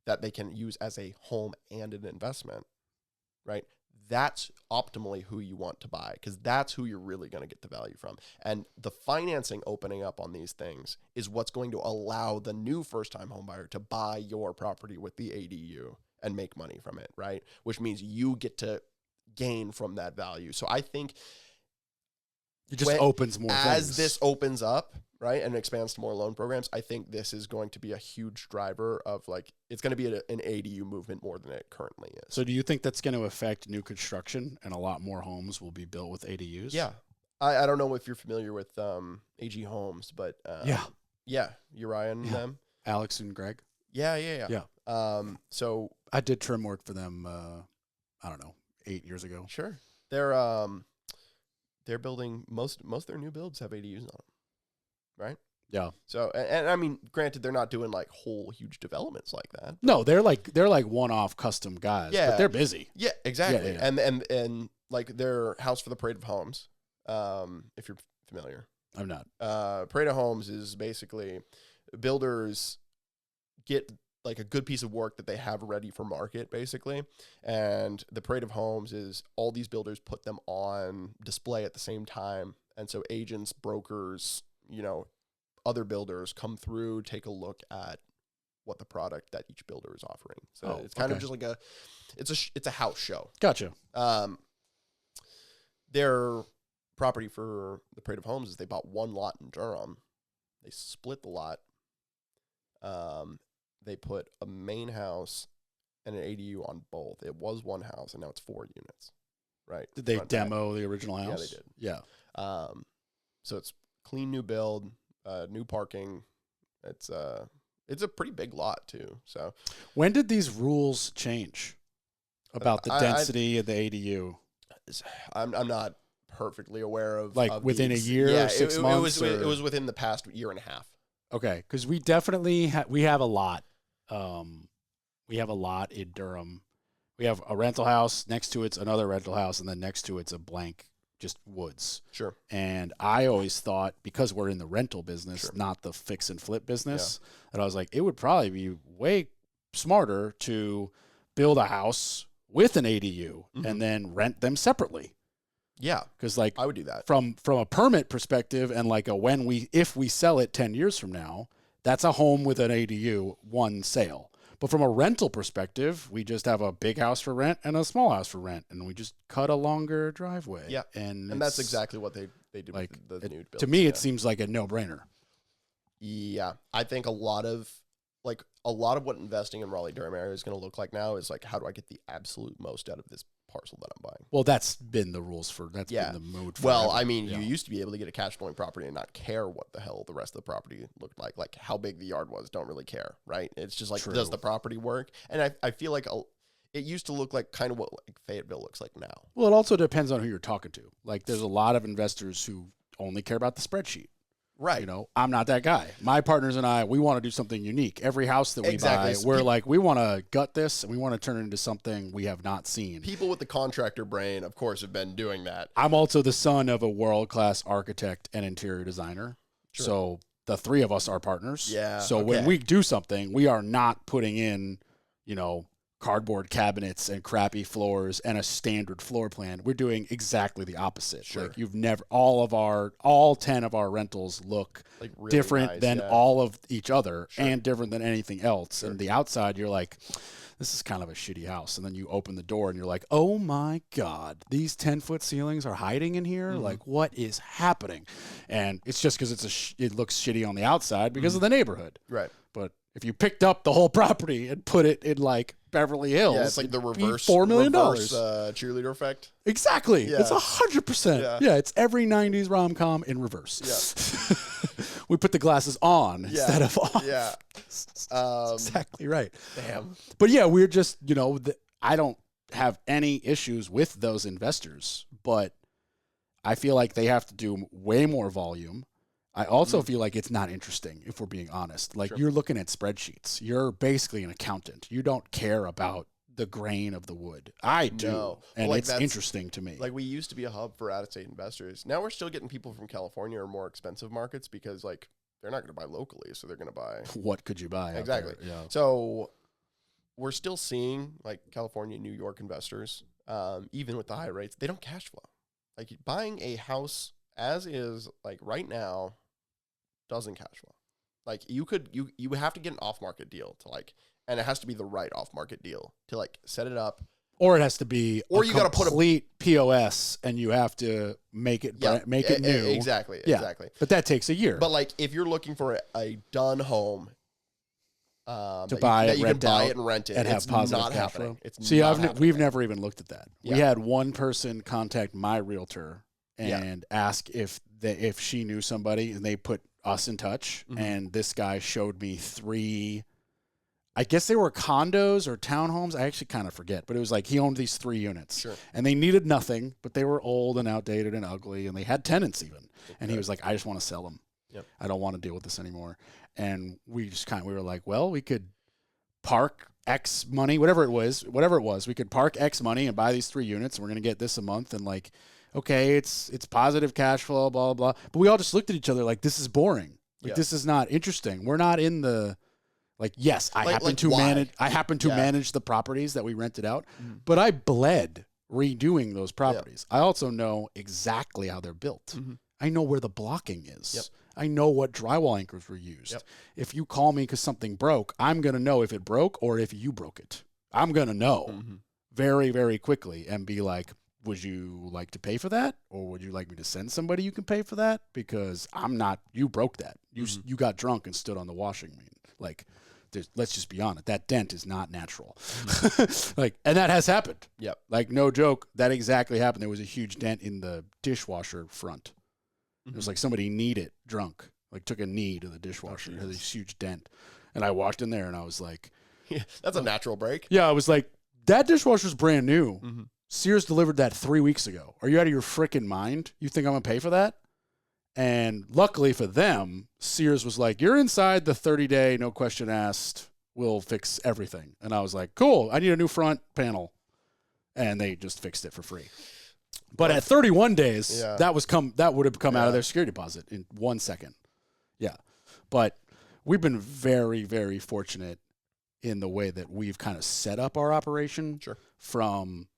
S2: that they can use as a home and an investment, right? That's optimally who you want to buy because that's who you're really going to get the value from. And the financing opening up on these things is what's going to allow the new first-time home buyer to buy your property with the ADU and make money from it, right? Which means you get to gain from that value. So I think
S3: it just opens more
S2: as
S3: things.
S2: this opens up, right, and expands to more loan programs, I think this is going to be a huge driver of like it's going to be an ADU movement more than it currently is.
S3: So do you think that's going to affect new construction and a lot more homes will be built with ADUs?
S2: Yeah. I don't know if you're familiar with AG Homes, but yeah, Uriah and them.
S3: Alex and Greg.
S2: Yeah. So
S3: I did trim work for them I don't know, 8 years ago.
S2: Sure. They're building most of their new builds have ADUs on them. Right?
S3: Yeah.
S2: So, and I mean, granted, they're not doing like whole huge developments like that.
S3: No, they're like one-off custom guys.
S2: Yeah,
S3: but they're busy.
S2: Yeah, exactly.
S3: Yeah.
S2: And like their House for the Parade of Homes, if you're familiar.
S3: I'm not.
S2: Parade of Homes is basically builders get like a good piece of work that they have ready for market, basically. And the Parade of Homes is all these builders put them on display at the same time, and so agents, brokers, other builders come through, take a look at what the product that each builder is offering. So it's kind of just like it's a house show.
S3: Gotcha.
S2: Their property for the Parade of Homes is they bought one lot in Durham. They split the lot. They put a main house and an ADU on both. It was one house, and now it's 4 units. Right?
S3: Did they demo the original house?
S2: Yeah, they did.
S3: Yeah.
S2: So it's clean new build, new parking. It's a pretty big lot too. So
S3: when did these rules change about the density of the ADU?
S2: I'm not perfectly aware of
S3: within a year or 6 months.
S2: It was within the past year and a half.
S3: Okay, because we definitely we have a lot. We have a lot in Durham. We have a rental house, next to it's another rental house, and then next to it's a blank, just woods.
S2: Sure.
S3: And I always thought, because we're in the rental business, not the fix and flip business, that I was like, it would probably be way smarter to build a house with an ADU and then rent them separately.
S2: Yeah.
S3: Because like
S2: I would do that.
S3: From a permit perspective and like if we sell it 10 years from now, that's a home with an ADU, one sale. But from a rental perspective, we just have a big house for rent and a small house for rent, and we just cut a longer driveway.
S2: Yeah, and that's exactly what they do
S3: like,
S2: with the new builds.
S3: To me, it seems like a no-brainer.
S2: Yeah, I think a lot of what investing in Raleigh-Durham area is going to look like now is like, how do I get the absolute most out of this parcel that I'm buying?
S3: Well, that's been the rules been the mood for
S2: Well, I mean, you used to be able to get a cash flowing property and not care what the hell the rest of the property looked like how big the yard was, don't really care, right? It's just like, does the property work? And I feel like it used to look like kind of what like Fayetteville looks like now.
S3: Well, it also depends on who you're talking to. Like, there's a lot of investors who only care about the spreadsheet.
S2: Right.
S3: You know, I'm not that guy. My partners and I, we want to do something unique. Every house that we buy, we're like, we want to gut this and we want to turn it into something we have not seen.
S2: People with the contractor brain, of course, have been doing that.
S3: I'm also the son of a world-class architect and interior designer. Sure. So the three of us are partners.
S2: Yeah.
S3: So when we do something, we are not putting in, you know, cardboard cabinets and crappy floors and a standard floor plan. We're doing exactly the opposite. Sure. Like you've never, all 10 of our rentals look like really different than all of each other and different than anything else. And the outside, you're like, this is kind of a shitty house. And then you open the door and you're like, oh my God, these 10-foot ceilings are hiding in here. Like, what is happening? And it's just because it looks shitty on the outside because of the neighborhood.
S2: Right.
S3: But if you picked up the whole property and put it in like Beverly Hills,
S2: it's like the reverse
S3: $4 million
S2: cheerleader effect.
S3: Exactly. Yeah. It's 100%. Yeah. It's every 90s rom-com in reverse. Yeah. We put the glasses on instead of off.
S2: Yeah.
S3: Exactly right.
S2: Damn.
S3: But yeah, we're just, you know, I don't have any issues with those investors, but I feel like they have to do way more volume. I also feel like it's not interesting, if we're being honest. Like, you're looking at spreadsheets. You're basically an accountant. You don't care about the grain of the wood. I do. And like, it's interesting to me.
S2: Like, we used to be a hub for out-of-state investors. Now we're still getting people from California or more expensive markets because, like, they're not going to buy locally, so they're going to buy.
S3: What could you buy?
S2: Exactly.
S3: Yeah.
S2: So we're still seeing, like, California, New York investors, even with the high rates, they don't cash flow. Like, buying a house as is, like, right now, doesn't cash flow. Like, you have to get an off-market deal to, like, and it has to be the right off-market deal to, like, set it up.
S3: Or it has to be
S2: you got to put a
S3: complete POS and you have to make it new.
S2: Exactly.
S3: But that takes a year.
S2: But, like, if you're looking for a done home
S3: to buy it,
S2: you can buy it and rent it,
S3: and have positive
S2: not
S3: cash
S2: happening.
S3: flow.
S2: It's
S3: See,
S2: not happening.
S3: We've never even looked at that. Yeah. We had one person contact my realtor and ask if she knew somebody, and they put us in touch. And this guy showed me 3, I guess they were condos or townhomes. I actually kind of forget, but it was like he owned these 3 units. Sure. And they needed nothing, but they were old and outdated and ugly, and they had tenants even. Okay. And he was like, I just want to sell them. Yep. I don't want to deal with this anymore. And we were like, well, we could park X money, whatever it was, we could park X money and buy these 3 units, and we're going to get this a month. And like, okay, it's positive cash flow, blah, blah, blah. But we all just looked at each other like, this is boring. Like, this is not interesting. We're not in the, like, yes, I happen to manage the properties that we rented out, but I bled redoing those properties. I also know exactly how they're built. I know where the blocking is. I know what drywall anchors were used. If you call me because something broke, I'm going to know if it broke or if you broke it. I'm going to know very, very quickly and be like, would you like to pay for that? Or would you like me to send somebody you can pay for that? Because you broke that. You got drunk and stood on the washing machine. Like, let's just be honest. That dent is not natural. Like, and that has happened.
S2: Yep.
S3: Like, no joke. That exactly happened. There was a huge dent in the dishwasher front. It was like somebody kneed it drunk, like took a knee to the dishwasher. It had this huge dent. And I walked in there and I was like,
S2: that's a natural break.
S3: Yeah. I was like, that dishwasher's brand new. Sears delivered that 3 weeks ago. Are you out of your freaking mind? You think I'm going to pay for that? And luckily for them, Sears was like, you're inside the 30-day, no question asked. We'll fix everything. And I was like, cool. I need a new front panel. And they just fixed it for free. But at 31 days, that would have come out of their security deposit in 1 second. Yeah. But we've been very, very fortunate in the way that we've kind of set up our operation from,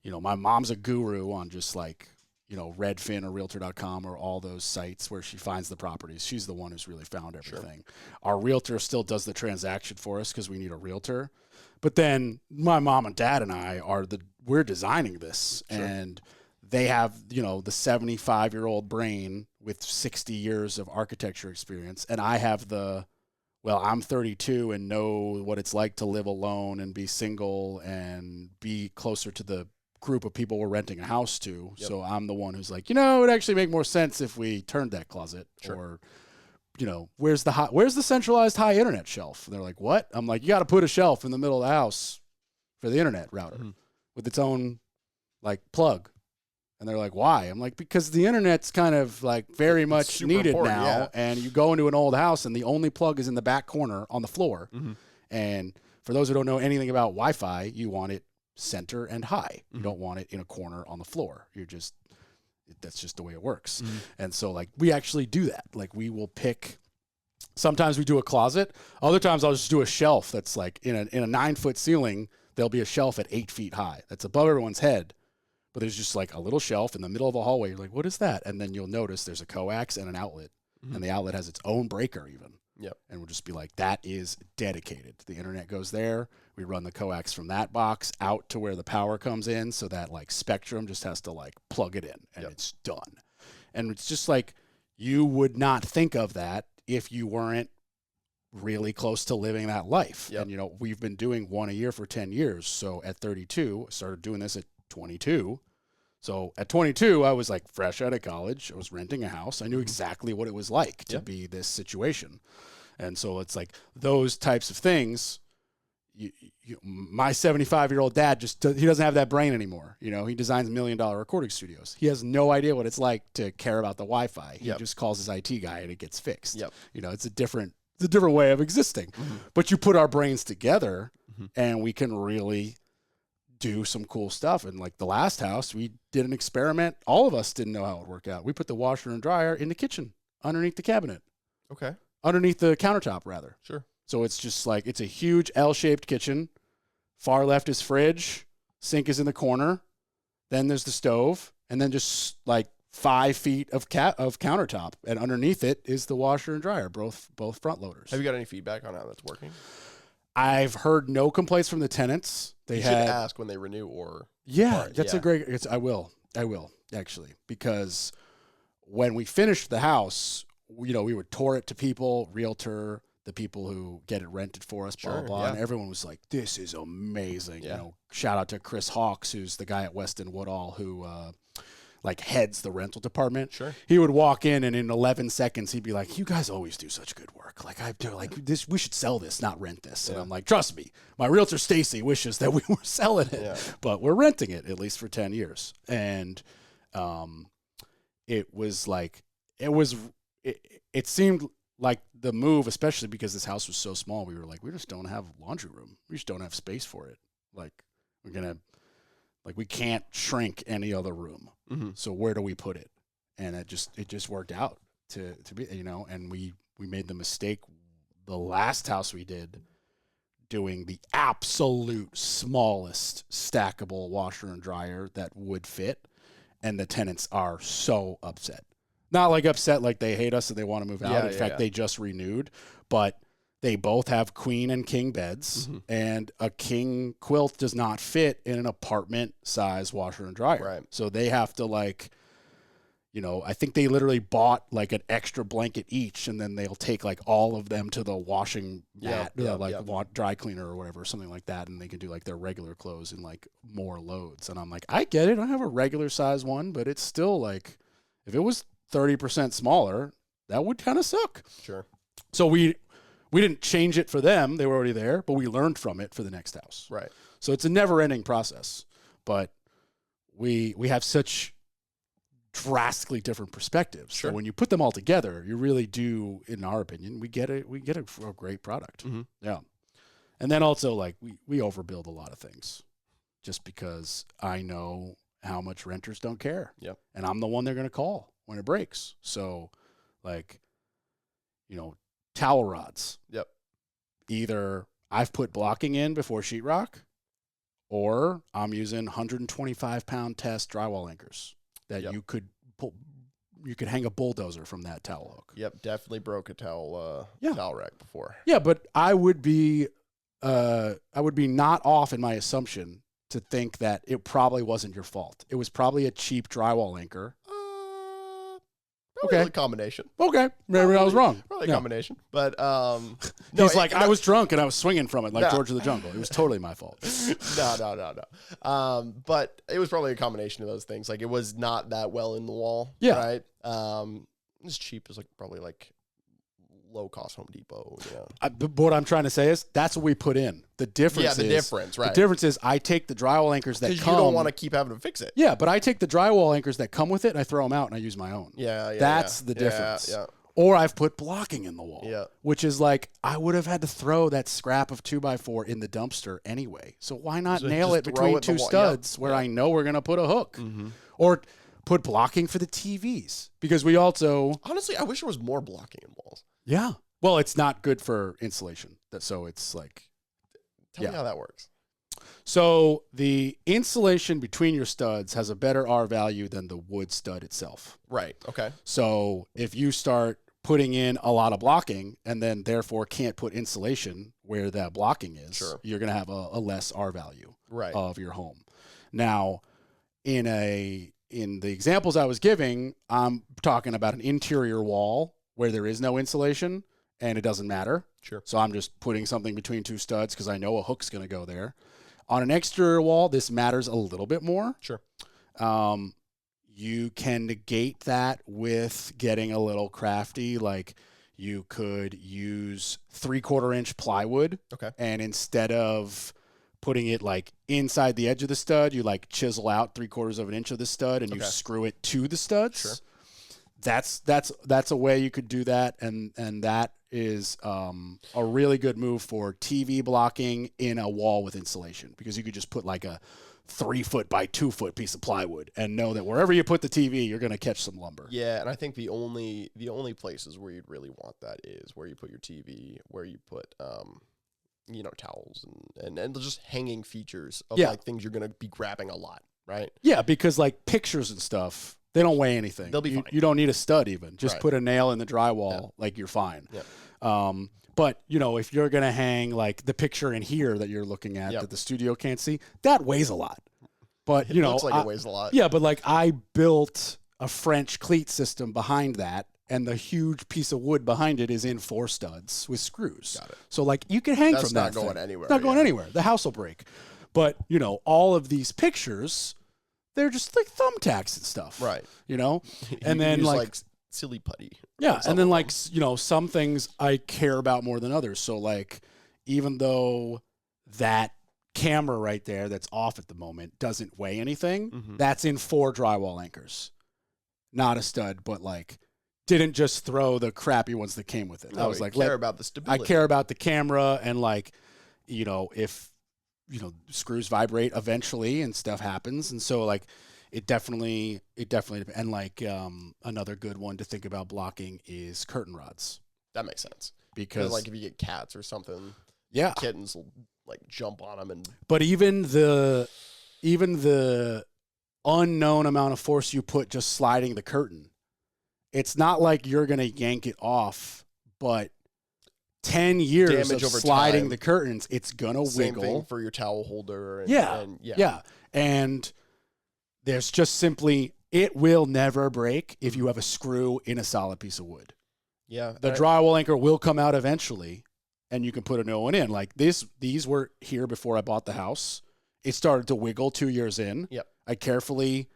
S3: you know, my mom's a guru on just like, you know, Redfin or Realtor.com or all those sites where she finds the properties. She's the one who's really found everything. Our realtor still does the transaction for us because we need a realtor. But then my mom and dad and I we're designing this and they have, you know, the 75-year-old brain with 60 years of architecture experience. And I have I'm 32 and know what it's like to live alone and be single and be closer to the group of people we're renting a house to. So I'm the one who's like, you know, it would actually make more sense if we turned that closet or, you know, where's the centralized high internet shelf? And they're like, what? I'm like, you got to put a shelf in the middle of the house for the internet router with its own like plug. And they're like, why? I'm like, because the internet's kind of like very much needed now. Yeah. And you go into an old house and the only plug is in the back corner on the floor. And for those who don't know anything about Wi-Fi, you want it center and high. You don't want it in a corner on the floor. That's just the way it works. And so like we actually do that. Like we will pick, sometimes we do a closet. Other times I'll just do a shelf that's like in a 9-foot ceiling. There'll be a shelf at 8 feet high. That's above everyone's head. But there's just like a little shelf in the middle of a hallway. You're like, what is that? And then you'll notice there's a coax and an outlet. And the outlet has its own breaker even.
S2: Yep.
S3: And we'll just be like, that is dedicated. The internet goes there. We run the coax from that box out to where the power comes in. So that like Spectrum just has to like plug it in and it's done. And it's just like, you would not think of that if you weren't really close to living that life. And, you know, we've been doing one a year for 10 years. So at 32, I started doing this at 22. So at 22, I was like fresh out of college. I was renting a house. I knew exactly what it was like to be this situation. And so it's like those types of things. My 75-year-old dad he doesn't have that brain anymore. You know, he designs $1 million recording studios. He has no idea what it's like to care about the Wi-Fi. He just calls his IT guy and it gets fixed. You know, it's a different way of existing. But you put our brains together and we can really do some cool stuff. And like the last house, we did an experiment. All of us didn't know how it would work out. We put the washer and dryer in the kitchen underneath the cabinet.
S2: Okay.
S3: Underneath the countertop, rather.
S2: Sure.
S3: So it's just like, it's a huge L-shaped kitchen. Far left is fridge. Sink is in the corner. Then there's the stove. And then just like 5 feet of countertop. And underneath it is the washer and dryer, both front loaders.
S2: Have you got any feedback on how that's working?
S3: I've heard no complaints from the tenants. They
S2: should ask when they renew or...
S3: That's a great... I will, actually. Because when we finished the house, you know, we would tour it to people, realtor, the people who get it rented for us, blah, blah. And everyone was like, this is amazing. You know, shout out to Chris Hawks, who's the guy at Weston Woodall who... like heads the rental department.
S2: Sure.
S3: He would walk in and in 11 seconds, he'd be like, you guys always do such good work. Like I do like this, we should sell this, not rent this. And I'm like, trust me, my realtor Stacy wishes that we were selling it, but we're renting it at least for 10 years. And, it was like, it seemed like the move, especially because this house was so small. We were like, we just don't have laundry room. We just don't have space for it. Like we can't shrink any other room. So where do we put it? And it just worked out to be, you know, and we made the mistake the last house we did doing the absolute smallest stackable washer and dryer that would fit. And the tenants are so upset. Not like upset like they hate us and they want to move out. In fact, they just renewed, but they both have queen and king beds, and a king quilt does not fit in an apartment size washer and dryer.
S2: Right.
S3: So they have to like, you know, I think they literally bought like an extra blanket each, and then they'll take like all of them to the washing mat, dry cleaner or whatever, something like that, and they can do like their regular clothes in like more loads. And I'm like, I get it. I have a regular size one, but it's still like, if it was 30% smaller, that would kind of suck.
S2: Sure.
S3: So we didn't change it for them. They were already there, but we learned from it for the next house.
S2: Right.
S3: So it's a never-ending process, but we have such drastically different perspectives.
S2: Sure.
S3: So when you put them all together, you really do, in our opinion, we get a great product. Yeah. And then also like we overbuild a lot of things just because I know how much renters don't care.
S2: Yep.
S3: And I'm the one they're going to call when it breaks. So like, you know, towel rods.
S2: Yep.
S3: Either I've put blocking in before sheetrock, or I'm using 125-pound test drywall anchors that you could pull. You could hang a bulldozer from that towel hook.
S2: Yep, definitely broke a towel rack before.
S3: Yeah, but I would be not off in my assumption to think that it probably wasn't your fault. It was probably a cheap drywall anchor.
S2: Okay. A combination.
S3: Okay. Maybe I was wrong.
S2: Probably a combination. But
S3: he's like, I was drunk and I was swinging from it like George of the Jungle. It was totally my fault.
S2: No. But it was probably a combination of those things. Like it was not that well in the wall.
S3: Yeah.
S2: Right. It's cheap. It's like probably like low cost Home Depot.
S3: But what I'm trying to say is that's what we put in. The difference
S2: right.
S3: The difference is I take the drywall anchors that come.
S2: Because you don't want to keep having to fix it.
S3: Yeah, but I take the drywall anchors that come with it and I throw them out and I use my own.
S2: Yeah.
S3: That's the difference.
S2: Yeah.
S3: Or I've put blocking in the wall.
S2: Yeah.
S3: Which is like, I would have had to throw that scrap of 2x4 in the dumpster anyway. So why not nail it between two studs where I know we're going to put a hook? Mm-hmm. Or put blocking for the TVs. Because we also...
S2: Honestly, I wish there was more blocking in walls.
S3: Yeah. Well, it's not good for insulation. So it's like...
S2: Tell me how that works.
S3: So the insulation between your studs has a better R value than the wood stud itself.
S2: Right. Okay.
S3: So if you start putting in a lot of blocking and then therefore can't put insulation where that blocking is, you're going to have a less R value of your home. Now, in the examples I was giving, I'm talking about an interior wall where there is no insulation and it doesn't matter.
S2: Sure.
S3: So I'm just putting something between two studs because I know a hook's going to go there. On an exterior wall, this matters a little bit more.
S2: Sure.
S3: You can negate that with getting a little crafty. Like you could use 3/4 inch plywood.
S2: Okay. And
S3: instead of putting it like inside the edge of the stud, you like chisel out 3/4 of an inch of the stud and you screw it to the studs.
S2: Sure.
S3: That's a way you could do that. And that is a really good move for TV blocking in a wall with insulation because you could just put like a 3-foot by 2-foot piece of plywood and know that wherever you put the TV, you're going to catch some lumber.
S2: Yeah, and I think the only places where you'd really want that is where you put your TV, where you put towels and just hanging features of like things you're going to be grabbing a lot, right?
S3: Yeah, because like pictures and stuff, they don't weigh anything.
S2: They'll be fine.
S3: You don't need a stud even. Just put a nail in the drywall, like you're fine.
S2: Yeah.
S3: But, if you're going to hang like the picture in here that you're looking at that the studio can't see, that weighs a lot. But,
S2: it looks like it weighs a lot.
S3: Yeah, but like I built a French cleat system behind that, and the huge piece of wood behind it is in 4 studs with screws.
S2: Got it.
S3: So like you can hang
S2: That's
S3: from that.
S2: That's not going anywhere.
S3: It's not going anywhere. The house will break. But, all of these pictures, they're just like thumbtacks and stuff.
S2: Right.
S3: And then
S2: like silly putty.
S3: Yeah, and then like some things I care about more than others. So like even though that camera right there that's off at the moment doesn't weigh anything, that's in 4 drywall anchors. Not a stud, but like didn't just throw the crappy ones that came with it.
S2: No,
S3: I was like,
S2: care about the stability.
S3: I care about the camera and like if screws vibrate eventually and stuff happens, and so like it definitely and like another good one to think about blocking is curtain rods.
S2: That makes sense
S3: because
S2: like if you get cats or something, kittens will like jump on them
S3: But even the unknown amount of force you put just sliding the curtain, it's not like you're gonna yank it off, but 10 years
S2: damage
S3: of
S2: over
S3: sliding
S2: time.
S3: The curtains, it's gonna
S2: Same
S3: wiggle.
S2: Thing for your towel holder.
S3: And there's just simply, it will never break if you have a screw in a solid piece of wood.
S2: Yeah.
S3: The drywall anchor will come out eventually, and you can put a new one in. Like these were here before I bought the house. It started to wiggle 2 years in.
S2: Yep.
S3: I carefully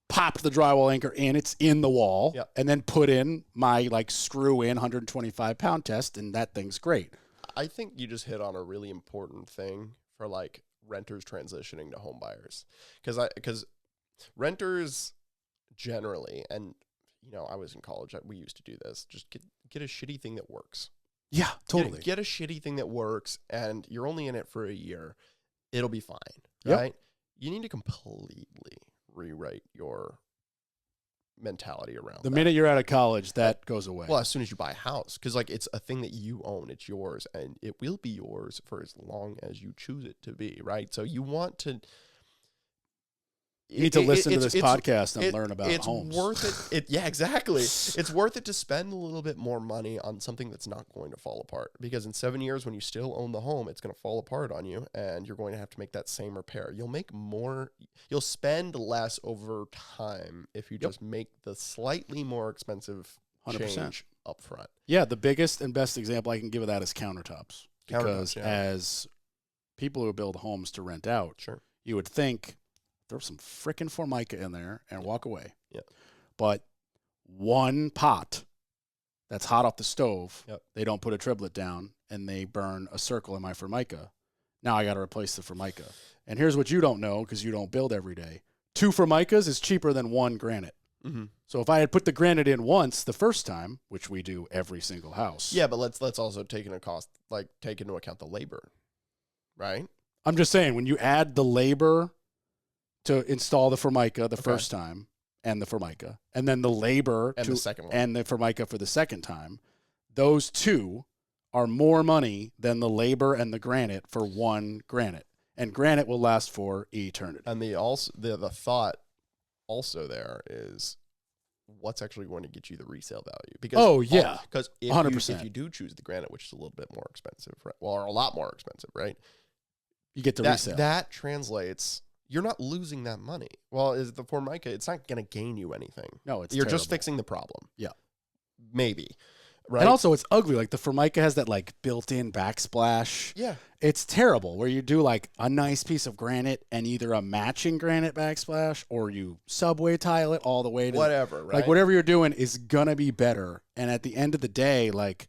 S3: popped the drywall anchor in. It's in the wall.
S2: Yep.
S3: And then put in my like screw in 125-pound test, and that thing's great.
S2: I think you just hit on a really important thing for like renters transitioning to home buyers. Because renters generally, and I was in college, we used to do this, just get a shitty thing that works.
S3: Yeah, totally.
S2: Get a shitty thing that works, and you're only in it for a year. It'll be fine,
S3: Yep.
S2: right? You need to completely rewrite your mentality around
S3: The
S2: that.
S3: minute you're out of college, that goes away.
S2: Well, as soon as you buy a house, because like it's a thing that you own, it's yours, and it will be yours for as long as you choose it to be, right? So you want to...
S3: You need to listen to this podcast and learn about homes.
S2: It's worth it. Yeah, exactly. It's worth it to spend a little bit more money on something that's not going to fall apart. Because in 7 years, when you still own the home, it's going to fall apart on you, and you're going to have to make that same repair. You'll make more. You'll spend less over time if you just make the slightly more expensive
S3: 100%.
S2: change up front.
S3: Yeah, the biggest and best example I can give of that is countertops. Because
S2: yeah.
S3: as people who build homes to rent out,
S2: Sure.
S3: you would think, throw some frickin' Formica in there and walk away.
S2: Yeah.
S3: But one pot that's hot off the stove.
S2: Yep.
S3: They don't put a triplet down, and they burn a circle in my Formica. Now I got to replace the Formica. And here's what you don't know, because you don't build every day. 2 Formicas is cheaper than 1 granite.
S2: Mm-hmm.
S3: So if I had put the granite in once the first time, which we do every single house.
S2: Yeah, but let's also take into account the labor, right?
S3: I'm just saying, when you add the labor to install the Formica the first time, and the Formica, and then the labor
S2: and the second one,
S3: and the Formica for the second time, those 2 are more money than the labor and the granite for 1 granite. And granite will last for eternity.
S2: And the thought also there is what's actually going to get you the resale value. Because because if you do choose the granite, which is a little bit more expensive, right? Well, or a lot more expensive, right?
S3: You get the resale.
S2: That translates. You're not losing that money. Well, is the Formica? It's not going to gain you anything.
S3: No, you're
S2: terrible. Just fixing the problem.
S3: Yeah,
S2: maybe. Right.
S3: And also, it's ugly. Like the Formica has that like built-in backsplash.
S2: Yeah, it's
S3: terrible. Where you do like a nice piece of granite and either a matching granite backsplash, or you subway tile it all the way to
S2: whatever. Right.
S3: Like whatever you're doing is gonna be better. And at the end of the day, like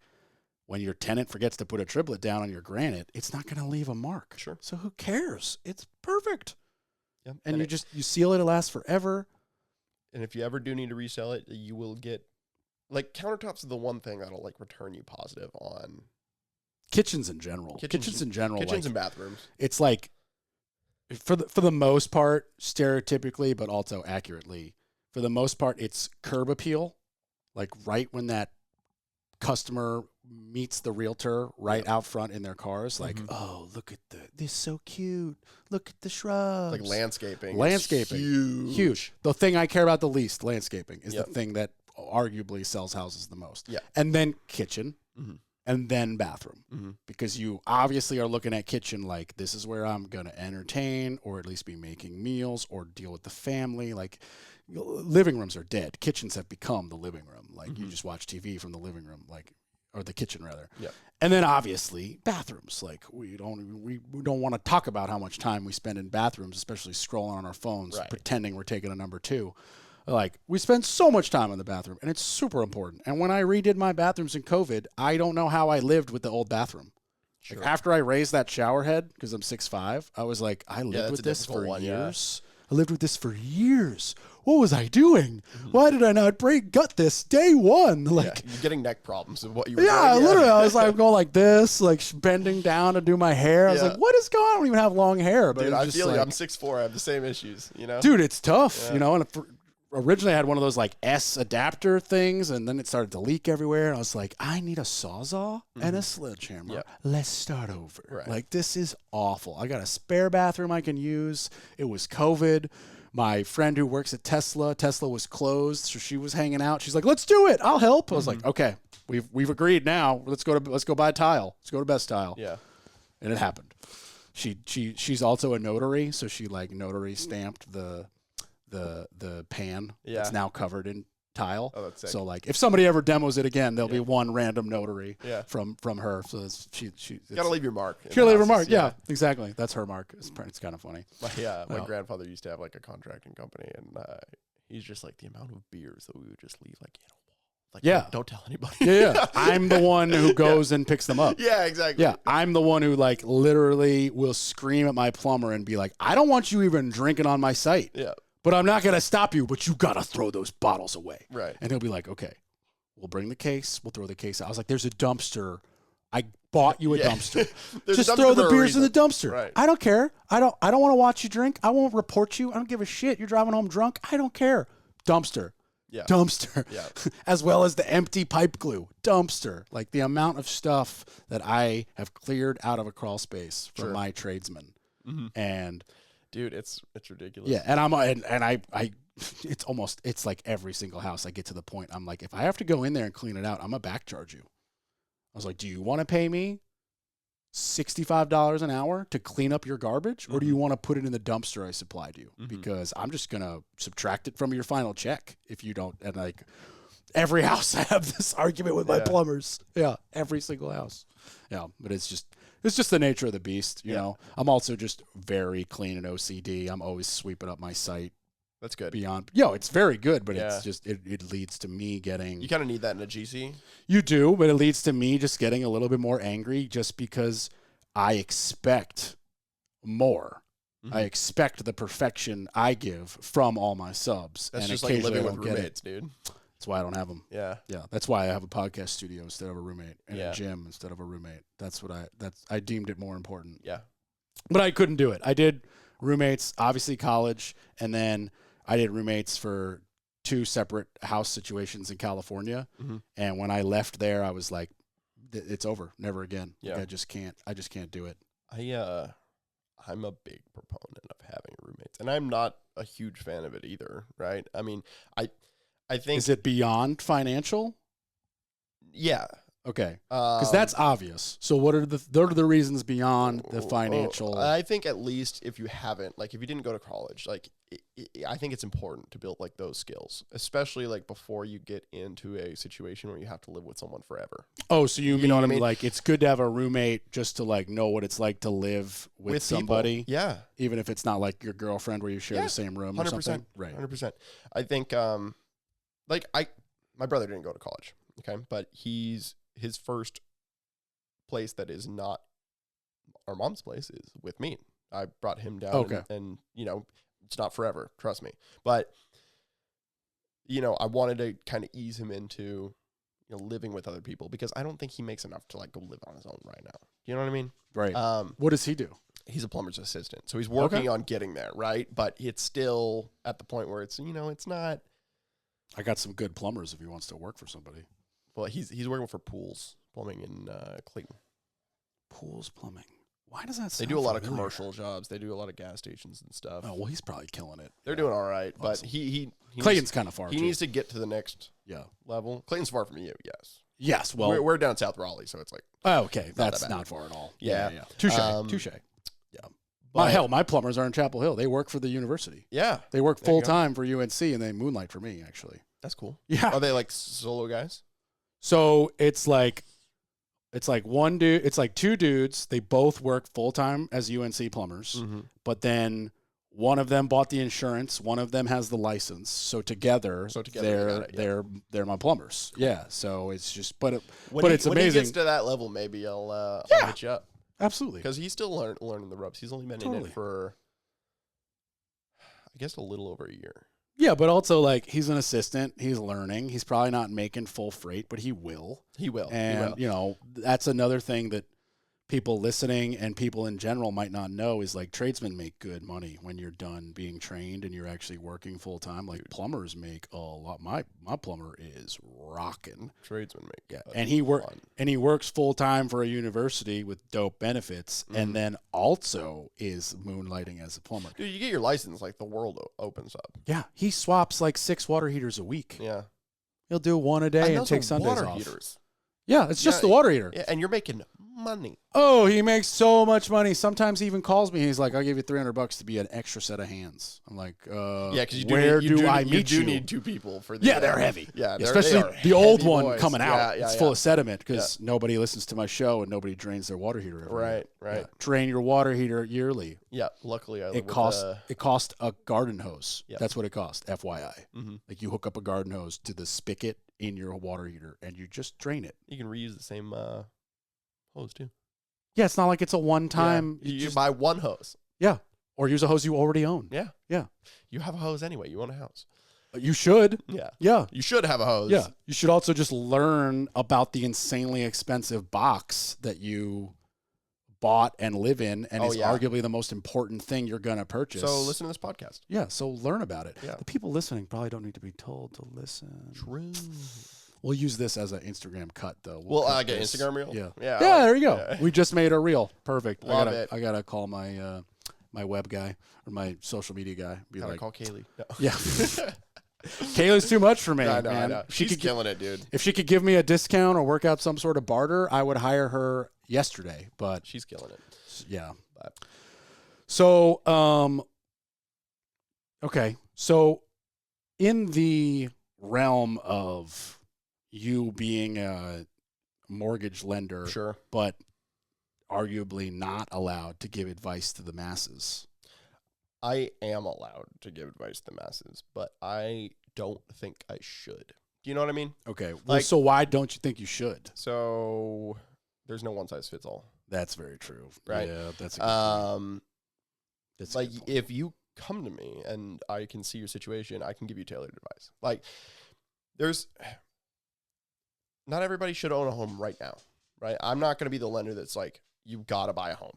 S3: when your tenant forgets to put a triplet down on your granite, it's not gonna leave a mark.
S2: Sure.
S3: So who cares? It's perfect.
S2: Yep.
S3: And you seal it lasts forever.
S2: And if you ever do need to resell it, you will get. Like, countertops are the one thing that'll, like, return you positive on.
S3: Kitchens in general. Kitchens in general.
S2: Kitchens and bathrooms.
S3: It's like, for the most part, stereotypically, but also accurately, for the most part, it's curb appeal. Like, right when that customer meets the realtor out front in their cars, like, oh, look at this is so cute. Look at the shrubs.
S2: Like, landscaping.
S3: Huge. The thing I care about the least, landscaping, is the thing that arguably sells houses the most.
S2: Yeah.
S3: And then kitchen, and then bathroom, because you obviously are looking at kitchen like, this is where I'm going to entertain, or at least be making meals, or deal with the family. Like, living rooms are dead. Kitchens have become the living room. Like, you just watch TV from the living room, like, or the kitchen rather.
S2: Yeah.
S3: And then obviously bathrooms. Like, we don't want to talk about how much time we spend in bathrooms, especially scrolling on our phones, pretending we're taking a number 2. Like, we spend so much time in the bathroom, and it's super important. And when I redid my bathrooms in COVID, I don't know how I lived with the old bathroom. Sure. Like, after I raised that shower head, because I'm 6'5", I was like, I lived with this for years. I lived with this for years. What was I doing? Why did I not gut this day one? Like,
S2: you're getting neck problems of what you were doing.
S3: Literally. I was like going like this, like bending down to do my hair. I was like, what is going on? I don't even have long hair. But
S2: dude, I feel
S3: like,
S2: I'm 6'4". I have the same issues, you know?
S3: Dude, it's tough, you know? And originally I had one of those like S adapter things, and then it started to leak everywhere. And I was like, I need a Sawzall and a sledgehammer. Yep. Let's start over. Right. Like, this is awful. I got a spare bathroom I can use. It was COVID. My friend who works at Tesla was closed, so she was hanging out. She's like, let's do it. I'll help. I was like, okay, we've agreed now. Let's go buy tile. Let's go to Best Tile.
S2: Yeah. And
S3: it happened. She's also a notary, so she like notary stamped the pan.
S2: Yeah.
S3: It's now covered in tile.
S2: Oh, that's sick.
S3: So like if somebody ever demos it again, there'll be one random notary from her. So she
S2: gotta leave your mark.
S3: She'll leave her mark. Yeah, exactly. That's her mark. It's kind of funny.
S2: My grandfather used to have like a contracting company, and he's just like, the amount of beers that we would just leave don't tell anybody.
S3: Yeah. I'm the one who goes and picks them up.
S2: Yeah, exactly.
S3: Yeah, I'm the one who like literally will scream at my plumber and be like, I don't want you even drinking on my site.
S2: Yeah.
S3: But I'm not going to stop you, but you got to throw those bottles away.
S2: Right.
S3: And he'll be like, okay, we'll bring the case. We'll throw the case out. I was like, there's a dumpster. I bought you a dumpster. Just throw the beers in the dumpster.
S2: Right.
S3: I don't care. I don't want to watch you drink. I won't report you. I don't give a shit. You're driving home drunk. I don't care. Dumpster.
S2: Yeah.
S3: Dumpster.
S2: Yeah.
S3: As well as the empty pipe glue. Dumpster. Like the amount of stuff that I have cleared out of a crawl space for my tradesmen. And
S2: dude, it's ridiculous.
S3: Yeah, and I it's like every single house I get to the point I'm like, if I have to go in there and clean it out, I'm gonna back charge you. I was like, do you want to pay me $65 an hour to clean up your garbage, or do you want to put it in the dumpster I supplied you? Because I'm just gonna subtract it from your final check if you don't. And like every house I have this argument with my plumbers. Yeah, every single house. Yeah, but it's just the nature of the beast, you know. I'm also just very clean and OCD. I'm always sweeping up my site
S2: That's good.
S3: Beyond, it's very good, but it's just it leads to me getting.
S2: You kind of need that in a GC.
S3: You do, but it leads to me just getting a little bit more angry, just because I expect more. Mm-hmm. I expect the perfection I give from all my subs.
S2: That's just like living with roommates, dude.
S3: That's why I don't have them.
S2: Yeah.
S3: That's why I have a podcast studio instead of a roommate, and a gym instead of a roommate. That's what I deemed it more important.
S2: Yeah.
S3: But I couldn't do it. I did roommates, obviously college, and then I did roommates for 2 separate house situations in California. Mm-hmm. And when I left there, I was like, it's over. Never again.
S2: Yeah.
S3: Like, I just can't do it.
S2: I'm a big proponent of having roommates, and I'm not a huge fan of it either. Right. I mean, I think.
S3: Is it beyond financial?
S2: Yeah.
S3: Okay. Because that's obvious. So what are the reasons beyond the financial?
S2: I think at least if you haven't, like if you didn't go to college, like I think it's important to build like those skills, especially like before you get into a situation where you have to live with someone forever.
S3: Oh, so you know what I mean? Like it's good to have a roommate just to like know what it's like to live with somebody.
S2: People. Yeah.
S3: Even if it's not like your girlfriend where you share the same room 100%, or something.
S2: Right. 100%. I think my brother didn't go to college, okay? But his first place that is not our mom's place is with me. I brought him down and it's not forever, trust me. But, I wanted to kind of ease him into, living with other people because I don't think he makes enough to like go live on his own right now. You know what I mean?
S3: Right. What does he do?
S2: He's a plumber's assistant. So he's working on getting there, right? But it's still at the point where it's, it's not.
S3: I got some good plumbers if he wants to work for somebody.
S2: Well, he's working for Pools Plumbing in Clayton.
S3: Pools Plumbing. Why does that sound
S2: They do a lot
S3: familiar?
S2: of commercial jobs. They do a lot of gas stations and stuff.
S3: Oh, well, he's probably killing it.
S2: They're doing all right, but he
S3: Clayton's kind of far.
S2: He needs to get to the next level. Clayton's far from you, yes.
S3: Yes, well,
S2: we're down South Raleigh, so it's like
S3: okay, that's not far at all.
S2: Yeah.
S3: Touche. Yeah. My plumbers are in Chapel Hill. They work for the university.
S2: Yeah,
S3: they work full time for UNC, and they moonlight for me. Actually,
S2: that's cool.
S3: Yeah.
S2: Are they like solo guys?
S3: So it's like one dude. It's like 2 dudes. They both work full time as UNC plumbers, but then one of them bought the insurance. One of them has the license. So together they're my plumbers. Yeah. So it's just, but it's amazing. When he
S2: gets to that level, maybe I'll hit you up.
S3: Absolutely.
S2: Because he's still learning the ropes. He's only been in it for, I guess, a little over a year.
S3: Yeah, but also, like, he's an assistant. He's learning. He's probably not making full freight, but he will.
S2: He will.
S3: And, that's another thing that people listening and people in general might not know is, like, tradesmen make good money when you're done being trained and you're actually working full time. Like, plumbers make a lot. My plumber is rocking.
S2: Tradesmen make
S3: and he works full time for a university with dope benefits, and then also is moonlighting as a plumber.
S2: Dude, you get your license, like the world opens up.
S3: Yeah, he swaps like 6 water heaters a week.
S2: Yeah,
S3: he'll do 1 a day and take Sundays
S2: water
S3: off.
S2: Heaters.
S3: Yeah, it's just the water heater.
S2: Yeah, and you're making money.
S3: Oh, he makes so much money. Sometimes he even calls me. He's like, "I'll give you $300 to be an extra set of hands." I'm like,
S2: because
S3: you
S2: do need 2 people for the.
S3: Yeah, they're heavy.
S2: Yeah,
S3: especially the old one
S2: boys.
S3: coming out. It's full of sediment because nobody listens to my show and nobody drains their water heater every year.
S2: Right.
S3: Yeah. Drain your water heater yearly.
S2: Yeah, luckily I live
S3: it cost a garden hose.
S2: Yep.
S3: That's what it cost. FYI, like you hook up a garden hose to the spigot in your water heater and you just drain it.
S2: You can reuse the same hose too.
S3: Yeah, it's not like it's a one-time.
S2: Yeah. You just buy one hose.
S3: Yeah, or use a hose you already own.
S2: Yeah.
S3: Yeah.
S2: You have a hose anyway. You own a house.
S3: You should.
S2: Yeah.
S3: Yeah.
S2: You should have a hose.
S3: Yeah. You should also just learn about the insanely expensive box that you bought and live in and is arguably the most important thing you're going to purchase.
S2: So listen to this podcast.
S3: Yeah. So learn about it.
S2: Yeah.
S3: The people listening probably don't need to be told to listen.
S2: True.
S3: We'll use this as an Instagram cut, though.
S2: Well, I get Instagram reel.
S3: Yeah.
S2: Yeah.
S3: There you go. Yeah. We just made a reel. Perfect.
S2: Love it.
S3: I gotta call my my web guy or my social media guy.
S2: Call Kaylee. No.
S3: Yeah. Kaylee's too much for me.
S2: I know.
S3: Man.
S2: She's killing it, dude.
S3: If she could give me a discount or work out some sort of barter, I would hire her yesterday. But
S2: she's killing it.
S3: Yeah.
S2: But.
S3: So, okay. So, in the realm of you being a mortgage lender,
S2: sure,
S3: but arguably not allowed to give advice to the masses.
S2: I am allowed to give advice to the masses, but I don't think I should. Do you know what I mean?
S3: Okay. Well, so why don't you think you should?
S2: So there's no one size fits all.
S3: That's very true.
S2: Right.
S3: Yeah, that's a good point.
S2: That's like if you come to me and I can see your situation, I can give you tailored advice. Like not everybody should own a home right now, right? I'm not going to be the lender that's like, you've got to buy a home,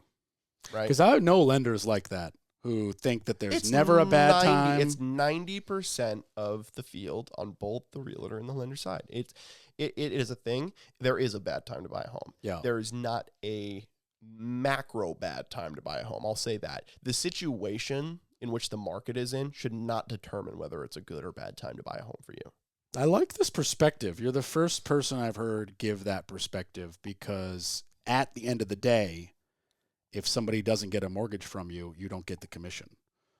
S2: right?
S3: Because I know lenders like that who think that there's never a bad time.
S2: It's 90% of the field on both the realtor and the lender side. It is a thing. There is a bad time to buy a home.
S3: Yeah.
S2: There is not a macro bad time to buy a home. I'll say that. The situation in which the market is in should not determine whether it's a good or bad time to buy a home for you.
S3: I like this perspective. You're the first person I've heard give that perspective, because at the end of the day, if somebody doesn't get a mortgage from you, you don't get the commission.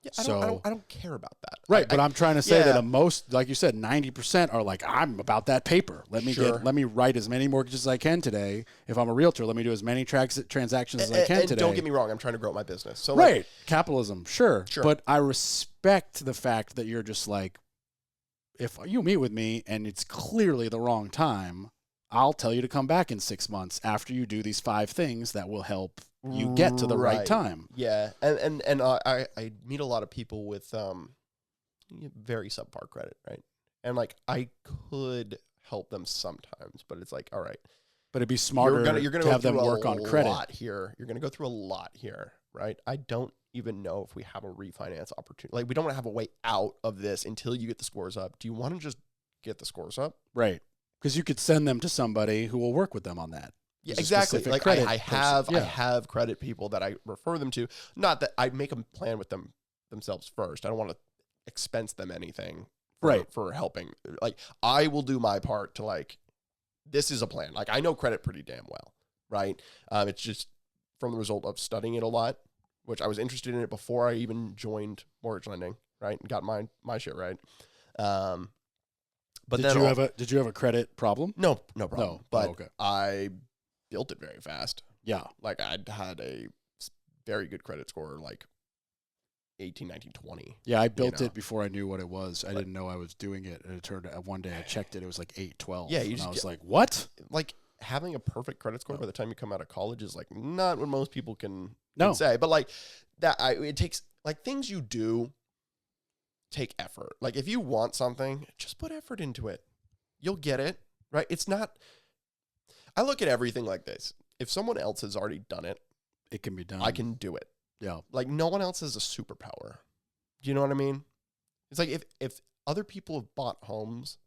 S2: Yeah,
S3: So
S2: I don't care about that.
S3: Right, but I'm trying to say that most, like you said, 90% are like, I'm about that paper. Let me write as many mortgages as I can today. If I'm a realtor, let me do as many transactions as I can today.
S2: Don't get me wrong, I'm trying to grow my business. So
S3: right, capitalism, sure. But I respect the fact that you're just like, if you meet with me and it's clearly the wrong time, I'll tell you to come back in 6 months after you do these 5 things that will help you get to the right time.
S2: Yeah, and I meet a lot of people with very subpar credit, right? And like I could help them sometimes, but it's like, all right,
S3: but it'd be smarter you're gonna to have them work on credit.
S2: You're going to go through a lot here, right? I don't even know if we have a refinance opportunity. Like we don't have a way out of this until you get the scores up. Do you want to just get the scores up?
S3: Right, because you could send them to somebody who will work with them on that.
S2: Yeah, exactly. Like I have credit people that I refer them to. Not that I make them plan with themselves first. I don't want to expense them anything for helping. Like I will do my part to like, this is a plan. Like I know credit pretty damn well, right? It's just from the result of studying it a lot, which I was interested in it before I even joined mortgage lending, right? And got my shit right. But
S3: did you have a credit problem?
S2: No problem.
S3: No.
S2: But
S3: okay.
S2: I built it very fast.
S3: Yeah.
S2: Like I'd had a very good credit score, like 18, 19, 20.
S3: Yeah, I built it before I knew what it was. I didn't know I was doing it. And it turned out one day I checked it. It was like 812.
S2: Yeah.
S3: I was like, what?
S2: Like having a perfect credit score by the time you come out of college is like not what most people can say. But like that, it takes like things you do take effort. Like if you want something, just put effort into it. You'll get it, right? It's not... I look at everything like this. If someone else has already done it,
S3: it can be done.
S2: I can do it.
S3: Yeah.
S2: Like no one else has a superpower. Do you know what I mean? It's like if other people have bought homes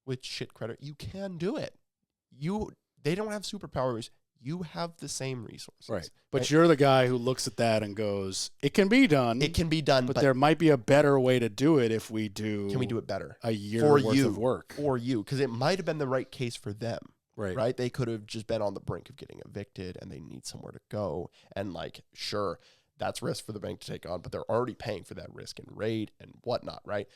S2: with shit credit, you can do it. They don't have superpowers. You have the same resources.
S3: Right. But you're the guy who looks at that and goes, it can be done.
S2: It can be done.
S3: But there might be a better way to do it if we do...
S2: Can we do it better?
S3: A year worth of work.
S2: For you. Because it might have been the right case for them.
S3: Right.
S2: They could have just been on the brink of getting evicted and they need somewhere to go. And like, sure, that's risk for the bank to take on, but they're already paying for that risk and rate and whatnot, right?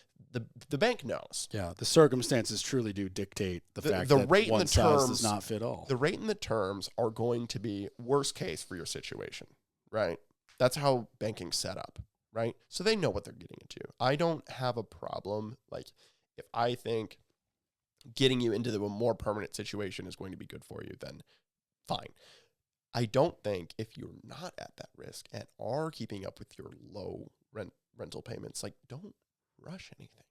S2: The bank knows.
S3: Yeah, the circumstances truly do dictate the fact
S2: the
S3: that
S2: rate
S3: one
S2: and the
S3: size
S2: terms
S3: does not fit all.
S2: The rate and the terms are going to be worst case for your situation, right? That's how banking's set up, right? So they know what they're getting into. I don't have a problem. Like if I think getting you into a more permanent situation is going to be good for you, then fine. I don't think if you're not at that risk and are keeping up with your low rental payments, like don't rush anything.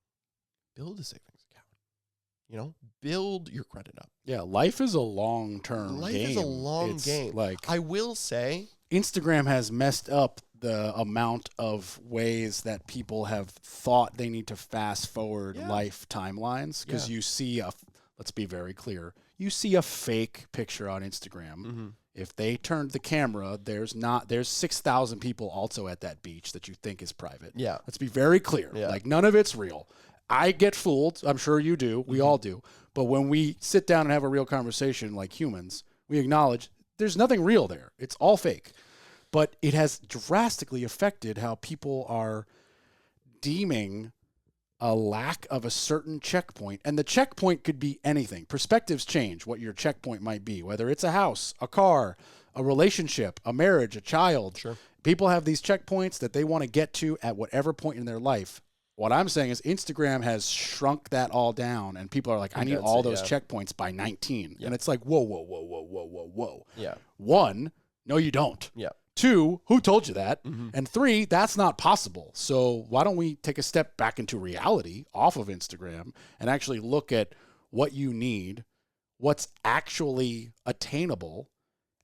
S2: Build a savings account. Build your credit up.
S3: Yeah, life is a long-term game.
S2: Life is a long game.
S3: Like
S2: I will say,
S3: Instagram has messed up the amount of ways that people have thought they need to fast forward life timelines, because you see let's be very clear, you see a fake picture on Instagram. Mm-hmm. If they turned the camera, there's 6,000 people also at that beach that you think is private.
S2: Yeah.
S3: Let's be very clear. Yeah. Like none of it's real. I get fooled. I'm sure you do. We all do. But when we sit down and have a real conversation like humans, we acknowledge there's nothing real there. It's all fake. But it has drastically affected how people are deeming a lack of a certain checkpoint. And the checkpoint could be anything. Perspectives change what your checkpoint might be, whether it's a house, a car, a relationship, a marriage, a child.
S2: Sure.
S3: People have these checkpoints that they want to get to at whatever point in their life. What I'm saying is Instagram has shrunk that all down, and people are like, I need all those checkpoints by 19. And it's like, whoa.
S2: Yeah.
S3: 1, no, you don't.
S2: Yeah.
S3: 2, who told you that? And 3, that's not possible. So why don't we take a step back into reality off of Instagram and actually look at what you need, what's actually attainable,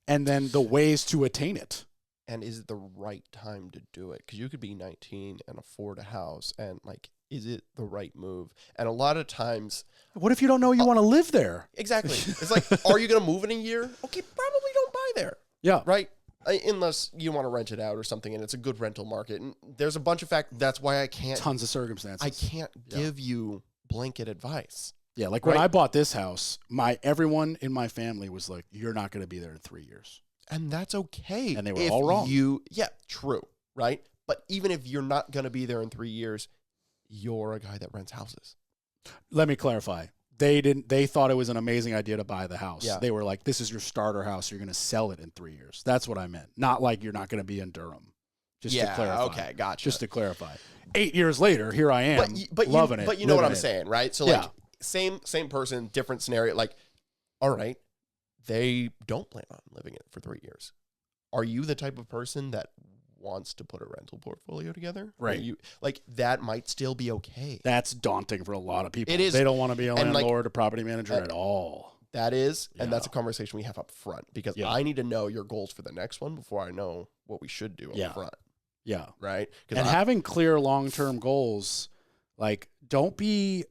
S3: and then the ways to attain it.
S2: And is it the right time to do it? Because you could be 19 and afford a house, and like, is it the right move? And a lot of times,
S3: what if you don't know you want to live there?
S2: Exactly. It's like, are you going to move in a year? Okay, probably don't buy there.
S3: Yeah.
S2: Right? Unless you want to rent it out or something, and it's a good rental market. And there's a bunch of factors. That's why I can't.
S3: Tons of circumstances.
S2: I can't give you blanket advice.
S3: Yeah, like when I bought this house, everyone in my family was like, "You're not going to be there in 3 years."
S2: And that's okay.
S3: And they were all wrong.
S2: Yeah, true, right? But even if you're not going to be there in 3 years, you're a guy that rents houses.
S3: Let me clarify. They thought it was an amazing idea to buy the house.
S2: Yeah.
S3: They were like, this is your starter house. You're going to sell it in 3 years. That's what I meant. Not like you're not going to be in Durham. Just to clarify.
S2: Okay, gotcha.
S3: Just to clarify. 8 years later, here I am, loving it.
S2: But you know what I'm saying, right? So like, same person, different scenario. Like, all right, they don't plan on living it for 3 years. Are you the type of person that wants to put a rental portfolio together?
S3: Right.
S2: That might still be okay.
S3: That's daunting for a lot of people.
S2: It is.
S3: They don't want to be a landlord or property manager at all.
S2: That is, and that's a conversation we have up front, because I need to know your goals for the next one before I know what we should do up front.
S3: Yeah.
S2: Right.
S3: And having clear long-term goals, like don't be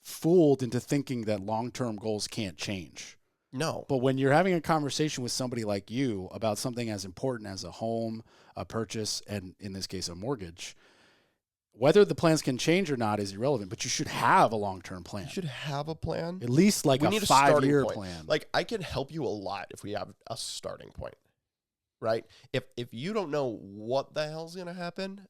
S3: fooled into thinking that long-term goals can't change.
S2: No.
S3: But when you're having a conversation with somebody like you about something as important as a home, a purchase, and in this case, a mortgage, whether the plans can change or not is irrelevant, but you should have a long-term plan.
S2: You should have a plan.
S3: At least like a 5-year plan.
S2: Like, I can help you a lot if we have a starting point, right? If you don't know what the hell's going to happen,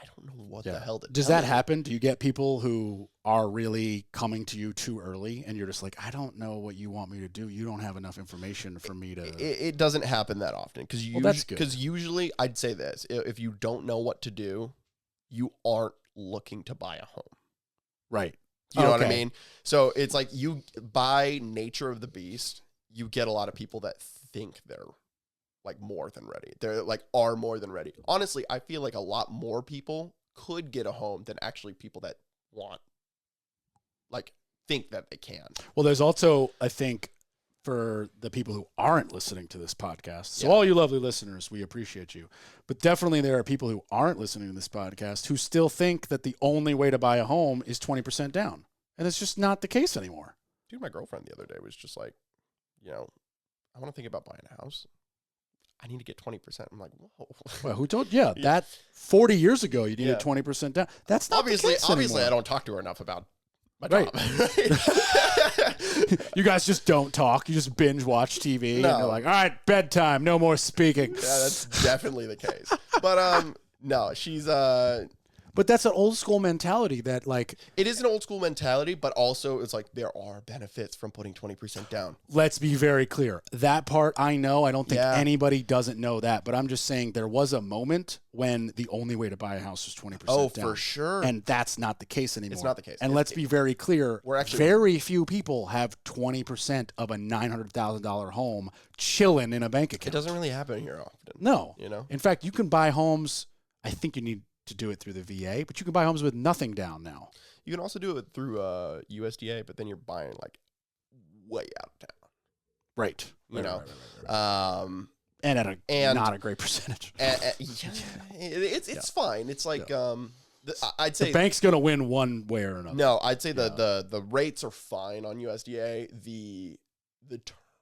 S2: I don't know what the hell to
S3: Does that happen? Do you get people who are really coming to you too early and you're just like, I don't know what you want me to do. You don't have enough information for me to...
S2: It doesn't happen that often because
S3: that's good.
S2: Because usually I'd say this, if you don't know what to do, you aren't looking to buy a home.
S3: Right.
S2: You know what I mean? So it's like by nature of the beast, you get a lot of people that think they're like more than ready. They're like are more than ready. Honestly, I feel like a lot more people could get a home than actually people that think that they can.
S3: Well, there's also, I think, for the people who aren't listening to this podcast. So all you lovely listeners, we appreciate you. But definitely there are people who aren't listening to this podcast who still think that the only way to buy a home is 20% down. And it's just not the case anymore.
S2: Dude, my girlfriend the other day was just like, I want to think about buying a house. I need to get 20%. I'm like, whoa.
S3: Well, who told? Yeah, that 40 years ago, you needed 20% down. That's not
S2: obviously
S3: the case anymore.
S2: I don't talk to her enough about my job.
S3: You guys just don't talk. You just binge watch TV. And you're like, all right, bedtime. No more speaking.
S2: Yeah, that's definitely the case. But no, she's
S3: But that's an old school mentality that like...
S2: It is an old school mentality, but also it's like there are benefits from putting 20% down.
S3: Let's be very clear. That part I know. I don't think anybody doesn't know that. But I'm just saying there was a moment when the only way to buy a house was 20% down.
S2: Oh, for sure.
S3: And that's not the case anymore.
S2: It's not the case.
S3: And let's be very clear. Very few people have 20% of a $900,000 home chilling in a bank account.
S2: It doesn't really happen here often.
S3: No. In fact, you can buy homes. I think you need to do it through the VA, but you can buy homes with nothing down now.
S2: You can also do it through USDA, but then you're buying like way out of town.
S3: Right.
S2: Right.
S3: And at a not a great percentage.
S2: It's fine. It's like I'd say
S3: the bank's gonna win one way or another.
S2: No, I'd say the rates are fine on USDA. The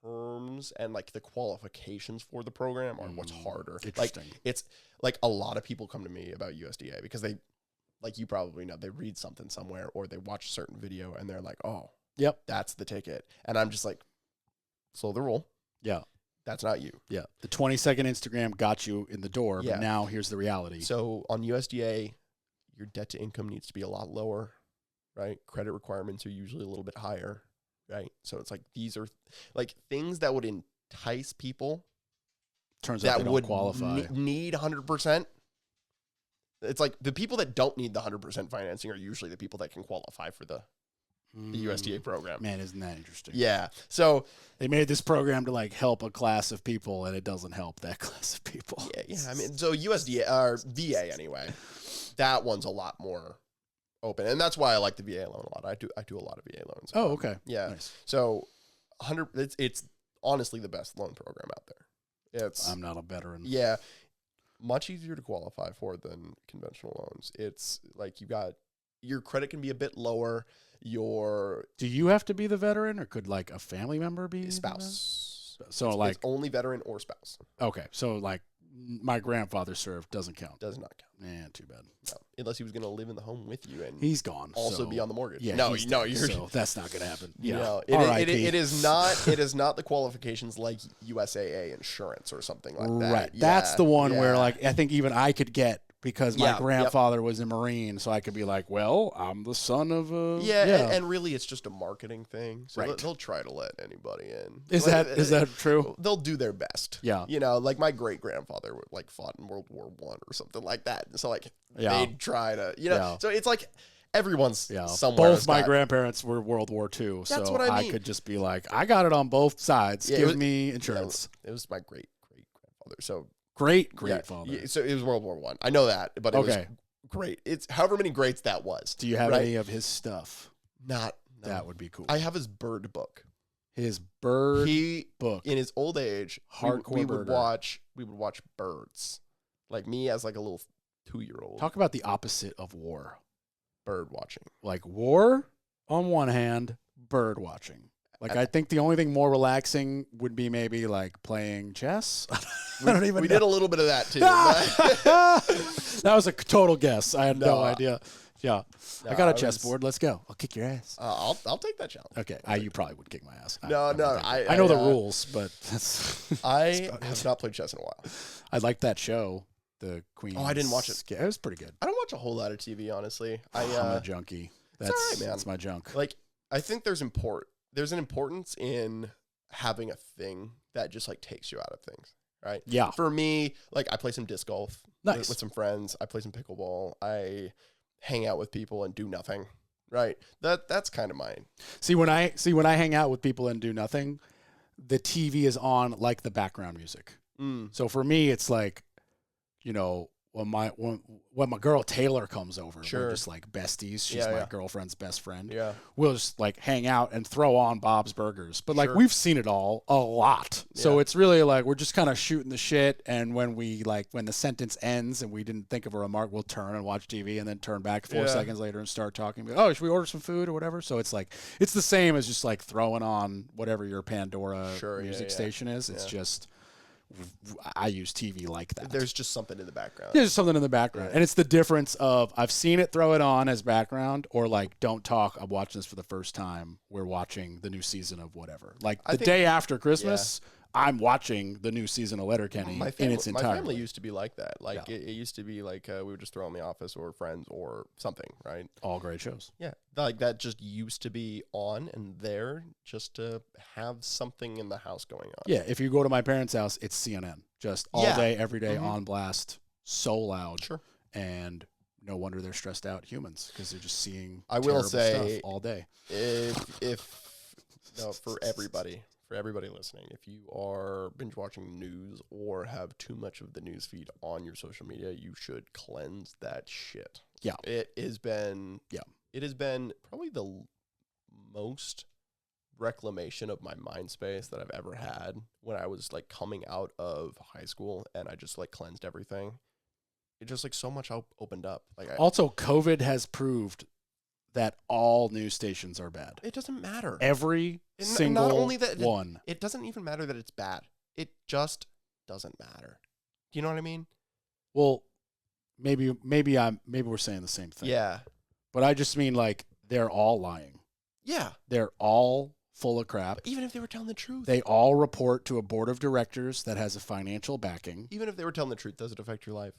S2: terms and like the qualifications for the program are what's harder.
S3: Interesting.
S2: Like it's like a lot of people come to me about USDA because they, like you probably know, they read something somewhere or they watch a certain video and they're like, oh,
S3: yep,
S2: that's the ticket. And I'm just like, slow the roll.
S3: Yeah.
S2: That's not you.
S3: Yeah. The 20-second Instagram got you in the door, but now here's the reality.
S2: So on USDA, your debt to income needs to be a lot lower, right? Credit requirements are usually a little bit higher. Right. So it's like these are like things that would entice people
S3: turns out they don't qualify.
S2: Need 100%. It's like the people that don't need the 100% financing are usually the people that can qualify for the USDA program.
S3: Man, isn't that interesting?
S2: Yeah. So
S3: they made this program to like help a class of people, and it doesn't help that class of people.
S2: Yeah. I mean, so USDA or VA anyway, that one's a lot more open, and that's why I like the VA loan a lot. I do a lot of VA loans.
S3: Oh, okay.
S2: Yeah.
S3: Nice.
S2: So 100. It's honestly the best loan program out there.
S3: I'm not a veteran.
S2: Yeah. Much easier to qualify for than conventional loans. It's like your credit can be a bit lower. Do
S3: you have to be the veteran, or could like a family member be
S2: spouse?
S3: So
S2: it's only veteran or spouse.
S3: Okay, so like my grandfather served doesn't count.
S2: Does not count.
S3: Man, too bad.
S2: No, unless he was going to live in the home with you, and
S3: he's gone.
S2: Also be on the mortgage.
S3: Yeah, so that's not going to happen. Yeah,
S2: no, it is not. It is not the qualifications like USAA insurance or something like that.
S3: Right, that's the one where like I think even I could get. Because my grandfather was a Marine, so I could be like, well, I'm the son of a...
S2: And really it's just a marketing thing. So they'll try to let anybody in.
S3: Is that true?
S2: They'll do their best.
S3: Yeah.
S2: You know, like my great-grandfather like fought in World War I or something like that. So like they'd try to, so it's like everyone's somewhere.
S3: Both my grandparents were World War II,
S2: that's
S3: so
S2: what I mean.
S3: Could just be like, I got it on both sides. Give me insurance.
S2: It was my great-great-grandfather, so...
S3: Great-father.
S2: So it was World War I. I know that, but it was great. It's however many greats that was.
S3: Do you have any of his stuff?
S2: No.
S3: That would be cool.
S2: I have his bird book.
S3: His bird book.
S2: In his old age,
S3: hardcore
S2: we would watch birds. Like me as like a little 2-year-old.
S3: Talk about the opposite of war.
S2: Bird watching.
S3: Like war on one hand, bird watching. Like, I think the only thing more relaxing would be maybe, like, playing chess. I don't even know.
S2: We did a little bit of that, too.
S3: That was a total guess. I had no idea. Yeah. I got a chessboard. Let's go. I'll kick your ass.
S2: I'll take that challenge.
S3: Okay. You probably would kick my ass.
S2: I
S3: know the rules, but that's...
S2: I have not played chess in a while.
S3: I liked that show, The Queen's...
S2: Oh, I didn't watch it.
S3: It was pretty good.
S2: I don't watch a whole lot of TV, honestly.
S3: I'm a junkie. That's
S2: all right, man.
S3: That's my junk.
S2: Like, I think there's an importance in having a thing that just like takes you out of things, right?
S3: Yeah.
S2: For me, like I play some disc golf
S3: with
S2: some friends. I play some pickleball. I hang out with people and do nothing, right? That's kind of mine.
S3: See, when I hang out with people and do nothing, the TV is on like the background music. So for me, it's like, when my girl Taylor comes over, we're just like besties. She's my girlfriend's best friend.
S2: Yeah.
S3: We'll just like hang out and throw on Bob's Burgers. But like we've seen it all a lot. Yeah. So it's really like we're just kind of shooting the shit, and when the sentence ends and we didn't think of a remark, we'll turn and watch TV and then turn back 4 seconds later and start talking. Oh, should we order some food or whatever? So it's like it's the same as just like throwing on whatever your Pandora music station is. It's just I use TV like that.
S2: There's just something in the background.
S3: There's something in the background. And it's the difference of I've seen it, throw it on as background, or like don't talk. I'm watching this for the first time. We're watching the new season of whatever. Like the day after Christmas, I'm watching the new season of Letterkenny in its entirety.
S2: My family used to be like that. Like it used to be like we would just throw on The Office or Friends or something, right?
S3: All great shows.
S2: Yeah, like that just used to be on and there just to have something in the house going on.
S3: Yeah, if you go to my parents' house, it's CNN. Just all day, every day on blast, so loud.
S2: Sure.
S3: And no wonder they're stressed out humans because they're just seeing
S2: stuff
S3: all day.
S2: For everybody listening, if you are binge watching news or have too much of the news feed on your social media, you should cleanse that shit.
S3: Yeah.
S2: It has been probably the most reclamation of my mind space that I've ever had when I was like coming out of high school and I just like cleansed everything. It just like so much opened up.
S3: Also, COVID has proved that all news stations are bad.
S2: It doesn't matter.
S3: Every single
S2: not only that,
S3: one.
S2: It doesn't even matter that it's bad. It just doesn't matter. Do you know what I mean?
S3: Well, maybe we're saying the same thing.
S2: Yeah.
S3: But I just mean like they're all lying.
S2: Yeah.
S3: They're all full of crap.
S2: But even if they were telling the truth.
S3: They all report to a board of directors that has a financial backing.
S2: Even if they were telling the truth, does it affect your life?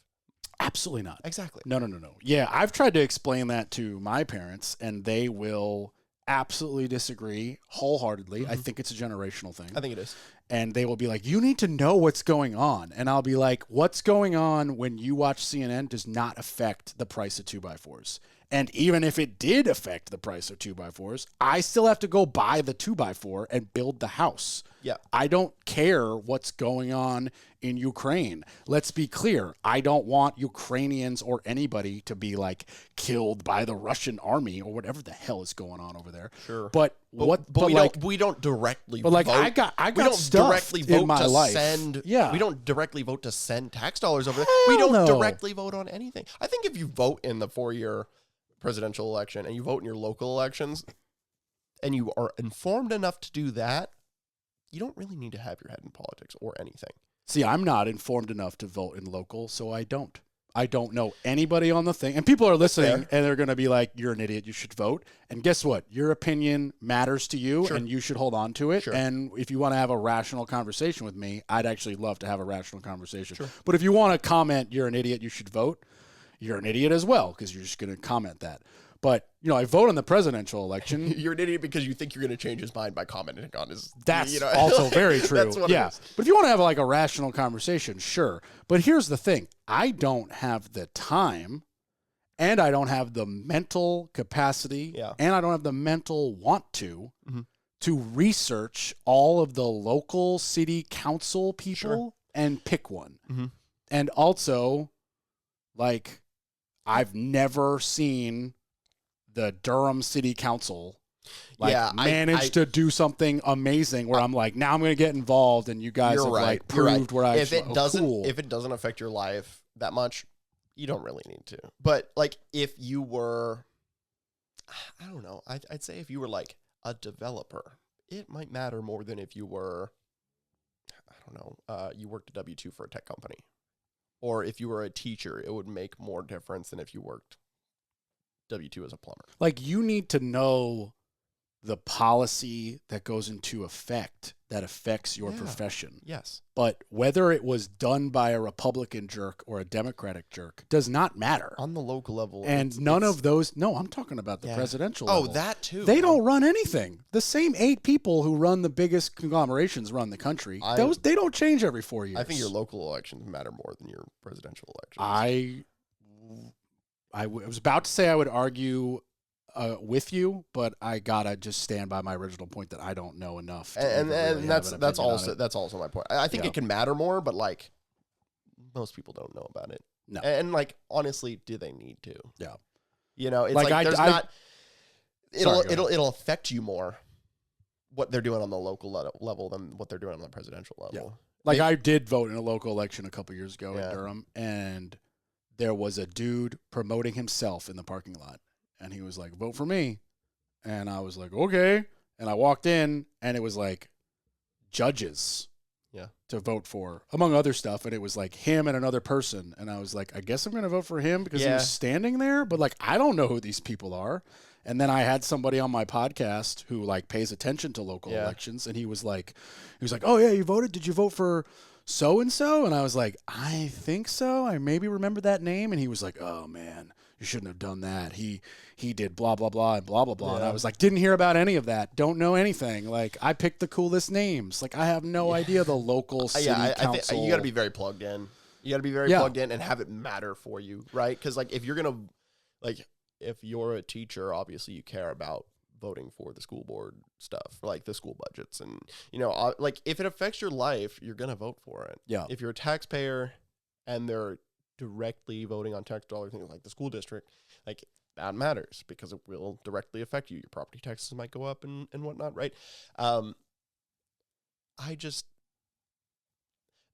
S3: Absolutely not.
S2: Exactly.
S3: No. Yeah, I've tried to explain that to my parents, and they will absolutely disagree wholeheartedly. I think it's a generational thing.
S2: I think it is.
S3: And they will be like, you need to know what's going on. And I'll be like, what's going on when you watch CNN does not affect the price of 2x4s. And even if it did affect the price of 2x4s, I still have to go buy the 2x4 and build the house.
S2: Yeah.
S3: I don't care what's going on in Ukraine. Let's be clear. I don't want Ukrainians or anybody to be like killed by the Russian army or whatever the hell is going on over there.
S2: Sure.
S3: But
S2: we don't directly
S3: vote.
S2: I
S3: got
S2: we don't
S3: stuff
S2: directly vote
S3: in my
S2: to
S3: life.
S2: send
S3: Yeah.
S2: We don't directly vote to send tax dollars over there.
S3: Hell
S2: We don't
S3: no.
S2: directly vote on anything. I think if you vote in the 4-year presidential election and you vote in your local elections and you are informed enough to do that, you don't really need to have your head in politics or anything.
S3: See, I'm not informed enough to vote in local, so I don't. I don't know anybody on the thing. And people are listening, and they're going to be like, you're an idiot, you should vote. And guess what? Your opinion matters to you, and you should hold on to it.
S2: Sure.
S3: And if you want to have a rational conversation with me, I'd actually love to have a rational conversation.
S2: Sure.
S3: But if you want to comment, you're an idiot, you should vote, you're an idiot as well, because you're just going to comment that. But, I vote in the presidential election.
S2: You're an idiot because you think you're going to change his mind by commenting on his...
S3: That's also very true.
S2: That's what it is.
S3: But if you want to have like a rational conversation, sure. But here's the thing. I don't have the time, and I don't have the mental capacity, and I don't have the mental want to research all of the local city council people and pick one.
S2: Mm-hmm.
S3: And also, like, I've never seen the Durham City Council manage to do something amazing where I'm like, now I'm going to get involved, and you guys have proved where I
S2: if it doesn't affect your life that much, you don't really need to. But like if you were, I don't know, I'd say if you were like a developer, it might matter more than if you were, I don't know, you worked a W-2 for a tech company. Or if you were a teacher, it would make more difference than if you worked W-2 as a plumber.
S3: Like, you need to know the policy that goes into effect that affects your profession.
S2: Yes.
S3: But whether it was done by a Republican jerk or a Democratic jerk does not matter.
S2: On the local level.
S3: And none of those, no, I'm talking about the presidential level.
S2: Oh, that too.
S3: They don't run anything. The same 8 people who run the biggest conglomerations run the country. They don't change every 4 years.
S2: I think your local elections matter more than your presidential elections.
S3: I was about to say I would argue with you, but I gotta just stand by my original point that I don't know enough.
S2: And that's also my point. I think it can matter more, but like most people don't know about it.
S3: No,
S2: and like honestly, do they need to?
S3: Yeah,
S2: it's like there's not. It'll affect you more what they're doing on the local level than what they're doing on the presidential level.
S3: Yeah. I did vote in a local election a couple years ago in Durham, and there was a dude promoting himself in the parking lot. And he was like, vote for me. And I was like, okay. And I walked in, and it was like judges to vote for, among other stuff. And it was like him and another person. And I was like, I guess I'm going to vote for him because he was standing there. But like, I don't know who these people are. And then I had somebody on my podcast who like pays attention to local elections. And he was like, oh yeah, you voted? Did you vote for so-and-so? And I was like, I think so. I maybe remember that name. And he was like, oh man, you shouldn't have done that. He did blah, blah, blah, and blah, blah, blah. And I was like, didn't hear about any of that. Don't know anything. Like, I picked the coolest names. Like, I have no idea the local city council.
S2: I think you got to be very plugged in. You got to be very plugged in and have it matter for you, right? Because, like, if you're going to, like, if you're a teacher, obviously you care about voting for the school board stuff, like the school budgets. And, like, if it affects your life, you're going to vote for it.
S3: Yeah.
S2: If you're a taxpayer and they're directly voting on tax dollar things like the school district, like that matters because it will directly affect you. Your property taxes might go up and whatnot, right?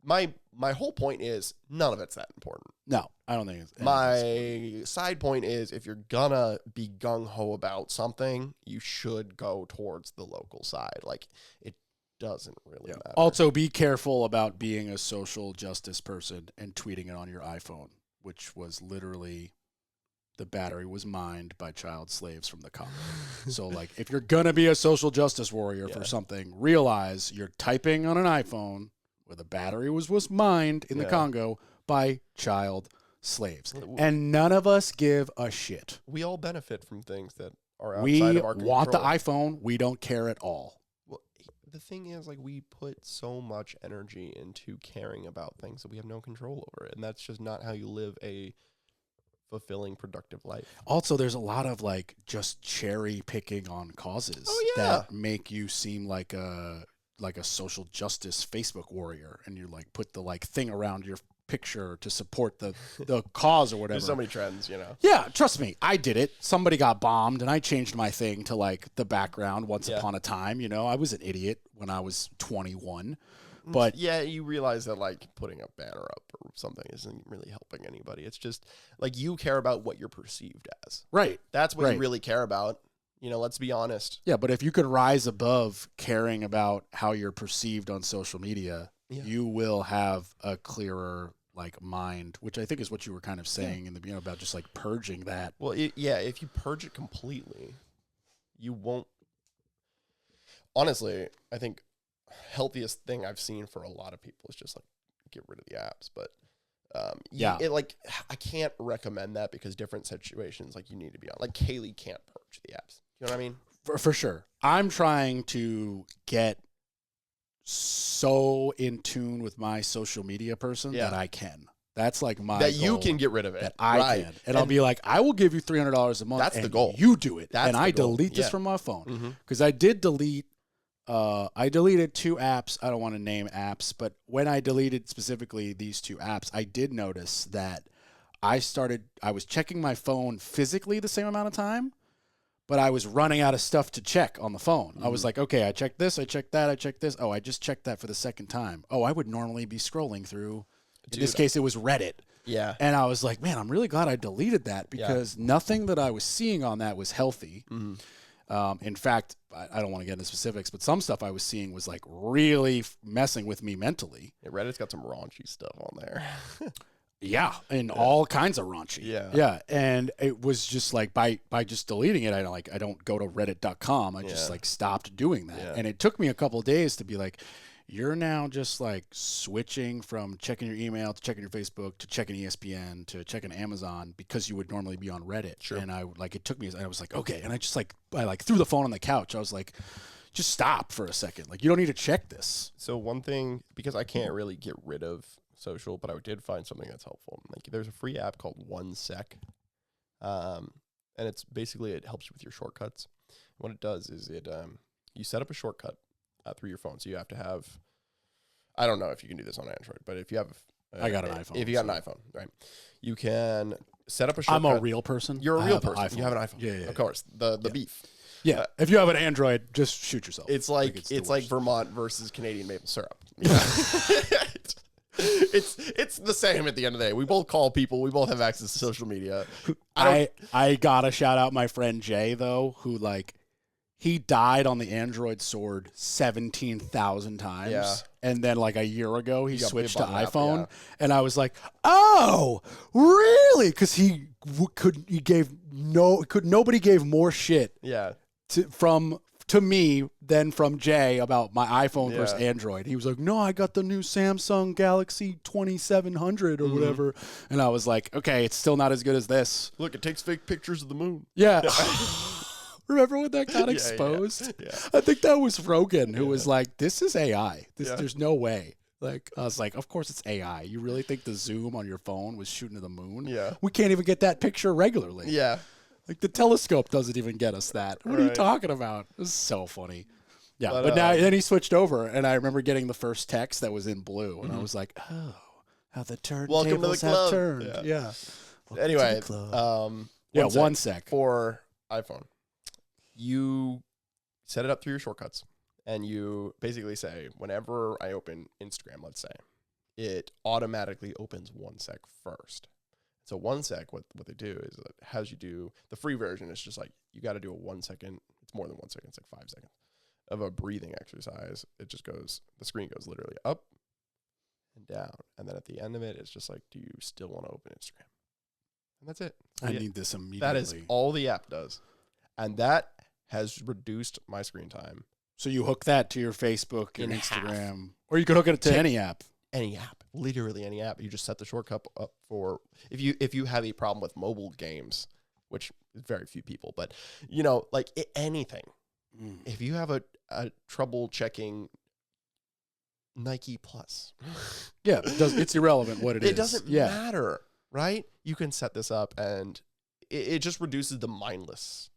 S2: My whole point is none of it's that important.
S3: No, I don't think it's.
S2: My side point is if you're gonna be gung-ho about something, you should go towards the local side. Like, it doesn't really matter.
S3: Also, be careful about being a social justice person and tweeting it on your iPhone, which was literally the battery was mined by child slaves from the Congo. So, like, if you're going to be a social justice warrior for something, realize you're typing on an iPhone where the battery was mined in the Congo by child slaves. And none of us give a shit.
S2: We all benefit from things that are outside
S3: We
S2: of our control.
S3: want the iPhone. We don't care at all.
S2: Well, the thing is, like, we put so much energy into caring about things that we have no control over it, and that's just not how you live a fulfilling, productive life.
S3: Also, there's a lot of like just cherry picking on causes that make you seem like a social justice Facebook warrior, and you like put the like thing around your picture to support the cause or whatever.
S2: There's so many trends, you know.
S3: Yeah, trust me, I did it. Somebody got bombed, and I changed my thing to like the background once upon a time. You know, I was an idiot when I was 21. But
S2: yeah, you realize that like putting a banner up or something isn't really helping anybody. It's just like you care about what you're perceived as.
S3: Right.
S2: That's what you really care about. You know, let's be honest.
S3: Yeah, but if you could rise above caring about how you're perceived on social media, you will have a clearer like mind, which I think is what you were kind of saying in the beginning about just like purging that.
S2: Well, if you purge it completely, you won't. Honestly, I think healthiest thing I've seen for a lot of people is just like get rid of the apps. But I can't recommend that because different situations like you need to be on. Like Kaylee can't purge the apps. You know what I mean?
S3: For sure. I'm trying to get so in tune with my social media person that I can. That's like my
S2: that
S3: goal,
S2: you can get rid of it.
S3: That I can. And I'll be like, I will give you $300 a month.
S2: That's the goal.
S3: You do it.
S2: That's
S3: and I delete this from my phone. Because I did delete I deleted 2 apps. I don't want to name apps, but when I deleted specifically these 2 apps, I did notice that I was checking my phone physically the same amount of time, but I was running out of stuff to check on the phone. I was like, okay, I checked this, I checked that, I checked this. Oh, I just checked that for the second time. Oh, I would normally be scrolling through. In this case, it was Reddit.
S2: Yeah.
S3: And I was like, man, I'm really glad I deleted that because nothing that I was seeing on that was healthy. In fact, I don't want to get into specifics, but some stuff I was seeing was like really messing with me mentally.
S2: Yeah, Reddit's got some raunchy stuff on there.
S3: And all kinds of raunchy.
S2: Yeah.
S3: And it was just like by just deleting it, I don't go to reddit.com. I just like stopped doing that.
S2: Yeah.
S3: And it took me a couple of days to be like, you're now just like switching from checking your email to checking your Facebook to checking ESPN to checking Amazon because you would normally be on Reddit.
S2: Sure.
S3: And it took me, I was like, okay. And I threw the phone on the couch. I was like, just stop for a second. Like, you don't need to check this.
S2: So one thing, because I can't really get rid of social, but I did find something that's helpful. Like there's a free app called 1 Sec. And it's basically, it helps you with your shortcuts. What it does is you set up a shortcut through your phone. So you have to have, I don't know if you can do this on Android, but if you have,
S3: I got an iPhone.
S2: If you got an iPhone, right, you can set up a shortcut.
S3: I'm a real person.
S2: You're a real person. You have an iPhone.
S3: Yeah.
S2: Of course. The beef.
S3: Yeah. If you have an Android, just shoot yourself.
S2: It's like Vermont versus Canadian maple syrup. It's the same at the end of the day. We both call people. We both have access to social media.
S3: I gotta shout out my friend Jay though, who he died on the Android sword 17,000 times.
S2: Yeah.
S3: And then like a year ago, he switched to
S2: App,
S3: iPhone.
S2: yeah.
S3: And I was like, oh, really? Because nobody gave more shit to me than from Jay about my iPhone versus Android. He was like, no, I got the new Samsung Galaxy 2700 or whatever. And I was like, okay, it's still not as good as this.
S2: Look, it takes fake pictures of the moon.
S3: Yeah. Remember when that got exposed?
S2: Yeah.
S3: I think that was Rogan who was like, this is AI. There's no way. Like, I was like, of course it's AI. You really think the zoom on your phone was shooting to the moon?
S2: Yeah.
S3: We can't even get that picture regularly.
S2: Yeah.
S3: Like, the telescope doesn't even get us that. What are you talking about? It was so funny. Yeah, but then he switched over, and I remember getting the first text that was in blue, and I was like, oh, how the turntables have turned. Yeah.
S2: Anyway,
S3: 1 Sec.
S2: For iPhone, you set it up through your shortcuts, and you basically say, whenever I open Instagram, let's say, it automatically opens 1 Sec first. So 1 Sec, what they do is it has you do, the free version is just like, you got to do a 1 second, it's more than 1 second, it's like 5 seconds of a breathing exercise. It just goes, the screen goes literally up and down. And then at the end of it, it's just like, do you still want to open Instagram? And that's it.
S3: I need this immediately.
S2: That is all the app does. And that has reduced my screen time.
S3: So you hook that to your Facebook and Instagram, or you could hook it to any app.
S2: Any app, literally any app. You just set the shortcut up for if you have a problem with mobile games, which is very few people, but you know, like anything. If you have a trouble checking Nike Plus,
S3: yeah, it's irrelevant what it is.
S2: It doesn't matter, right? You can set this up, and it just reduces the mindlessness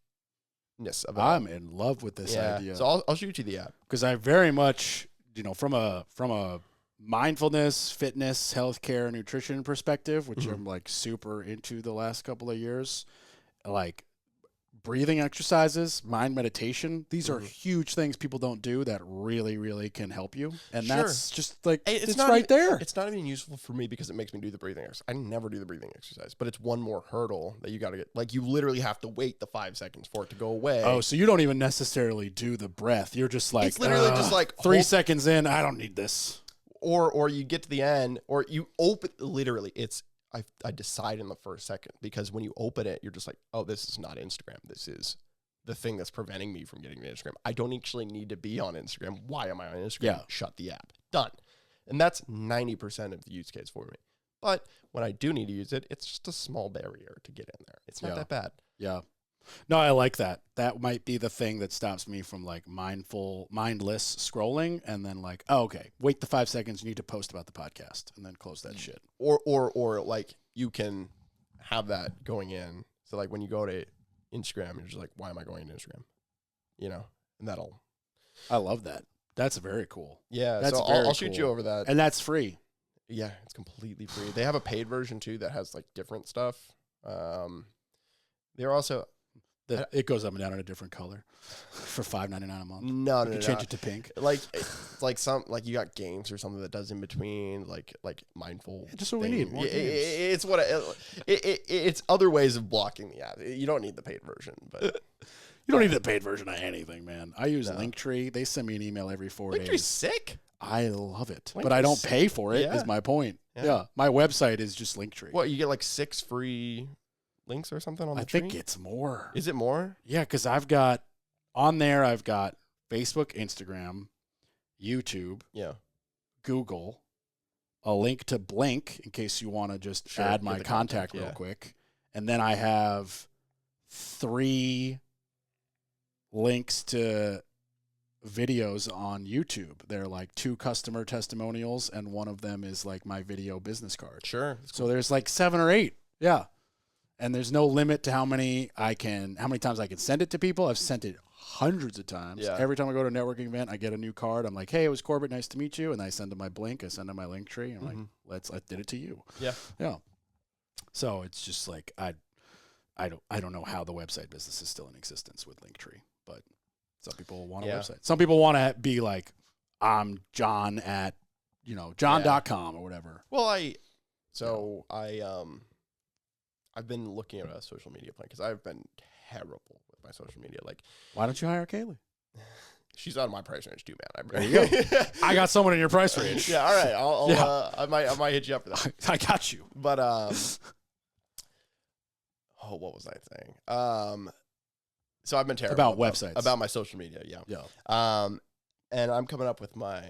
S2: of it.
S3: I'm in love with this idea.
S2: So I'll shoot you the app,
S3: because I very much, you know, from a mindfulness, fitness, healthcare, nutrition perspective, which I'm like super into the last couple of years, like breathing exercises, mind meditation. These are huge things people don't do that really, really can help you. And that's just like, it's right
S2: even,
S3: there.
S2: It's not even useful for me because it makes me do the breathing exercise. I never do the breathing exercise, but it's one more hurdle that you got to get. Like, you literally have to wait the 5 seconds for it to go away.
S3: Oh, so you don't even necessarily do the breath. You're just like,
S2: it's literally just like
S3: 3 seconds in, I don't need this.
S2: Or you get to the end, or you open, literally, I decide in the first second, because when you open it, you're just like, oh, this is not Instagram. This is the thing that's preventing me from getting to Instagram. I don't actually need to be on Instagram. Why am I on Instagram?
S3: Yeah.
S2: Shut the app. Done. And that's 90% of the use case for me. But when I do need to use it, it's just a small barrier to get in there. It's not that bad.
S3: Yeah. No, I like that. That might be the thing that stops me from like mindless scrolling, and then like, oh, okay, wait the 5 seconds. You need to post about the podcast, and then close that shit.
S2: Or like, you can have that going in. So like when you go to Instagram, you're just like, why am I going to Instagram? You know, and
S3: I love that. That's very cool.
S2: Yeah.
S3: That's
S2: so I'll shoot you over that.
S3: And that's free.
S2: Yeah, it's completely free. They have a paid version too that has like different stuff. They're also,
S3: it goes up and down in a different color for $5.99 a month.
S2: No,
S3: you can change it to pink.
S2: Like, it's like some, like you got games or something that does in between, like mindful.
S3: Yeah, just what we need. More games.
S2: It's what it's other ways of blocking the app. You don't need the paid version, but
S3: you don't need the paid version of anything, man. I use Linktree. They send me an email every 4 days.
S2: Linktree's sick.
S3: I love it, but I don't pay for it. Is my point. Yeah, my website is just Linktree.
S2: What, you get like 6 free links or something on the tree?
S3: I think it's more.
S2: Is it more?
S3: Yeah, because I've got Facebook, Instagram, YouTube, Google, a link to Blink in case you want to just add my contact real quick. And then I have 3 links to videos on YouTube. They're like 2 customer testimonials, and one of them is like my video business card.
S2: Sure.
S3: So there's like 7 or 8. Yeah. And there's no limit to how many times I can send it to people. I've sent it hundreds of times.
S2: Yeah.
S3: Every time I go to a networking event, I get a new card. I'm like, hey, it was Corbett. Nice to meet you. And I send them my Blink. I send them my Linktree. I'm like, I did it to you.
S2: Yeah.
S3: Yeah. So it's just like, I don't know how the website business is still in existence with Linktree, but some people want a website. Some people want to be like, I'm John at, john.com or whatever.
S2: Well, I've been looking at a social media plan because I've been terrible with my social media. Like,
S3: why don't you hire Kaylee?
S2: She's out of my price range too, man.
S3: There you go. I got someone in your price range.
S2: Yeah, all right. I might hit you up for that.
S3: I got you.
S2: But what was I saying? So I've been terrible
S3: about websites,
S2: about my social media. Yeah. And I'm coming up with my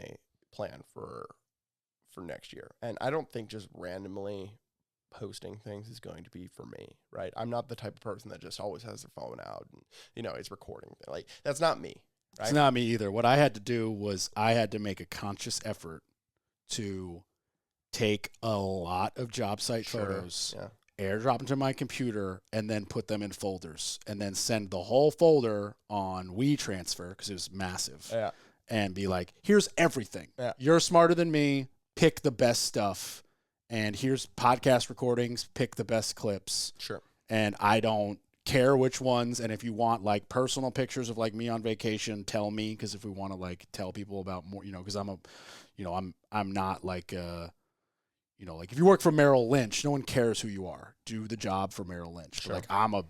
S2: plan for next year, and I don't think just randomly posting things is going to be for me, right? I'm not the type of person that just always has their phone out and is recording. Like, that's not me. Right?
S3: It's not me either. What I had to do was I had to make a conscious effort to take a lot of job site photos, airdrop them to my computer, and then put them in folders, and then send the whole folder on WeTransfer because it was massive. Yeah. And be like, here's everything. Yeah. You're smarter than me. Pick the best stuff. And here's podcast recordings, pick the best clips.
S2: Sure.
S3: And I don't care which ones. And if you want like personal pictures of like me on vacation, tell me. Because if we want to like tell people about more, because I'm not like, like if you work for Merrill Lynch, no one cares who you are. Do the job for Merrill Lynch.
S2: Sure.
S3: But like I'm a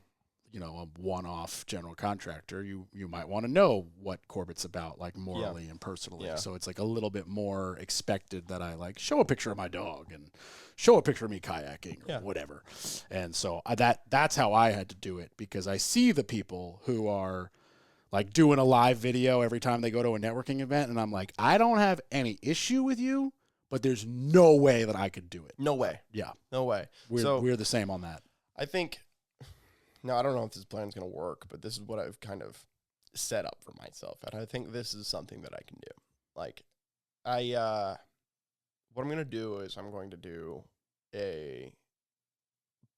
S3: one-off general contractor. You might want to know what Corbett's about, like morally and personally. Yeah. So it's like a little bit more expected that I like show a picture of my dog and show a picture of me kayaking or whatever. And so that's how I had to do it, because I see the people who are like doing a live video every time they go to a networking event, and I'm like, I don't have any issue with you, but there's no way that I could do it.
S2: No way.
S3: Yeah.
S2: No way.
S3: We're the same on that.
S2: I think Now, I don't know if this plan is going to work, but this is what I've kind of set up for myself. And I think this is something that I can do. Like, what I'm going to do is I'm going to do a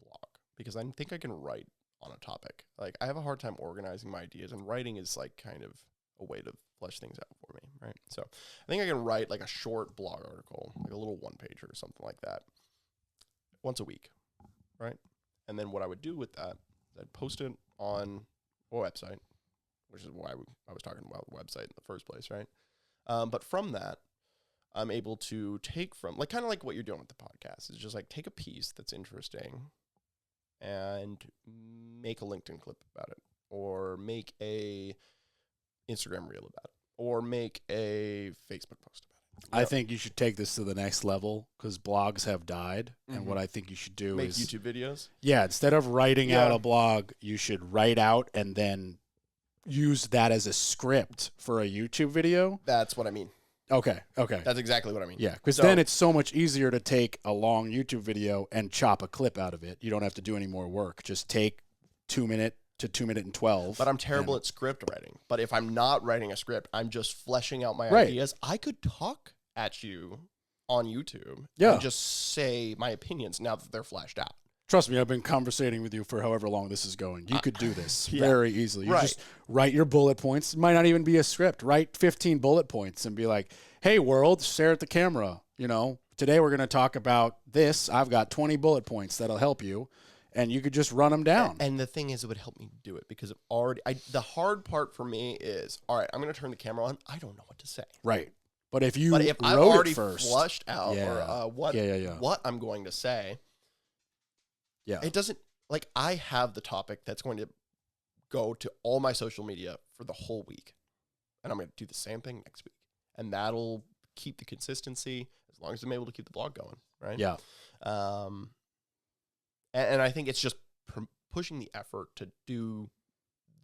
S2: blog because I think I can write on a topic. Like, I have a hard time organizing my ideas, and writing is like kind of a way to flesh things out for me, right? So I think I can write like a short blog article, like a little one-pager or something like that, once a week, right? And then what I would do with that, I'd post it on a website, which is why I was talking about the website in the first place, right? But from that, I'm able to take from, like, kind of like what you're doing with the podcast. It's just like take a piece that's interesting and make a LinkedIn clip about it, or make a Instagram reel about it, or make a Facebook post about it.
S3: I think you should take this to the next level because blogs have died. And what I think you should do is
S2: YouTube videos.
S3: Yeah, instead of writing out a blog, you should write out and then use that as a script for a YouTube video.
S2: That's what I mean.
S3: Okay.
S2: That's exactly what I mean.
S3: Yeah, because then it's so much easier to take a long YouTube video and chop a clip out of it. You don't have to do any more work. Just take 2 minute to 2 minute and 12.
S2: But I'm terrible at script writing. But if I'm not writing a script, I'm just fleshing out my ideas. I could talk at you on YouTube and just say my opinions now that they're flashed out.
S3: Trust me, I've been conversating with you for however long this is going. You could do this very easily. You just write your bullet points. It might not even be a script. Write 15 bullet points and be like, hey, world, stare at the camera. You know, today we're going to talk about this. I've got 20 bullet points that'll help you. And you could just run them down.
S2: And the thing is, it would help me do it because the hard part for me is, all right, I'm going to turn the camera on. I don't know what to say.
S3: Right. But if
S2: I've already
S3: first,
S2: flushed out what I'm going to say, it doesn't, like, I have the topic that's going to go to all my social media for the whole week. And I'm going to do the same thing next week. And that'll keep the consistency as long as I'm able to keep the blog going, right?
S3: Yeah.
S2: And I think it's just pushing the effort to do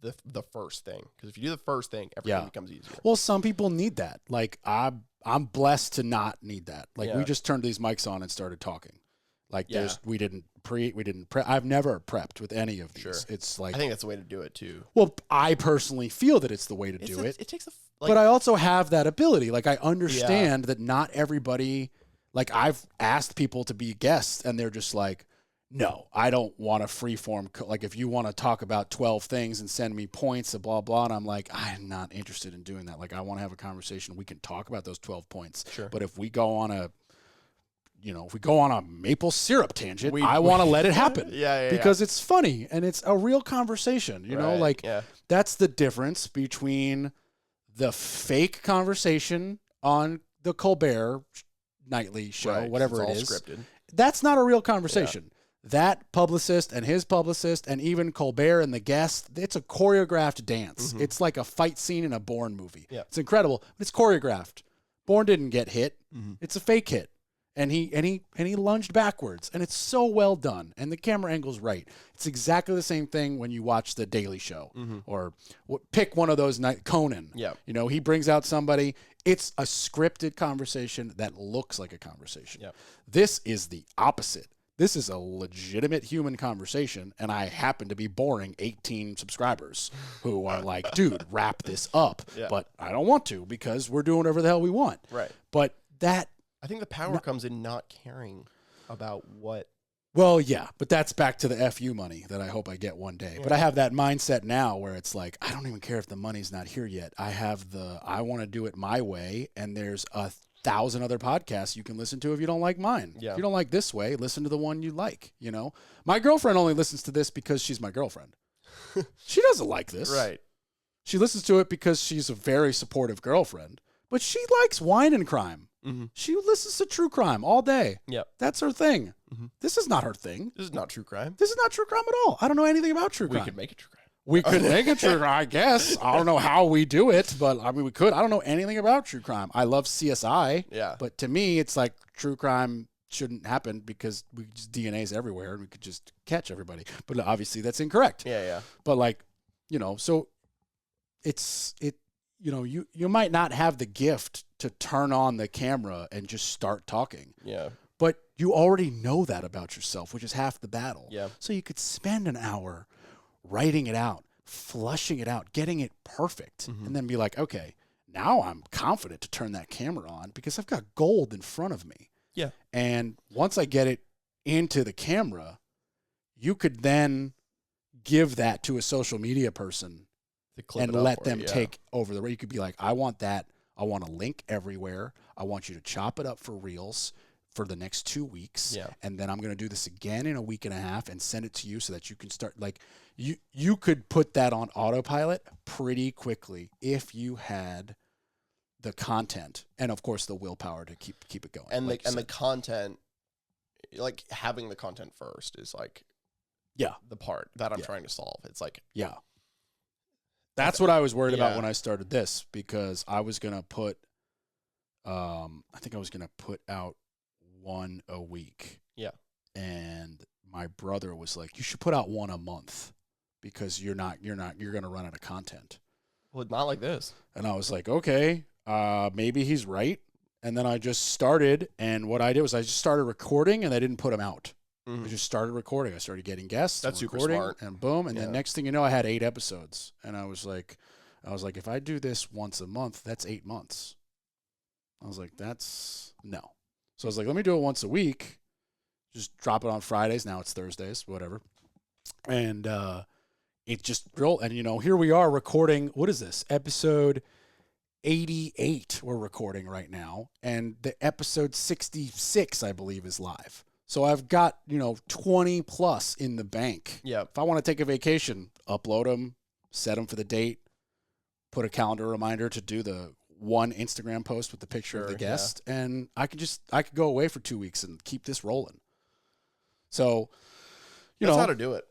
S2: the first thing. Because if you do the first thing, everything becomes easier.
S3: Well, some people need that. Like, I'm blessed to not need that. Like, we just turned these mics on and started talking. Like, we didn't prep. I've never prepped with any of these.
S2: Sure.
S3: It's like,
S2: I think that's the way to do it too.
S3: Well, I personally feel that it's the way to do it.
S2: It takes
S3: but I also have that ability. Like, I understand that not everybody, like, I've asked people to be guests and they're just like, no, I don't want a freeform. Like, if you want to talk about 12 things and send me points and blah, blah, and I'm like, I'm not interested in doing that. Like, I want to have a conversation. We can talk about those 12 points.
S2: Sure.
S3: But if we go on a maple syrup tangent, I want to let it happen. Because it's funny and it's a real conversation. You know, like, that's the difference between the fake conversation on the Colbert nightly show, whatever it is. Scripted. That's not a real conversation. Yeah. That publicist and his publicist and even Colbert and the guest, it's a choreographed dance. Mm-hmm. It's like a fight scene in a Bourne movie. Yeah. It's incredible, but it's choreographed. Bourne didn't get hit. Mm-hmm. It's a fake hit. And he lunged backwards, and it's so well done, and the camera angle's right. It's exactly the same thing when you watch The Daily Show, or pick one of those Conan. Yeah, you know, he brings out somebody. It's a scripted conversation that looks like a conversation. Yep. This is the opposite. This is a legitimate human conversation, and I happen to be boring 18 subscribers who are like, dude, wrap this up. Yeah. But I don't want to because we're doing whatever the hell we want.
S2: Right.
S3: But
S2: I think the power comes in not caring about what.
S3: Well, yeah, but that's back to the FU money that I hope I get one day. Yeah. But I have that mindset now where it's like, I don't even care if the money's not here yet. I want to do it my way, and there's 1,000 other podcasts you can listen to if you don't like mine. Yeah. If you don't like this way, listen to the one you like, you know? My girlfriend only listens to this because she's my girlfriend. She doesn't like this.
S2: Right.
S3: She listens to it because she's a very supportive girlfriend, but she likes wine and crime. Mm-hmm. She listens to true crime all day. Yep. That's her thing. Mm-hmm. This is not her thing.
S2: This is not true crime.
S3: This is not true crime at all. I don't know anything about true crime.
S2: We could make it true crime.
S3: We could make it true crime, I guess. I don't know how we do it, but I mean, we could. I don't know anything about true crime. I love CSI. Yeah. But to me, it's like true crime shouldn't happen because DNA's everywhere and we could just catch everybody. But obviously that's incorrect.
S2: Yeah, yeah.
S3: But like, you know, so you know, you might not have the gift to turn on the camera and just start talking. Yeah. But you already know that about yourself, which is half the battle. Yeah. So you could spend an hour writing it out, flushing it out, getting it perfect, and then be like, okay, now I'm confident to turn that camera on because I've got gold in front of me.
S2: Yeah.
S3: And once I get it into the camera, you could then give that to a social media person and let them take over the. You could be like, I want that. I want a link everywhere. I want you to chop it up for reels for the next 2 weeks.
S2: Yeah.
S3: And then I'm going to do this again in a week and a half and send it to you so that you can start like you could put that on autopilot pretty quickly if you had the content and of course the willpower to keep it going.
S2: And the content, like having the content first is like the part that I'm trying to solve. It's like that's what I was worried about when I started this, because I was gonna put I think I was gonna put out one a week. Yeah.
S3: And my brother was like, you should put out one a month because you're gonna run out of content.
S2: Well, not like this.
S3: And I was like, okay, maybe he's right. And then I just started, and what I did was I just started recording, and I didn't put them out. I just started recording. I started getting guests.
S2: That's super
S3: recording,
S2: smart.
S3: and boom. And then next thing you know, I had 8 episodes. And I was like, if I do this once a month, that's 8 months. I was like, that's no. So I was like, let me do it once a week. Just drop it on Fridays. Now it's Thursdays, whatever. And it just rolled. And, here we are recording. What is this? Episode 88 we're recording right now. And the episode 66, I believe, is live. So I've got, 20 plus in the bank.
S2: Yeah.
S3: If I want to take a vacation, upload them, set them for the date, put a calendar reminder to do the one Instagram post with the picture of the guest, and I could go away for 2 weeks and keep this rolling. So,
S2: That's how to do it.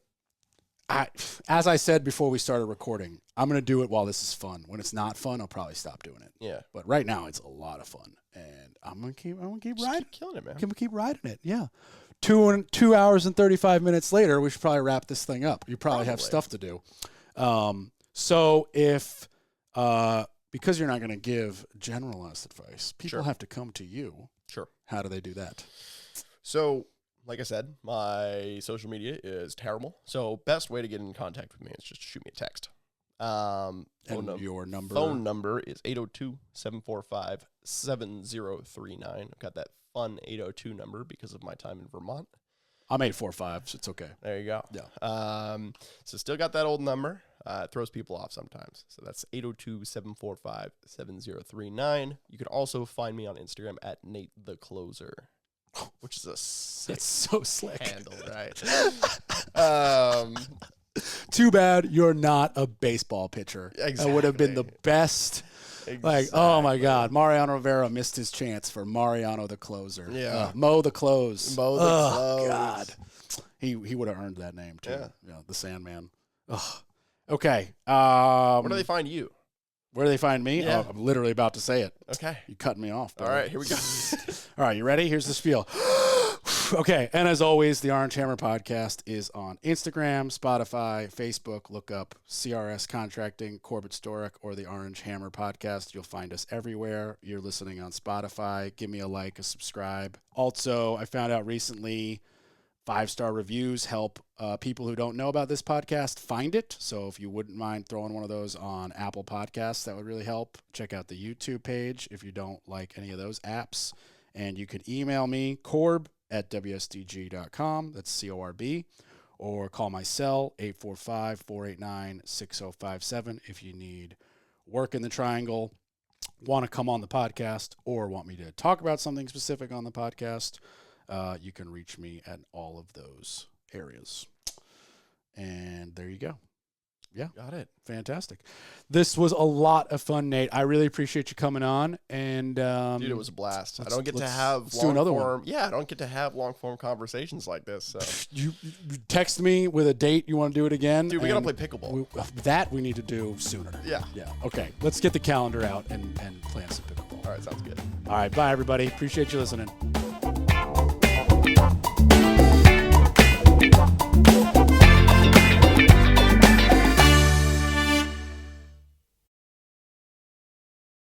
S3: As I said before we started recording, I'm going to do it while this is fun. When it's not fun, I'll probably stop doing it.
S2: Yeah.
S3: But right now it's a lot of fun, and I'm going to keep riding.
S2: Keep killing it, man.
S3: Keep riding it. Yeah. 2 hours and 35 minutes later, we should probably wrap this thing up. You probably have stuff to do. So if because you're not going to give generalized advice, people have to come to you.
S2: Sure.
S3: How do they do that?
S2: So, like I said, my social media is terrible. So, best way to get in contact with me is just shoot me a text.
S3: Your number?
S2: Phone number is 802-745-7039. I've got that fun 802 number because of my time in Vermont.
S3: I'm 845, so it's okay.
S2: There you go.
S3: Yeah.
S2: So still got that old number. It throws people off sometimes. So that's 802-745-7039. You can also find me on Instagram at Nate the Closer, which is a sick
S3: It's so slick
S2: handle, right?
S3: Too bad you're not a baseball pitcher.
S2: Exactly.
S3: That would have been the best.
S2: Exactly.
S3: Like, oh my God, Mariano Rivera missed his chance for Mariano the Closer.
S2: Yeah.
S3: Mo the Close.
S2: Mo the Close.
S3: God. He would have earned that name too.
S2: Yeah.
S3: The Sandman. Ugh. Okay.
S2: Where do they find you?
S3: Where do they find me?
S2: Yeah.
S3: Oh, I'm literally about to say it.
S2: Okay.
S3: You cut me off. Bro.
S2: All right, here we go.
S3: All right, you ready? Here's the spiel. Okay, and as always, the Orange Hammer Podcast is on Instagram, Spotify, Facebook. Look up CRS Contracting, Corbett Storick, or the Orange Hammer Podcast. You'll find us everywhere. You're listening on Spotify. Give me a like, a subscribe. Also, I found out recently 5-star reviews help people who don't know about this podcast find it. So if you wouldn't mind throwing one of those on Apple Podcasts, that would really help. Check out the YouTube page if you don't like any of those apps. And you can email me, corb@wsdg.com. That's CORB. Or call my cell, 845-489-6057 if you need work in the triangle, want to come on the podcast, or want me to talk about something specific on the podcast. You can reach me at all of those areas. And there you go. Yeah.
S2: Got it.
S3: Fantastic. This was a lot of fun, Nate. I really appreciate you coming on. And
S2: dude, it was a blast. I don't get to have
S3: do another
S2: long-form.
S3: one.
S2: Yeah, I don't get to have long-form conversations like this. So
S3: You text me with a date you want to do it again.
S2: dude, we got to play pickleball.
S3: We need to do sooner.
S2: Yeah.
S3: Yeah. Okay. Let's get the calendar out and plan some pickleball.
S2: All right, sounds good.
S3: All right. Bye, everybody. Appreciate you listening.